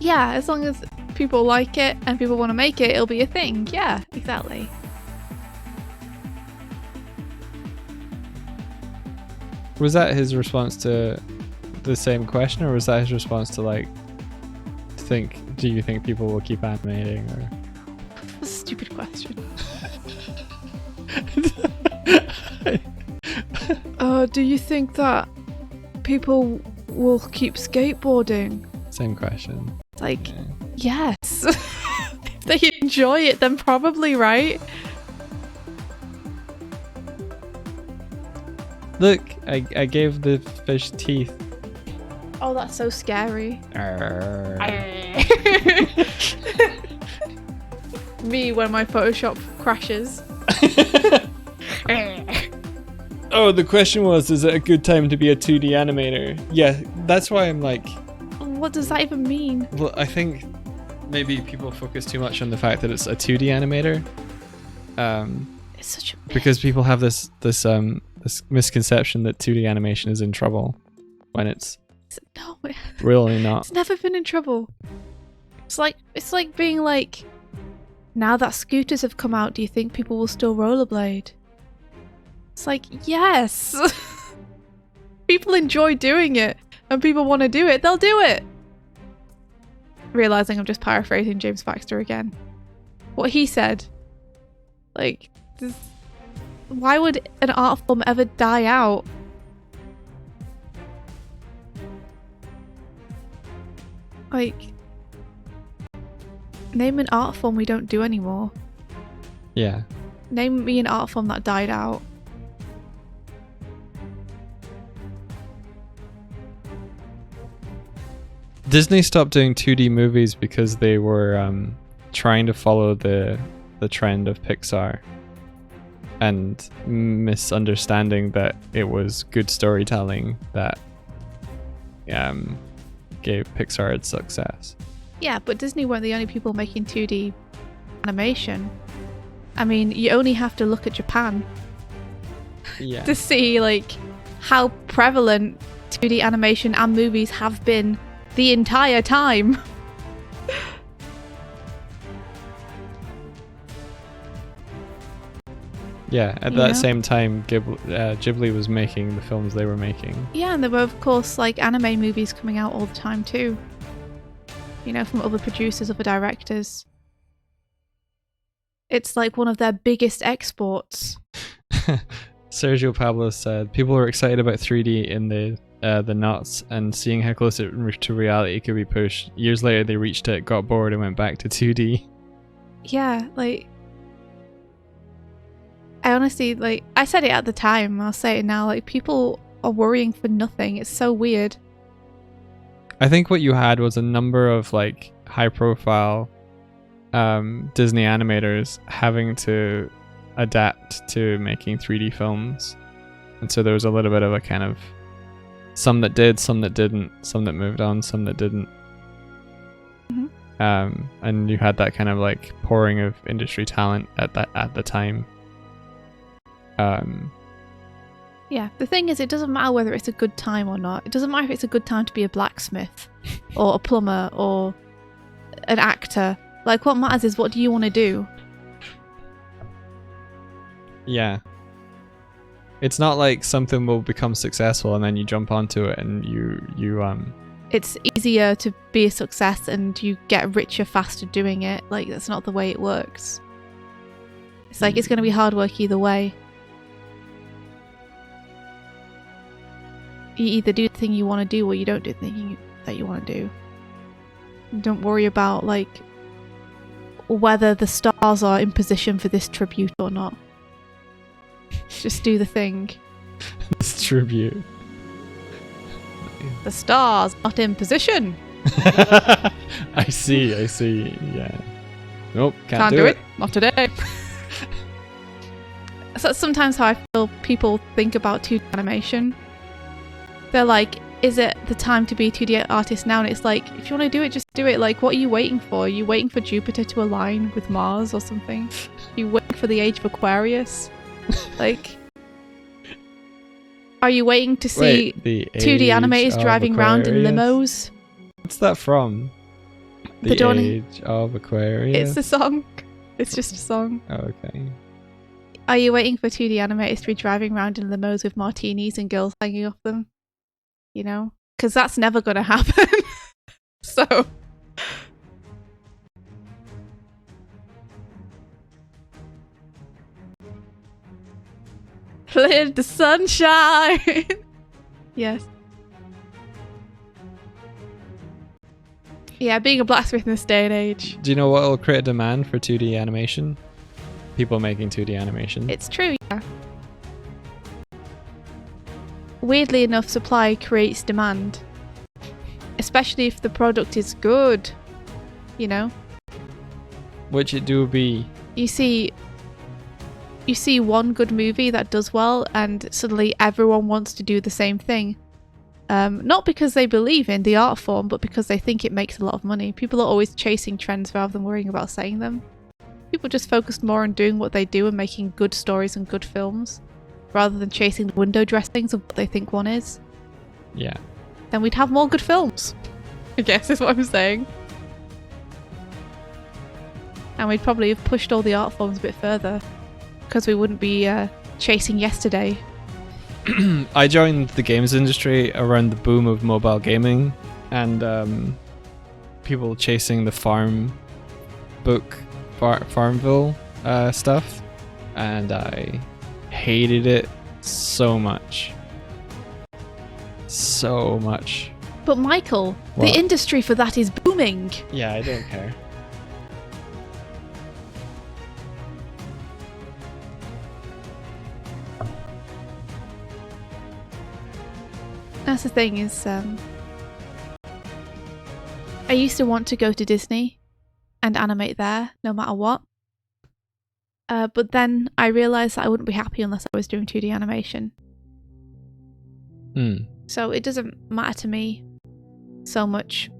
Yeah, as long as people like it and people want to make it, it'll be a thing. Yeah, exactly. Was that his response to the same question, or was that his response to like, do you think people will keep animating, or? That's a stupid question. Do you think that people will keep skateboarding? Same question. Like, Yeah. yes. If they enjoy it, then probably, right? Look, I gave the fish teeth. Oh, that's so scary. Me when my Photoshop crashes. Oh, the question was, is it a good time to be a 2D animator? Yeah, that's why I'm like... What does that even mean? Well, I think maybe people focus too much on the fact that it's a 2D animator. It's such a myth. Because people have this misconception that 2D animation is in trouble when it's No, really not. it's never been in trouble. It's like being like, now that scooters have come out, do you think people will still rollerblade? It's like, yes. People enjoy doing it and people want to do it, they'll do it. Realizing I'm just paraphrasing James Baxter again. What he said. Like, why would an art form ever die out? Like, name an art form we don't do anymore. Yeah. Name me an art form that died out. Disney stopped doing 2D movies because they were trying to follow the trend of Pixar and misunderstanding that it was good storytelling that gave Pixar its success. Yeah, but Disney weren't the only people making 2D animation. I mean, you only have to look at Japan Yeah. to see like how prevalent 2D animation and movies have been the entire time. Yeah, at You that know? same time, Ghibli was making the films they were making. Yeah, and there were of course like anime movies coming out all the time too. You know, from other producers, other directors. It's like one of their biggest exports. Sergio Pablo said, people were excited about 3D in the nuts and seeing how close it to reality could be pushed. Years later, they reached it, got bored, and went back to 2D. Yeah, like, I honestly, like, I said it at the time, I'll say it now, like, people are worrying for nothing. It's so weird. I think what you had was a number of like high profile Disney animators having to adapt to making 3D films, and so there was a little bit of a kind of some that did, some that didn't, some that moved on, some that didn't. And you had that kind of like pouring of industry talent at the time. Yeah, the thing is, it doesn't matter whether it's a good time or not. It doesn't matter if it's a good time to be a blacksmith or a plumber or an actor. Like, what matters is, what do you want to do? Yeah. It's not like something will become successful and then you jump onto it and you It's easier to be a success and you get richer faster doing it. Like, that's not the way it works. It's like, it's going to be hard work either way. You either do the thing you want to do or you don't do the thing that you want to do. Don't worry about, like, whether the stars are in position for this tribute or not. Just do the thing. This tribute. The stars not in position. I see. Yeah. Nope, can't do it. Not today. So that's sometimes how I feel people think about 2D animation. They're like, is it the time to be a 2D artist now? And it's like, if you want to do it, just do it. Like, what are you waiting for? Are you waiting for Jupiter to align with Mars or something? Are you waiting for the age of Aquarius? Like, are you waiting to see 2D animators driving around in limos? What's that from? The Age of Aquarius? It's a song. It's just a song. Oh, okay. Are you waiting for 2D animators to be driving around in limos with martinis and girls hanging off them? You know? Because that's never going to happen. So... let the sun shine! Yes. Yeah, being a blacksmith in this day and age. Do you know what will create a demand for 2D animation? People making 2D animation. It's true, yeah. Weirdly enough, supply creates demand. Especially if the product is good. You know? Which it do be. You see one good movie that does well and suddenly everyone wants to do the same thing. Not because they believe in the art form, but because they think it makes a lot of money. People are always chasing trends rather than worrying about saying them. People just focus more on doing what they do and making good stories and good films, rather than chasing the window dressings of what they think one is. Yeah. Then we'd have more good films, I guess is what I'm saying. And we'd probably have pushed all the art forms a bit further, because we wouldn't be chasing yesterday. I joined the games industry around the boom of mobile gaming and people chasing the Farmville stuff, and I hated it so much. But Michael, What? The industry for that is booming. Yeah, I don't care. That's the thing is, I used to want to go to Disney and animate there, no matter what. But then I realised that I wouldn't be happy unless I was doing 2D animation. So it doesn't matter to me so much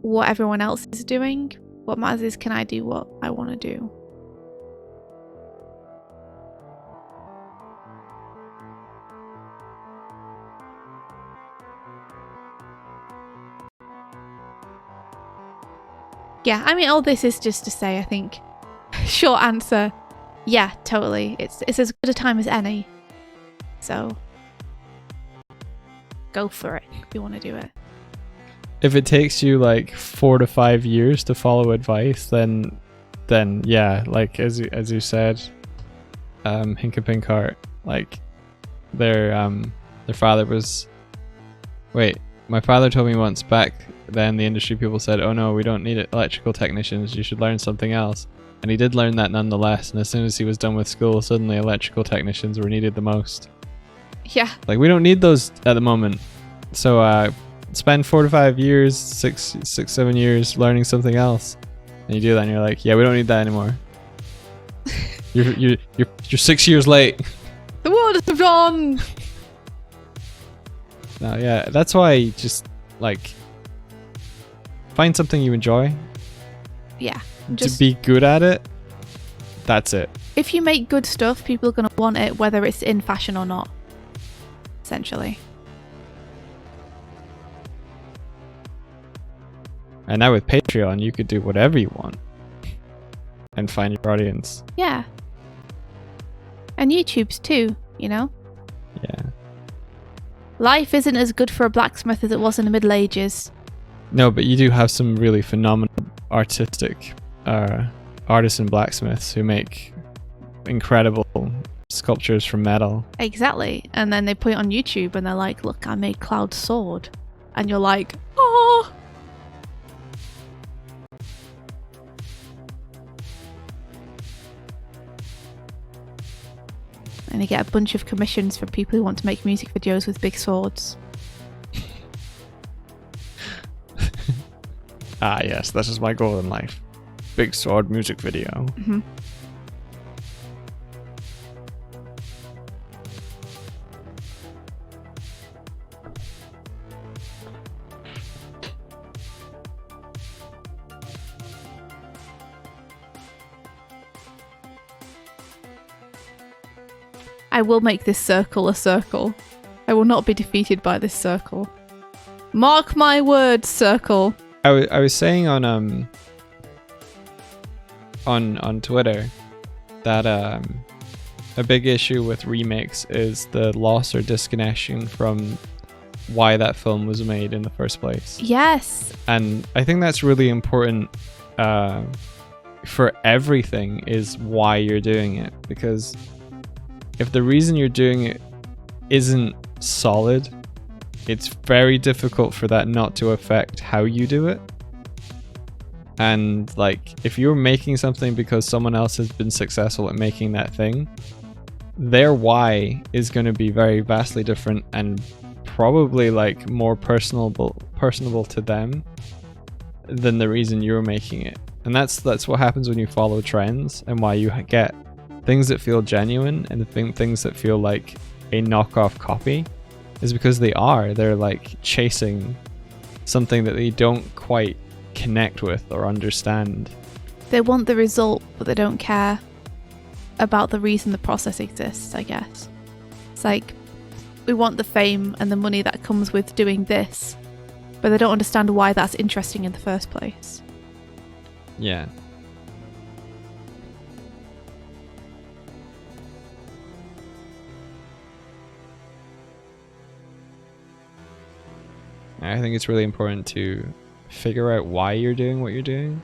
what everyone else is doing. What matters is, can I do what I want to do? Yeah, I mean, all this is just to say, I think, short answer, yeah, totally. It's as good a time as any. So, go for it if you want to do it. If it takes you like 4 to 5 years to follow advice, then yeah, like as you said, Hinka like their father was. Wait, my father told me once back then the industry people said, "Oh no, we don't need electrical technicians. You should learn something else." And he did learn that nonetheless. And as soon as he was done with school, suddenly electrical technicians were needed the most. Yeah. Like, we don't need those at the moment. So spend 4 to 5 years, 7 years learning something else, and you do that, and you're like, yeah, we don't need that anymore. you're 6 years late. The world has moved on. No, yeah, that's why just like find something you enjoy. Yeah. To be good at it. That's it. If you make good stuff, people are going to want it, whether it's in fashion or not. Essentially. And now with Patreon, you could do whatever you want and find your audience. Yeah. And YouTube's too, you know? Yeah. Life isn't as good for a blacksmith as it was in the Middle Ages. No, but you do have some really phenomenal artistic artisan blacksmiths who make incredible sculptures from metal. Exactly. And then they put it on YouTube and they're like, look, I made Cloud's sword. And you're like, oh. And you get a bunch of commissions for people who want to make music videos with big swords. Ah, yes, this is my goal in life. Big sword music video. Mm-hmm. I will make this circle a circle. I will not be defeated by this circle. Mark my words, circle. I was saying on Twitter that a big issue with remakes is the loss or disconnection from why that film was made in the first place. Yes. And I think that's really important for everything, is why you're doing it. Because if the reason you're doing it isn't solid, it's very difficult for that not to affect how you do it. And like, if you're making something because someone else has been successful at making that thing, their why is going to be very vastly different and probably like more personable to them than the reason you're making it. And that's what happens when you follow trends, and why you get things that feel genuine and things that feel like a knockoff copy, is because they're like chasing something that they don't quite connect with or understand. They want the result, but they don't care about the reason the process exists, I guess. It's like, we want the fame and the money that comes with doing this, but they don't understand why that's interesting in the first place. Yeah. I think it's really important to figure out why you're doing what you're doing,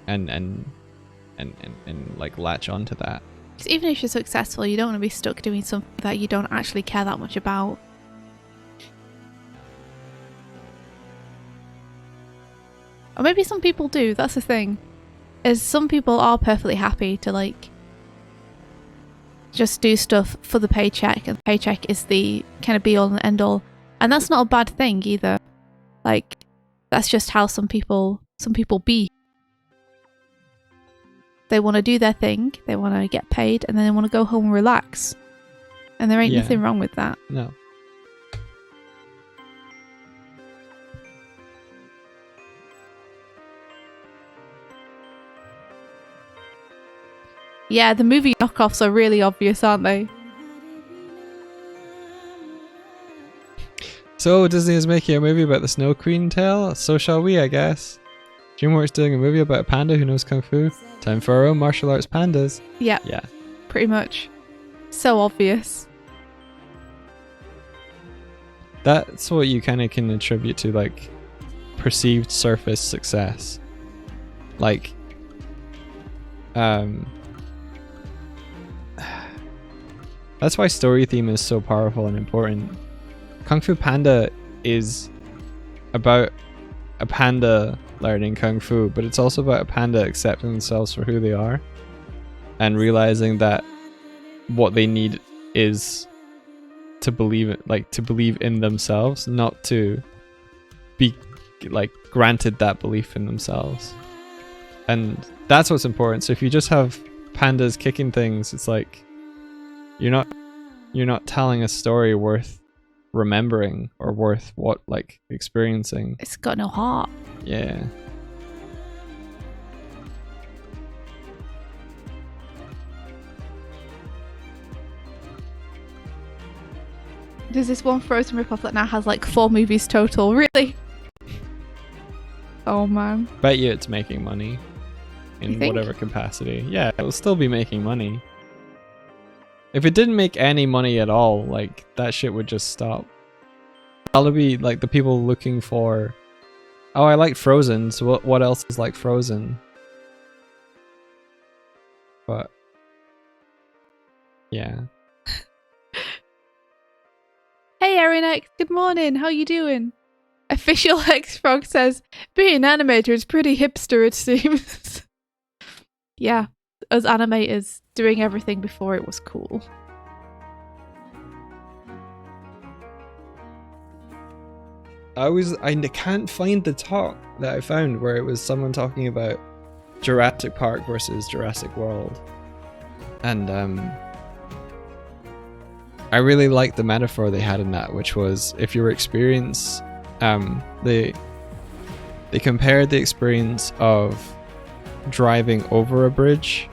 and like latch onto that. Because even if you're successful, you don't want to be stuck doing something that you don't actually care that much about. Or maybe some people do. That's the thing. Is some people are perfectly happy to like just do stuff for the paycheck, and the paycheck is the kind of be all and end all. And that's not a bad thing either. Like, that's just how some people be. They want to do their thing, they want to get paid, and then they want to go home and relax. And there ain't nothing wrong with that. No. Yeah, the movie knockoffs are really obvious, aren't they? So Disney is making a movie about the Snow Queen tale. So shall we, I guess. DreamWorks doing a movie about a panda who knows kung fu. Time for our own martial arts pandas. Yeah. Yeah. Pretty much. So obvious. That's what you kind of can attribute to like perceived surface success. Like, that's why story theme is so powerful and important. Kung Fu Panda is about a panda learning kung fu, but it's also about a panda accepting themselves for who they are and realizing that what they need is to believe in themselves, not to be like granted that belief in themselves, and that's what's important. So if you just have pandas kicking things, it's like you're not telling a story worth remembering or worth experiencing. It's got no heart. Yeah. There's this one Frozen ripoff that now has like 4 movies total. Really? Oh man. Bet you it's making money in whatever capacity. Yeah, it will still be making money. If it didn't make any money at all, like that shit would just stop. That'll be like the people looking for, oh, I like Frozen, so what else is like Frozen? But yeah. Hey Erin X, good morning. How you doing? Official X Frog says, being an animator is pretty hipster, it seems. Yeah, as animators, doing everything before it was cool. I can't find the talk that I found where it was someone talking about Jurassic Park versus Jurassic World. And I really liked the metaphor they had in that, which was if your experience, they compared the experience of driving over a bridge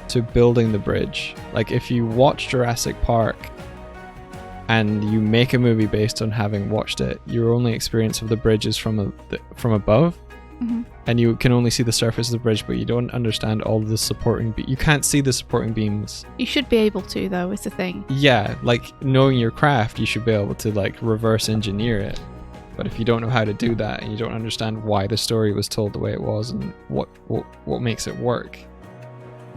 to building the bridge. Like if you watch Jurassic Park and you make a movie based on having watched it, your only experience of the bridge is from above. Mm-hmm. And you can only see the surface of the bridge, but you don't understand all of the supporting you can't see the supporting beams. You should be able to, though, is the thing. Yeah, like knowing your craft, you should be able to like reverse engineer it. But if you don't know how to do that and you don't understand why the story was told the way it was and what makes it work,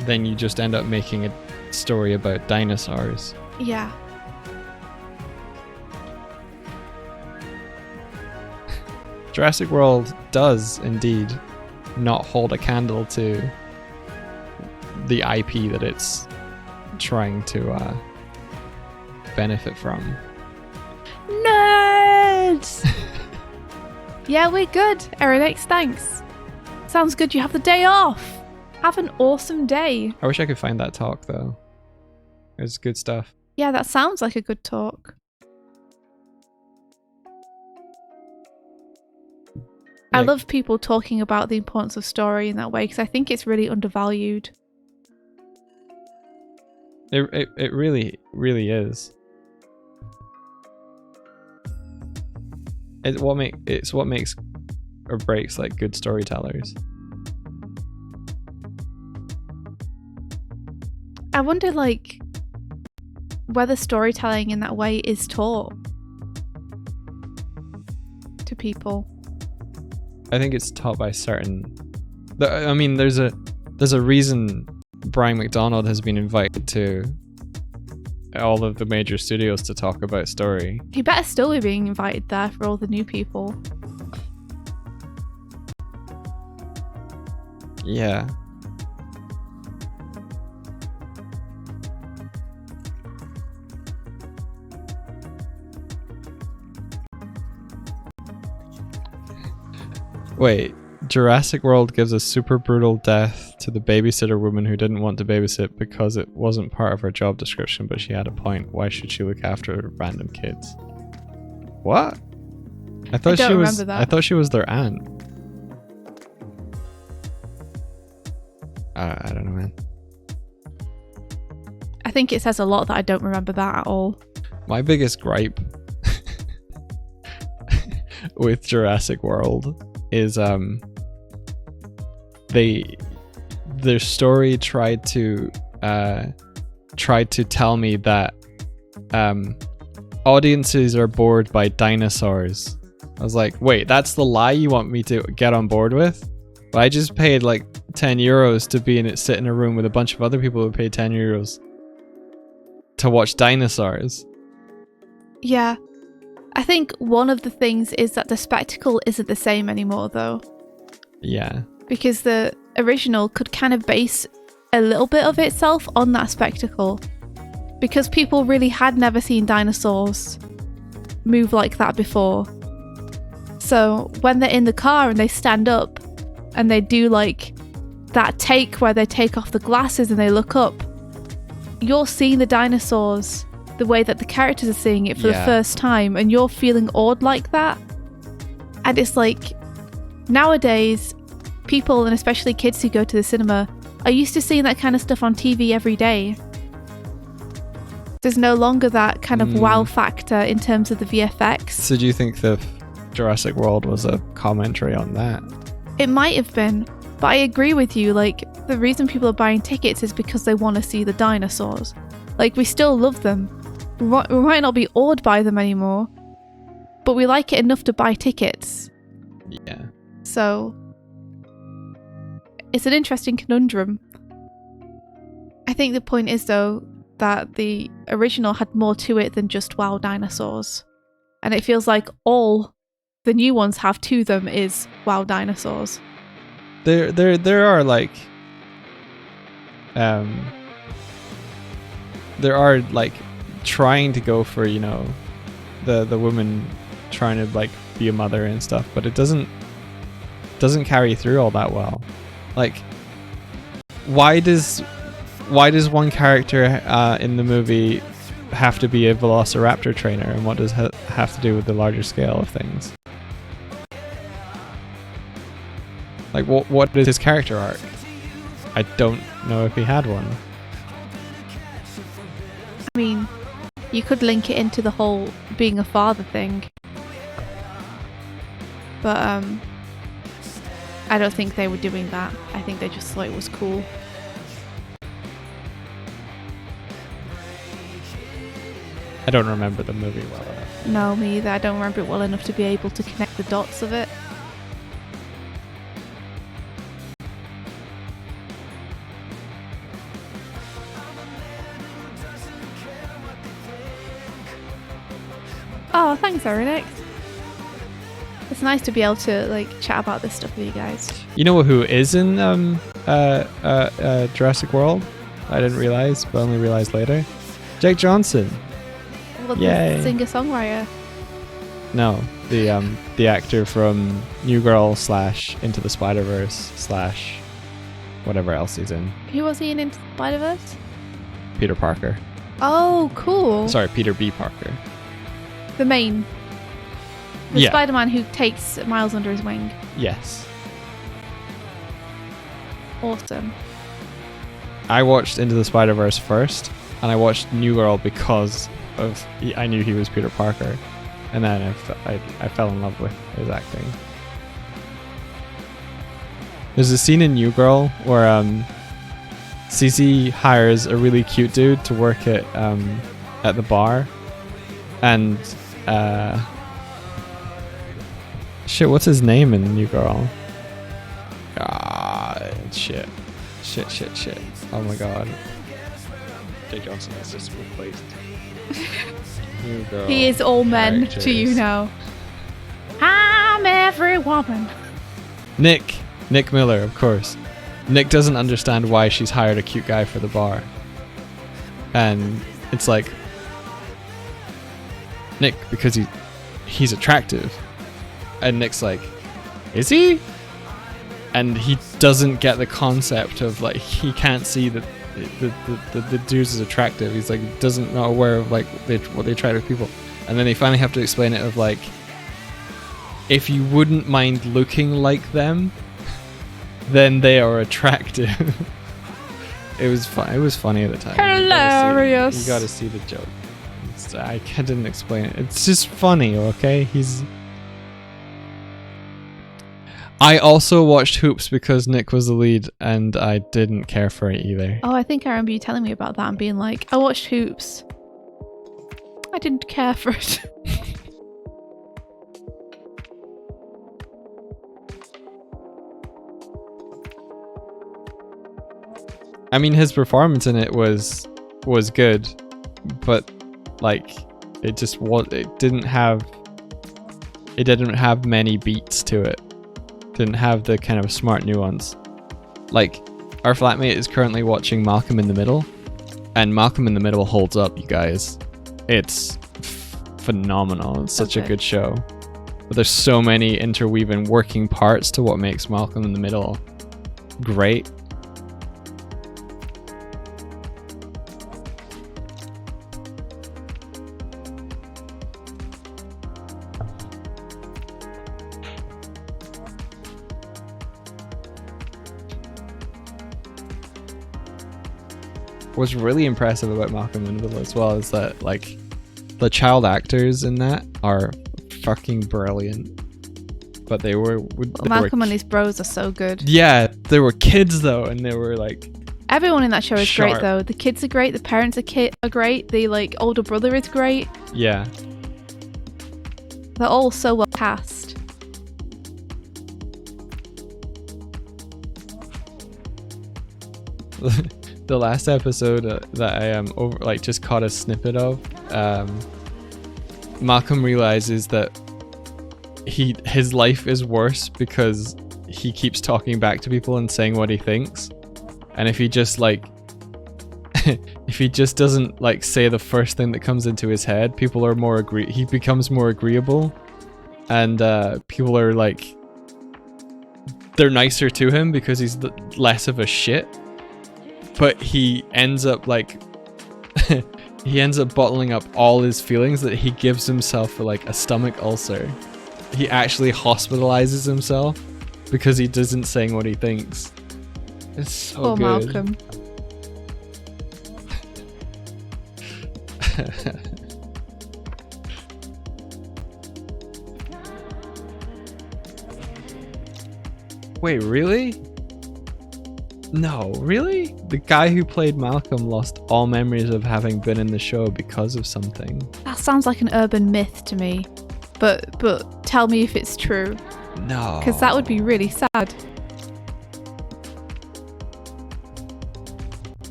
then you just end up making a story about dinosaurs. Yeah. Jurassic World does indeed not hold a candle to the IP that it's trying to benefit from. Nerds! Yeah, we're good. Erin X, thanks. Sounds good you have the day off. Have an awesome day. I wish I could find that talk though. It's good stuff. Yeah, that sounds like a good talk. I love people talking about the importance of story in that way because I think it's really undervalued. It really, really is. It's what makes or breaks like good storytellers. I wonder like whether storytelling in that way is taught to people. I think it's taught by certain. I mean, there's a reason Brian McDonald has been invited to all of the major studios to talk about story. He better still be being invited there for all the new people. Yeah. Wait, Jurassic World gives a super brutal death to the babysitter woman who didn't want to babysit because it wasn't part of her job description, but she had a point. Why should she look after random kids? What? I thought she was their aunt. I don't know, man. I think it says a lot that I don't remember that at all. My biggest gripe with Jurassic World is their story tried to tell me that audiences are bored by dinosaurs. I was like, wait, that's the lie you want me to get on board with? Well, I just paid like 10 euros to sit in a room with a bunch of other people who paid 10 euros to watch dinosaurs. Yeah. I think one of the things is that the spectacle isn't the same anymore, though. Yeah. Because the original could kind of base a little bit of itself on that spectacle. Because people really had never seen dinosaurs move like that before. So when they're in the car and they stand up and they do like that take where they take off the glasses and they look up, you're seeing the dinosaurs the way that the characters are seeing it for the first time, and you're feeling awed like that. And it's like, nowadays, people, and especially kids who go to the cinema, are used to seeing that kind of stuff on TV every day. There's no longer that kind of wow factor in terms of the VFX. So do you think the Jurassic World was a commentary on that? It might have been, but I agree with you. Like, the reason people are buying tickets is because they want to see the dinosaurs. Like, we still love them. We might not be awed by them anymore, but we like it enough to buy tickets. Yeah. So, it's an interesting conundrum. I think the point is, though, that the original had more to it than just wow dinosaurs. And it feels like all the new ones have to them is wow dinosaurs. There are like there are like trying to go for, you know, the woman trying to like be a mother and stuff, but it doesn't carry through all that well. Like, why does one character in the movie have to be a velociraptor trainer, and what does have to do with the larger scale of things? Like, what is his character arc? I don't know if he had one. I mean, you could link it into the whole being a father thing. But I don't think they were doing that. I think they just thought it was cool. I don't remember the movie well enough. No, me either. I don't remember it well enough to be able to connect the dots of it. Oh, thanks, Eric. It's nice to be able to like chat about this stuff with you guys. You know who is in Jurassic World? I didn't realize, but only realized later. Jake Johnson. Well, Yay. the singer-songwriter. No, the actor from New Girl / Into the Spider-Verse / whatever else he's in. Who was he in Into the Spider-Verse? Peter Parker. Oh, cool. Sorry, Peter B. Parker. The main. The Yeah. Spider-Man who takes Miles under his wing. Yes. Awesome. I watched Into the Spider-Verse first, and I watched New Girl because I knew he was Peter Parker, and then I fell in love with his acting. There's a scene in New Girl where Cece hires a really cute dude to work at the bar, and shit, what's his name in New Girl? Shit. Oh my god. Jake Johnson has just replaced New Girl. He is all men to you now. I'm every woman. Nick Miller, of course. Nick doesn't understand why she's hired a cute guy for the bar. And it's like, Nick, because he's attractive. And Nick's like, is he? And he doesn't get the concept of like, he can't see that the dudes is attractive. He's like, not aware of like what they try with people. And then they finally have to explain it of like, if you wouldn't mind looking like them, then they are attractive. It was fun. It was funny at the time. Hilarious. You gotta see the joke. I didn't explain it. It's just funny, okay? I also watched Hoops because Nick was the lead, and I didn't care for it either. Oh, I think I remember you telling me about that and being like, I watched Hoops. I didn't care for it. I mean, his performance in it was good, but like it didn't have many beats to it. Didn't have the kind of smart nuance. Like, our flatmate is currently watching Malcolm in the Middle, and Malcolm in the Middle holds up, you guys. It's phenomenal. It's such a good show. but there's so many interweaving working parts to what makes Malcolm in the Middle great. What's really impressive about Malcolm in the Middle as well is that, like, the child actors in that are fucking brilliant. But they were Malcolm and his bros are so good. Yeah, they were kids though, and they were like. Everyone in that show is sharp. great though. The kids are great. The parents are great. The like older brother is great. Yeah. They're all so well cast. The last episode that I just caught a snippet of, Malcolm realizes that his life is worse because he keeps talking back to people and saying what he thinks, and if he just if he just doesn't like say the first thing that comes into his head, people are more he becomes more agreeable, and people are like, they're nicer to him because he's less of a shit. But he ends up bottling up all his feelings that he gives himself for like a stomach ulcer. He actually hospitalizes himself because he doesn't saying what he thinks. It's so good. Malcolm. Wait, really? No, really? The guy who played Malcolm lost all memories of having been in the show because of something. That sounds like an urban myth to me. But tell me if it's true. No. Because that would be really sad.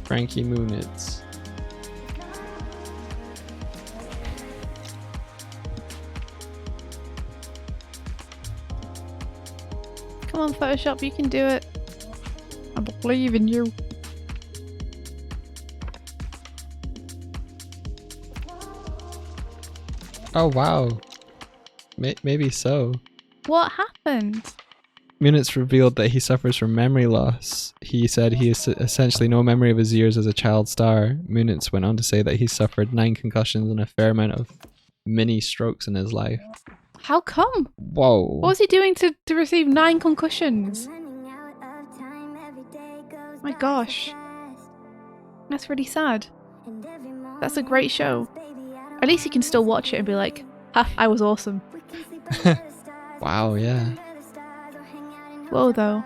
Frankie Muniz. Come on, Photoshop, you can do it. I believe in you. Oh wow. Maybe so. What happened? Muniz revealed that he suffers from memory loss. He said he has essentially no memory of his years as a child star. Muniz went on to say that he suffered 9 concussions and a fair amount of mini strokes in his life. How come? Whoa. What was he doing to receive 9 concussions? My gosh. That's really sad. That's a great show. At least you can still watch it and be like, ha, I was awesome. Wow, yeah. Whoa, though.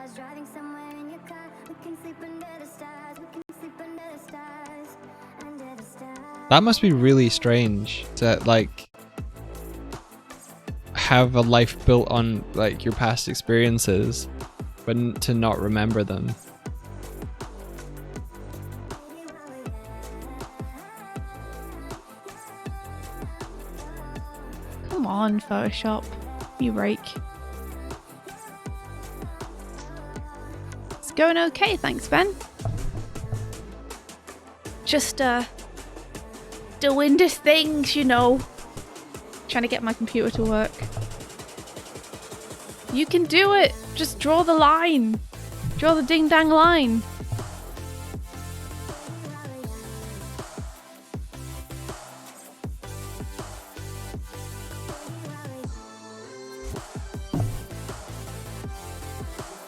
That must be really strange to like have a life built on like your past experiences, but to not remember them. Come on, Photoshop. You rake. It's going okay, thanks, Ben. Just, doing these things, you know. Trying to get my computer to work. You can do it! Just draw the line! Draw the ding-dang line!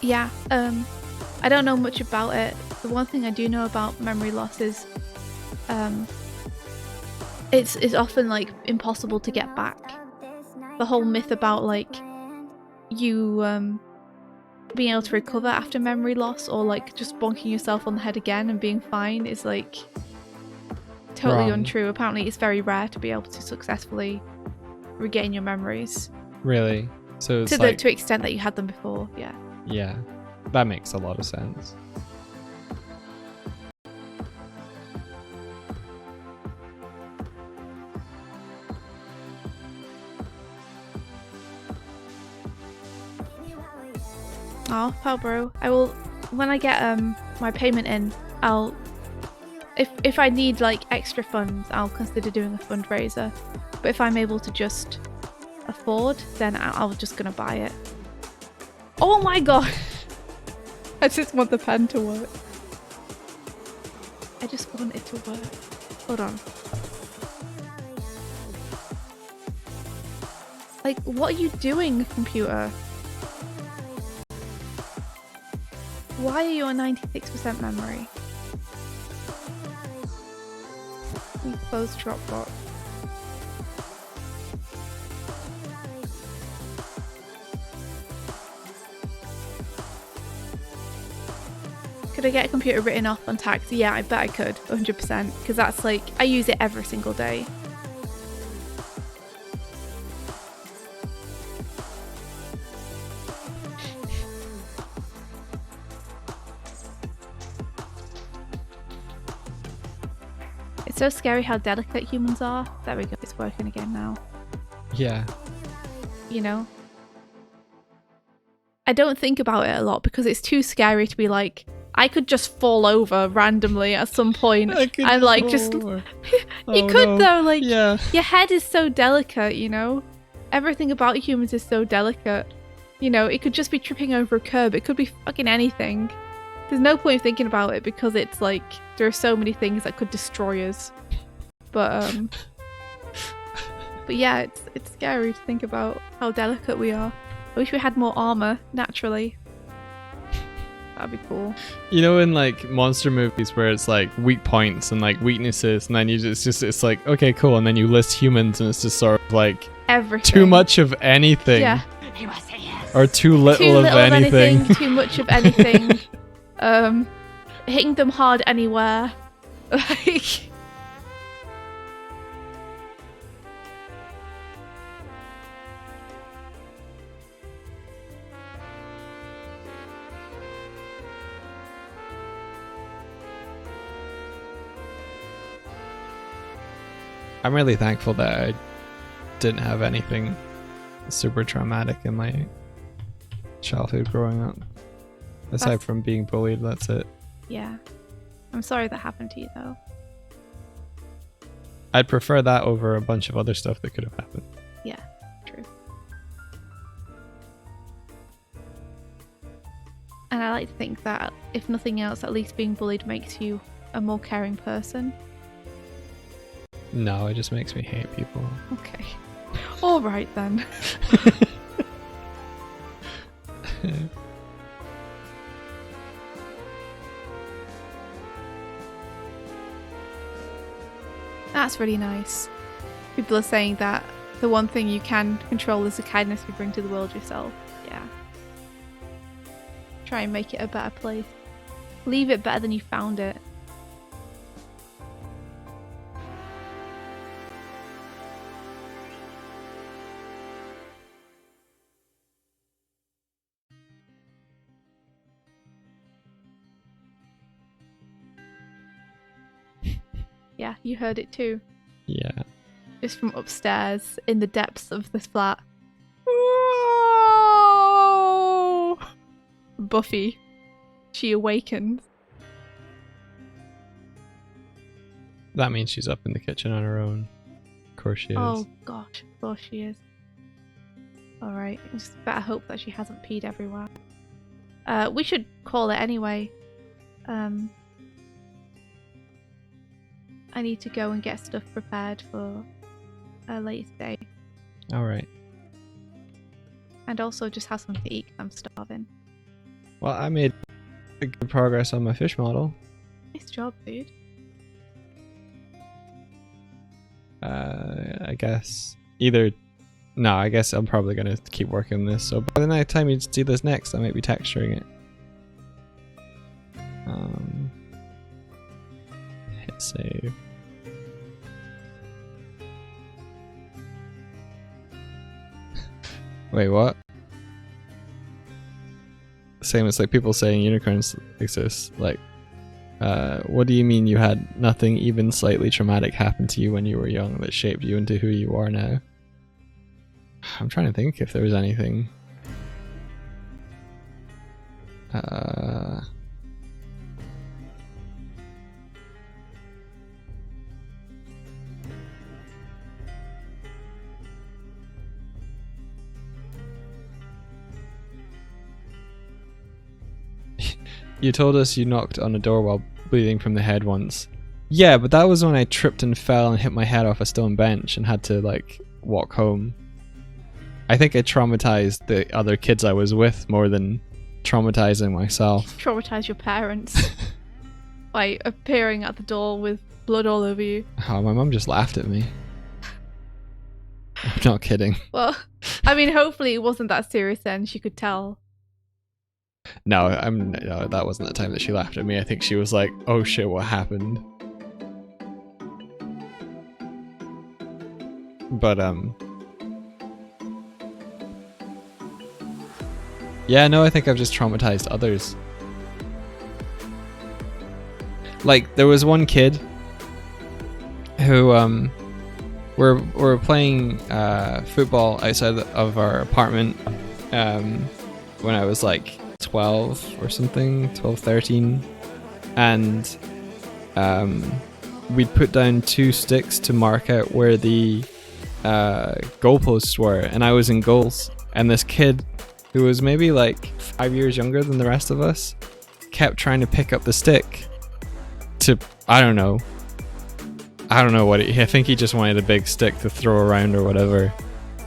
Yeah, I don't know much about it. The one thing I do know about memory loss is it's often like impossible to get back. The whole myth about like you being able to recover after memory loss or like just bonking yourself on the head again and being fine is like totally Wrong. untrue. Apparently it's very rare to be able to successfully regain your memories. Really? So it's To like, the extent that you had them before, yeah. yeah, that makes a lot of sense. Oh, pal bro. I will, when I get my payment in, I'll if I need like extra funds, I'll consider doing a fundraiser. But if I'm able to just afford, then I'm just gonna buy it. Oh my god! I just want the pen to work. I just want it to work. Hold on. Like, what are you doing, computer? Why are you on 96% memory? We close Dropbox. Could I get a computer written off on tax? Yeah, I bet I could, 100%. Because that's like, I use it every single day. It's so scary how delicate humans are. There we go, it's working again now. Yeah. You know? I don't think about it a lot because it's too scary to be like, I could just fall over randomly at some point. And like just you could though, like yeah. Your head is so delicate, you know? Everything about humans is so delicate. You know, it could just be tripping over a curb, it could be fucking anything. There's no point thinking about it because it's like there are so many things that could destroy us. But yeah, it's scary to think about how delicate we are. I wish we had more armor naturally. That'd be cool. You know, in like monster movies where it's like weak points and like weaknesses, and then it's like, okay, cool, and then you list humans and it's just sort of like everything. Too much of anything. Yeah. Or too little of anything. Too much of anything. Hitting them hard anywhere. Like I'm really thankful that I didn't have anything super traumatic in my childhood growing up. Aside from being bullied, that's it. Yeah. I'm sorry that happened to you though. I'd prefer that over a bunch of other stuff that could have happened. Yeah, true. And I like to think that, if nothing else, at least being bullied makes you a more caring person. No, it just makes me hate people. Okay. Alright then. That's really nice. People are saying that the one thing you can control is the kindness you bring to the world yourself. Yeah. Try and make it a better place. Leave it better than you found it. Yeah, you heard it too. Yeah. Just from upstairs in the depths of this flat. Whoa! Buffy. She awakens. That means she's up in the kitchen on her own. Of course she is. Oh gosh, of course she is. Alright, just better hope that she hasn't peed everywhere. We should call it anyway. I need to go and get stuff prepared for a later day. Alright. And also just have something to eat 'cause I'm starving. Well, I made good progress on my fish model. Nice job, dude. I guess either... No, I guess I'm probably going to keep working on this. So by the next time you see this next, I might be texturing it. Hit save. Wait, what? Same as like people saying unicorns exist. Like, what do you mean you had nothing even slightly traumatic happen to you when you were young that shaped you into who you are now? I'm trying to think if there was anything. You told us you knocked on a door while bleeding from the head once. Yeah, but that was when I tripped and fell and hit my head off a stone bench and had to like walk home. I think I traumatized the other kids I was with more than traumatizing myself. Traumatize your parents by appearing at the door with blood all over you. Oh, my mum just laughed at me. I'm not kidding. Well, I mean, hopefully it wasn't that serious then. She could tell. No, no, that wasn't the time that she laughed at me. I think she was like, "Oh shit, what happened?" But yeah, no, I think I've just traumatized others. Like there was one kid who we're playing football outside of our apartment when I was like 12 or something, 12, 13, and we'd put down 2 sticks to mark out where the goalposts were, and I was in goals, and this kid who was maybe like 5 years younger than the rest of us kept trying to pick up the stick to, I don't know what I think he just wanted a big stick to throw around or whatever,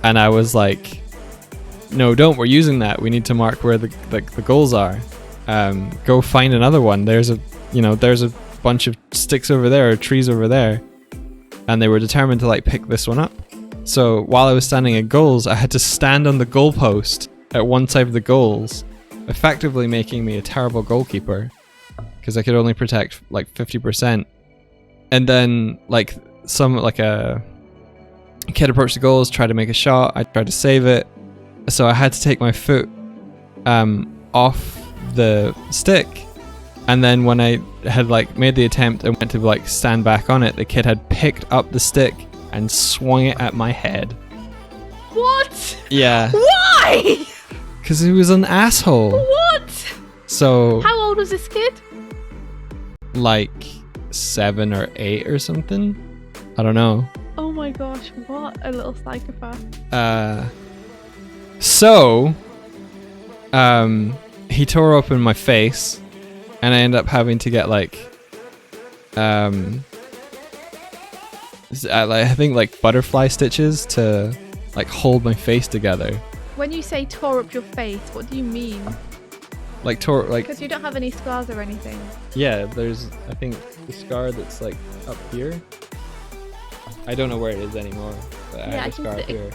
and I was like, no, don't, we're using that, we need to mark where the goals are. Go find another one, there's a bunch of sticks over there or trees over there, and they were determined to like pick this one up. So while I was standing at goals, I had to stand on the goalpost at one side of the goals, effectively making me a terrible goalkeeper because I could only protect like 50%. And then like a kid approached the goals, tried to make a shot, I tried to save it, so I had to take my foot off the stick, and then when I had like made the attempt and went to like stand back on it, the kid had picked up the stick and swung it at my head. What? Yeah. Why? Because he was an asshole. What? So how old was this kid? Like 7 or 8 or something. I don't know. Oh my gosh, what a little psychopath. So he tore open my face, and I ended up having to get like I think like butterfly stitches to like hold my face together. When you say tore up your face, what do you mean? Like tore, like, because you don't have any scars or anything. Yeah, there's I think the scar that's like up here. I don't know where it is anymore, but I have a scar up here.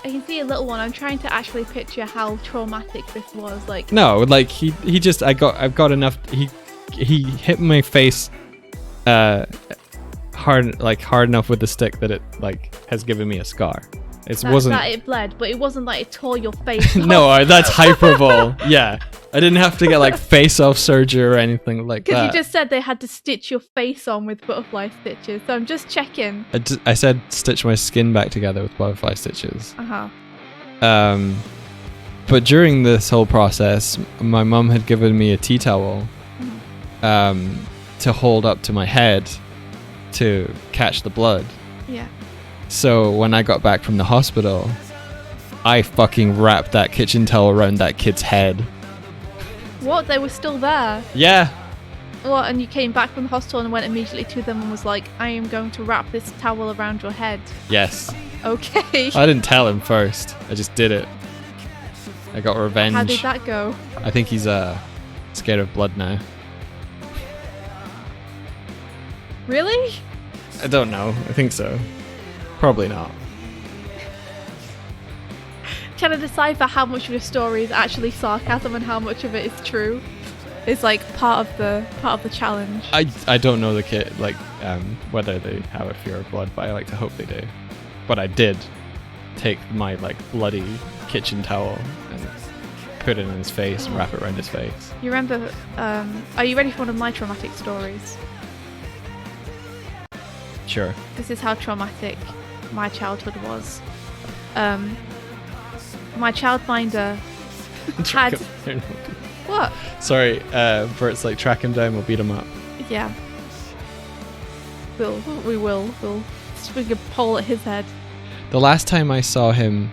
I can see a little one. I'm trying to actually picture how traumatic this was. Like, no, like he just I've got enough. He hit my face hard enough with the stick that it like has given me a scar. It wasn't that it bled, but it wasn't like it tore your face off. No, that's hyperbole. Yeah, I didn't have to get like face off surgery or anything like that. Because you just said they had to stitch your face on with butterfly stitches, so I'm just checking. I said stitch my skin back together with butterfly stitches. But during this whole process, my mum had given me a tea towel to hold up to my head to catch the blood. Yeah. So when I got back from the hospital, I fucking wrapped that kitchen towel around that kid's head. What? They were still there? Yeah. What? And you came back from the hospital and went immediately to them and was like, I am going to wrap this towel around your head. Yes. Okay. I didn't tell him first. I just did it. I got revenge. How did that go? I think he's scared of blood now. Really? I don't know. I think so. Probably not. Trying to decipher how much of your story is actually sarcasm and how much of it is true is like part of the challenge. I don't know the kid like whether they have a fear of blood, but I like to hope they do. But I did take my like bloody kitchen towel and put it in his face and wrap it around his face. You remember? Are you ready for one of my traumatic stories? Sure. This is how traumatic my childhood was. My childminder had... What? Sorry, Bert's like, track him down, we'll beat him up. Yeah. We will. We'll swing a pole at his head. The last time I saw him,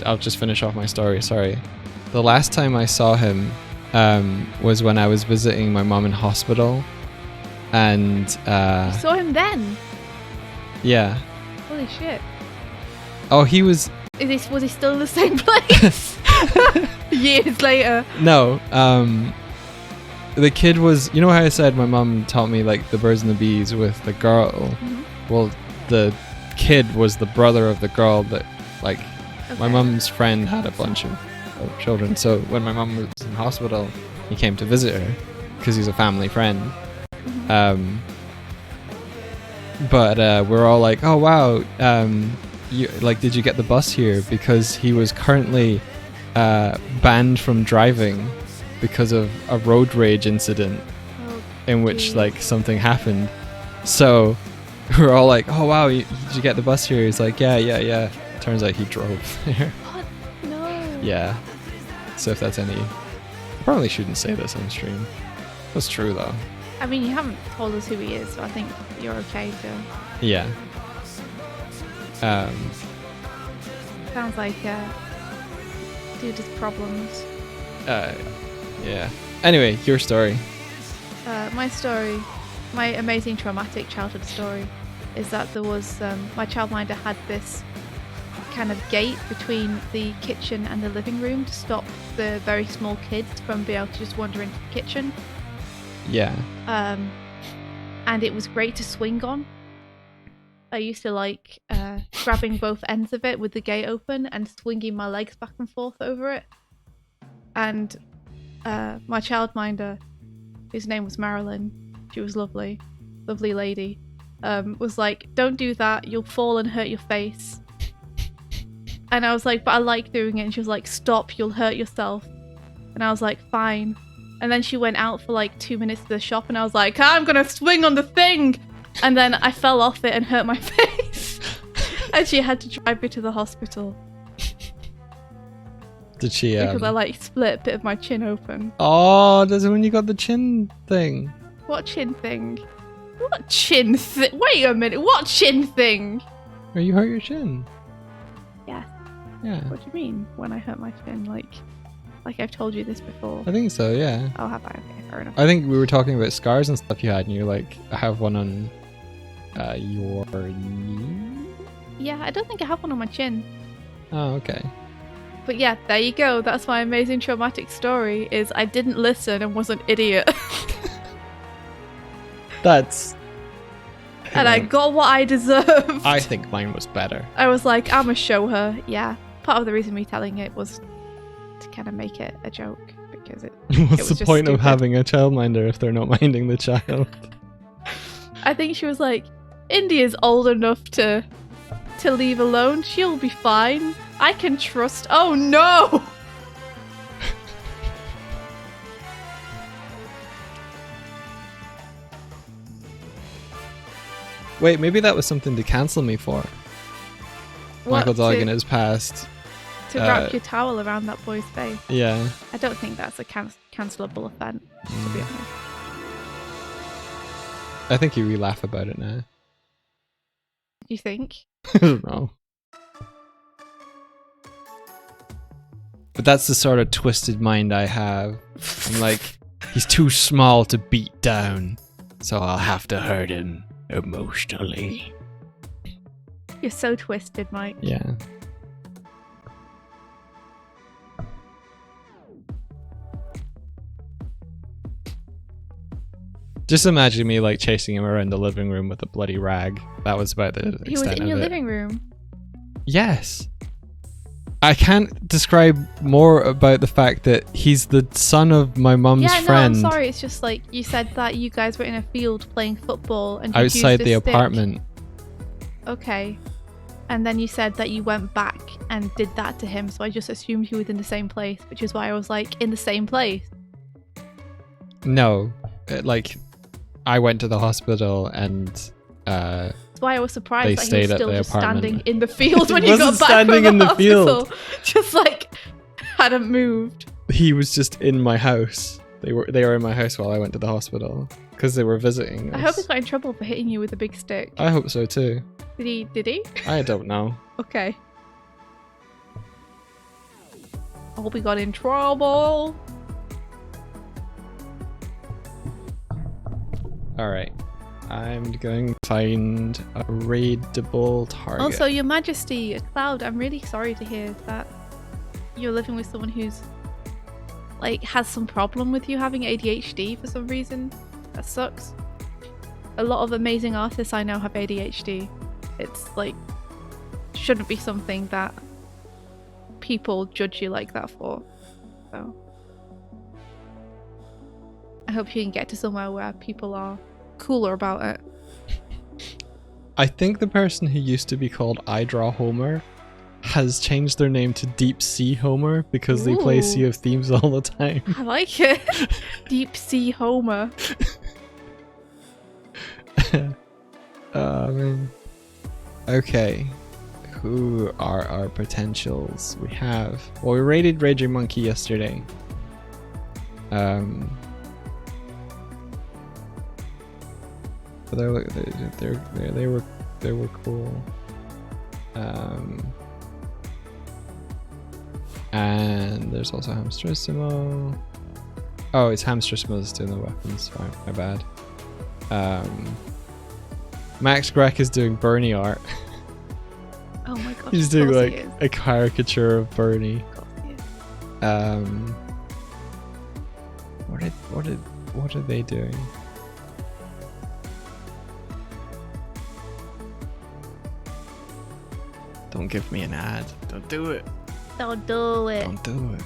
I'll just finish off my story, sorry. The last time I saw him, was when I was visiting my mom in hospital, and You saw him then? yeah. Holy shit. Oh, he was Was he still in the same place? Years later. no. The kid was. You know how I said my mom taught me like the birds and the bees with the girl. Mm-hmm. Well, the kid was the brother of the girl that like my Okay. mom's friend had a bunch of children. So when my mom was in hospital, he came to visit her because he's a family friend. Mm-hmm. But we're all like, oh wow, you like, did you get the bus here? Because he was currently banned from driving because of a road rage incident Oh, in which geez. like something happened. So we're all like, oh wow, did you get the bus here? He's like, yeah. Turns out he drove there. What? No. Yeah. So if that's any, I probably shouldn't say this on stream. That's true though. I mean, you haven't told us who he is, so I think you're okay to. Yeah. Sounds like dude has problems. Yeah. Anyway, your story. My story, my amazing traumatic childhood story, is that there was my childminder had this kind of gate between the kitchen and the living room to stop the very small kids from being able to just wander into the kitchen. Yeah. And it was great to swing on. I used to like grabbing both ends of it with the gate open and swinging my legs back and forth over it. And my childminder, whose name was Marilyn, she was lovely lady, was like, don't do that, you'll fall and hurt your face. And I was like, but I like doing it. And she was like, stop, you'll hurt yourself. And I was like, fine. And then she went out for like 2 minutes to the shop and I was like, I'm gonna swing on the thing. And then I fell off it and hurt my face. And she had to drive me to the hospital. Did she? Because I like split a bit of my chin open. Oh, that's when you got the chin thing. What chin thing? What chin thing? Wait a minute, what chin thing? Or you hurt your chin? Yes. Yeah. What do you mean when I hurt my chin? Like I've told you this before. I think so. Yeah. Oh, have I? Okay, fair enough. I think we were talking about scars and stuff you had, and you're like, I have one on your knee. Yeah, I don't think I have one on my chin. Oh, okay. But yeah, there you go. That's my amazing traumatic story, is I didn't listen and was an idiot. That's. And I got what I deserved. I think mine was better. I was like, I'ma show her. Yeah. Part of the reason me telling it was to kind of make it a joke, because it What's was the just point of stupid. having a childminder if they're not minding the child? I think she was like, India's old enough to leave alone. She'll be fine. I can trust. Oh no! Wait, maybe that was something to cancel me for. What, Michael Duggan to, has passed. to wrap your towel around that boy's face. Yeah. I don't think that's a cancelable offence, to be honest. I think we laugh about it now. You think? I don't know. But that's the sort of twisted mind I have. I'm like, he's too small to beat down, so I'll have to hurt him emotionally. You're so twisted, Mike. Yeah. Just imagine me like chasing him around the living room with a bloody rag. That was about the extent He was in of your it. living room. Yes. I can't describe more about the fact that he's the son of my mum's Yeah, no, friend I'm sorry. It's just like you said that you guys were in a field playing football and you'd outside used the a stick. apartment. Okay. And then you said that you went back and did that to him, so I just assumed he was in the same place, which is why I was like, in the same place. No, like I went to the hospital and That's why I was They surprised that he stayed was at still the just apartment. standing in the field when He you got wasn't back standing from in the the field. hospital. Just like hadn't moved. he was just in my house. They were in my house while I went to the hospital because they were visiting I us. hope he got in trouble for hitting you with a big stick. I hope so too. Did he? I don't know. Okay. I hope he got in trouble. Alright. I'm going to find a raidable target. Also, Your Majesty, Cloud, I'm really sorry to hear that you're living with someone who's like has some problem with you having ADHD for some reason. That sucks. A lot of amazing artists I know have ADHD. It's like shouldn't be something that people judge you like that for. So I hope you can get to somewhere where people are cooler about it. I think the person who used to be called I Draw Homer has changed their name to Deep Sea Homer because they play Ooh. Sea of Thieves all the time. I like it. Deep Sea Homer. Man. Okay. Who are our potentials? We have... Well, we raided Raging Monkey yesterday. But they were cool. And there's also Hamsterissimo. Oh, it's Hamsterissimo's doing the weapons. Sorry, my bad. Max Grek is doing Bernie art. Oh my gosh. He's of doing course he like is. a caricature of Bernie. Of course he is. What are they doing? Don't give me an ad. Don't do it. Don't do it. Don't do it.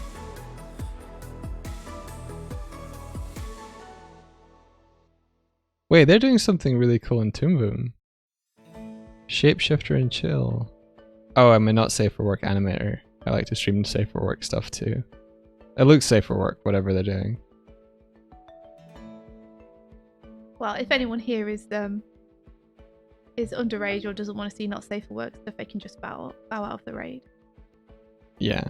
Wait, they're doing something really cool in Toon Boom. Shapeshifter and Chill. Oh, I'm a not safe for work animator. I like to stream safe for work stuff too. It looks safe for work, whatever they're doing. Well, if anyone here is underage or doesn't want to see not safe for work stuff, they can just bow out of the raid. Yeah.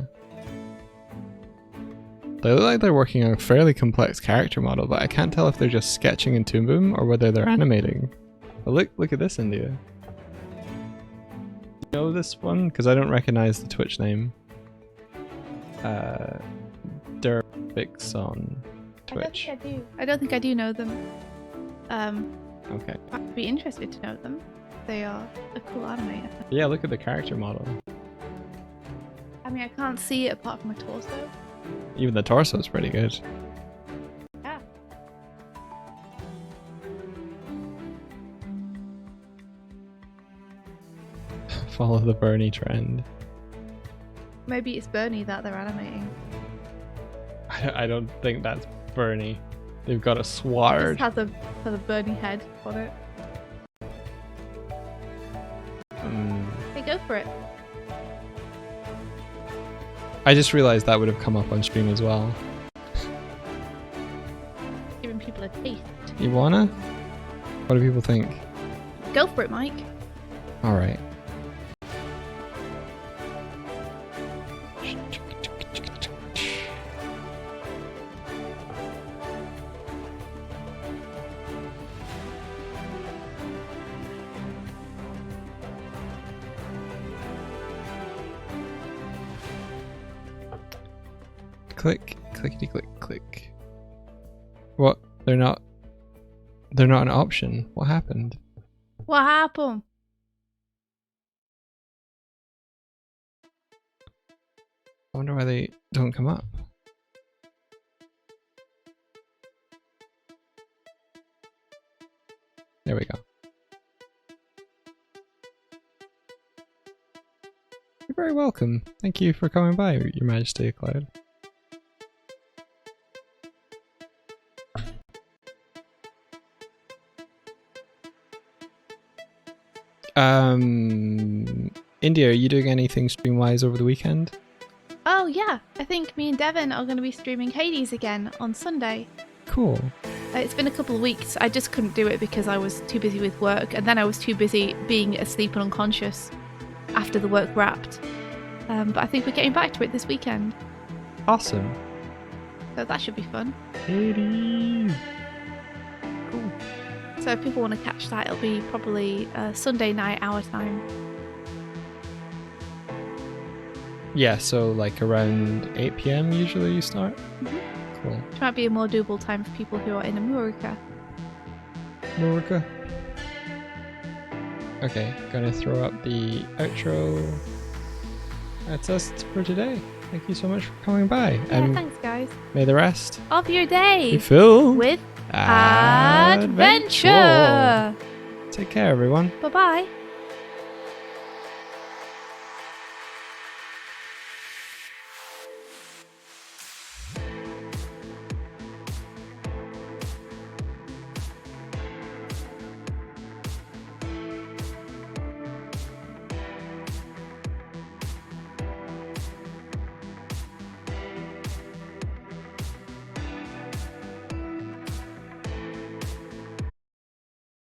They look like they're working on a fairly complex character model, but I can't tell if they're just sketching in Toon Boom or whether they're animating. But look at this, India. You know this one? Because I don't recognize the Twitch name. Derbix on Twitch. I don't think I do know them. Okay. I'd be interested to know them. They are a cool animator. Yeah, look at the character model. I mean, I can't see it apart from a torso. Even the torso is pretty good. Yeah. Follow the Bernie trend. Maybe it's Bernie that they're animating. I don't think that's Bernie. They've got a It sword. just has a Bernie head on it. Hey, go for it. I just realized that would have come up on stream as well. Giving people a taste. You wanna? What do people think? Go for it, Mike. Alright. Click, clickety click, click. What? They're not an option. What happened? What happened? I wonder why they don't come up. There we go. You're very welcome. Thank you for coming by, Your Majesty, Cloud. India, are you doing anything stream-wise over the weekend? Oh yeah, I think me and Devin are going to be streaming Hades again on Sunday. Cool. It's been a couple of weeks. I just couldn't do it because I was too busy with work, and then I was too busy being asleep and unconscious after the work wrapped. But I think we're getting back to it this weekend, Awesome. so that should be fun. Hades. Cool. So if people want to catch that, it'll be probably Sunday night our time. Yeah, so like around 8 PM usually you start? Mhm. Cool. Which might be a more doable time for people who are in America. Lorca. Okay, gonna throw up the outro. That's us for today. Thank you so much for coming by. Yeah, thanks, guys. May the rest Of your be day filled with adventure. adventure. Take care, everyone. Bye bye.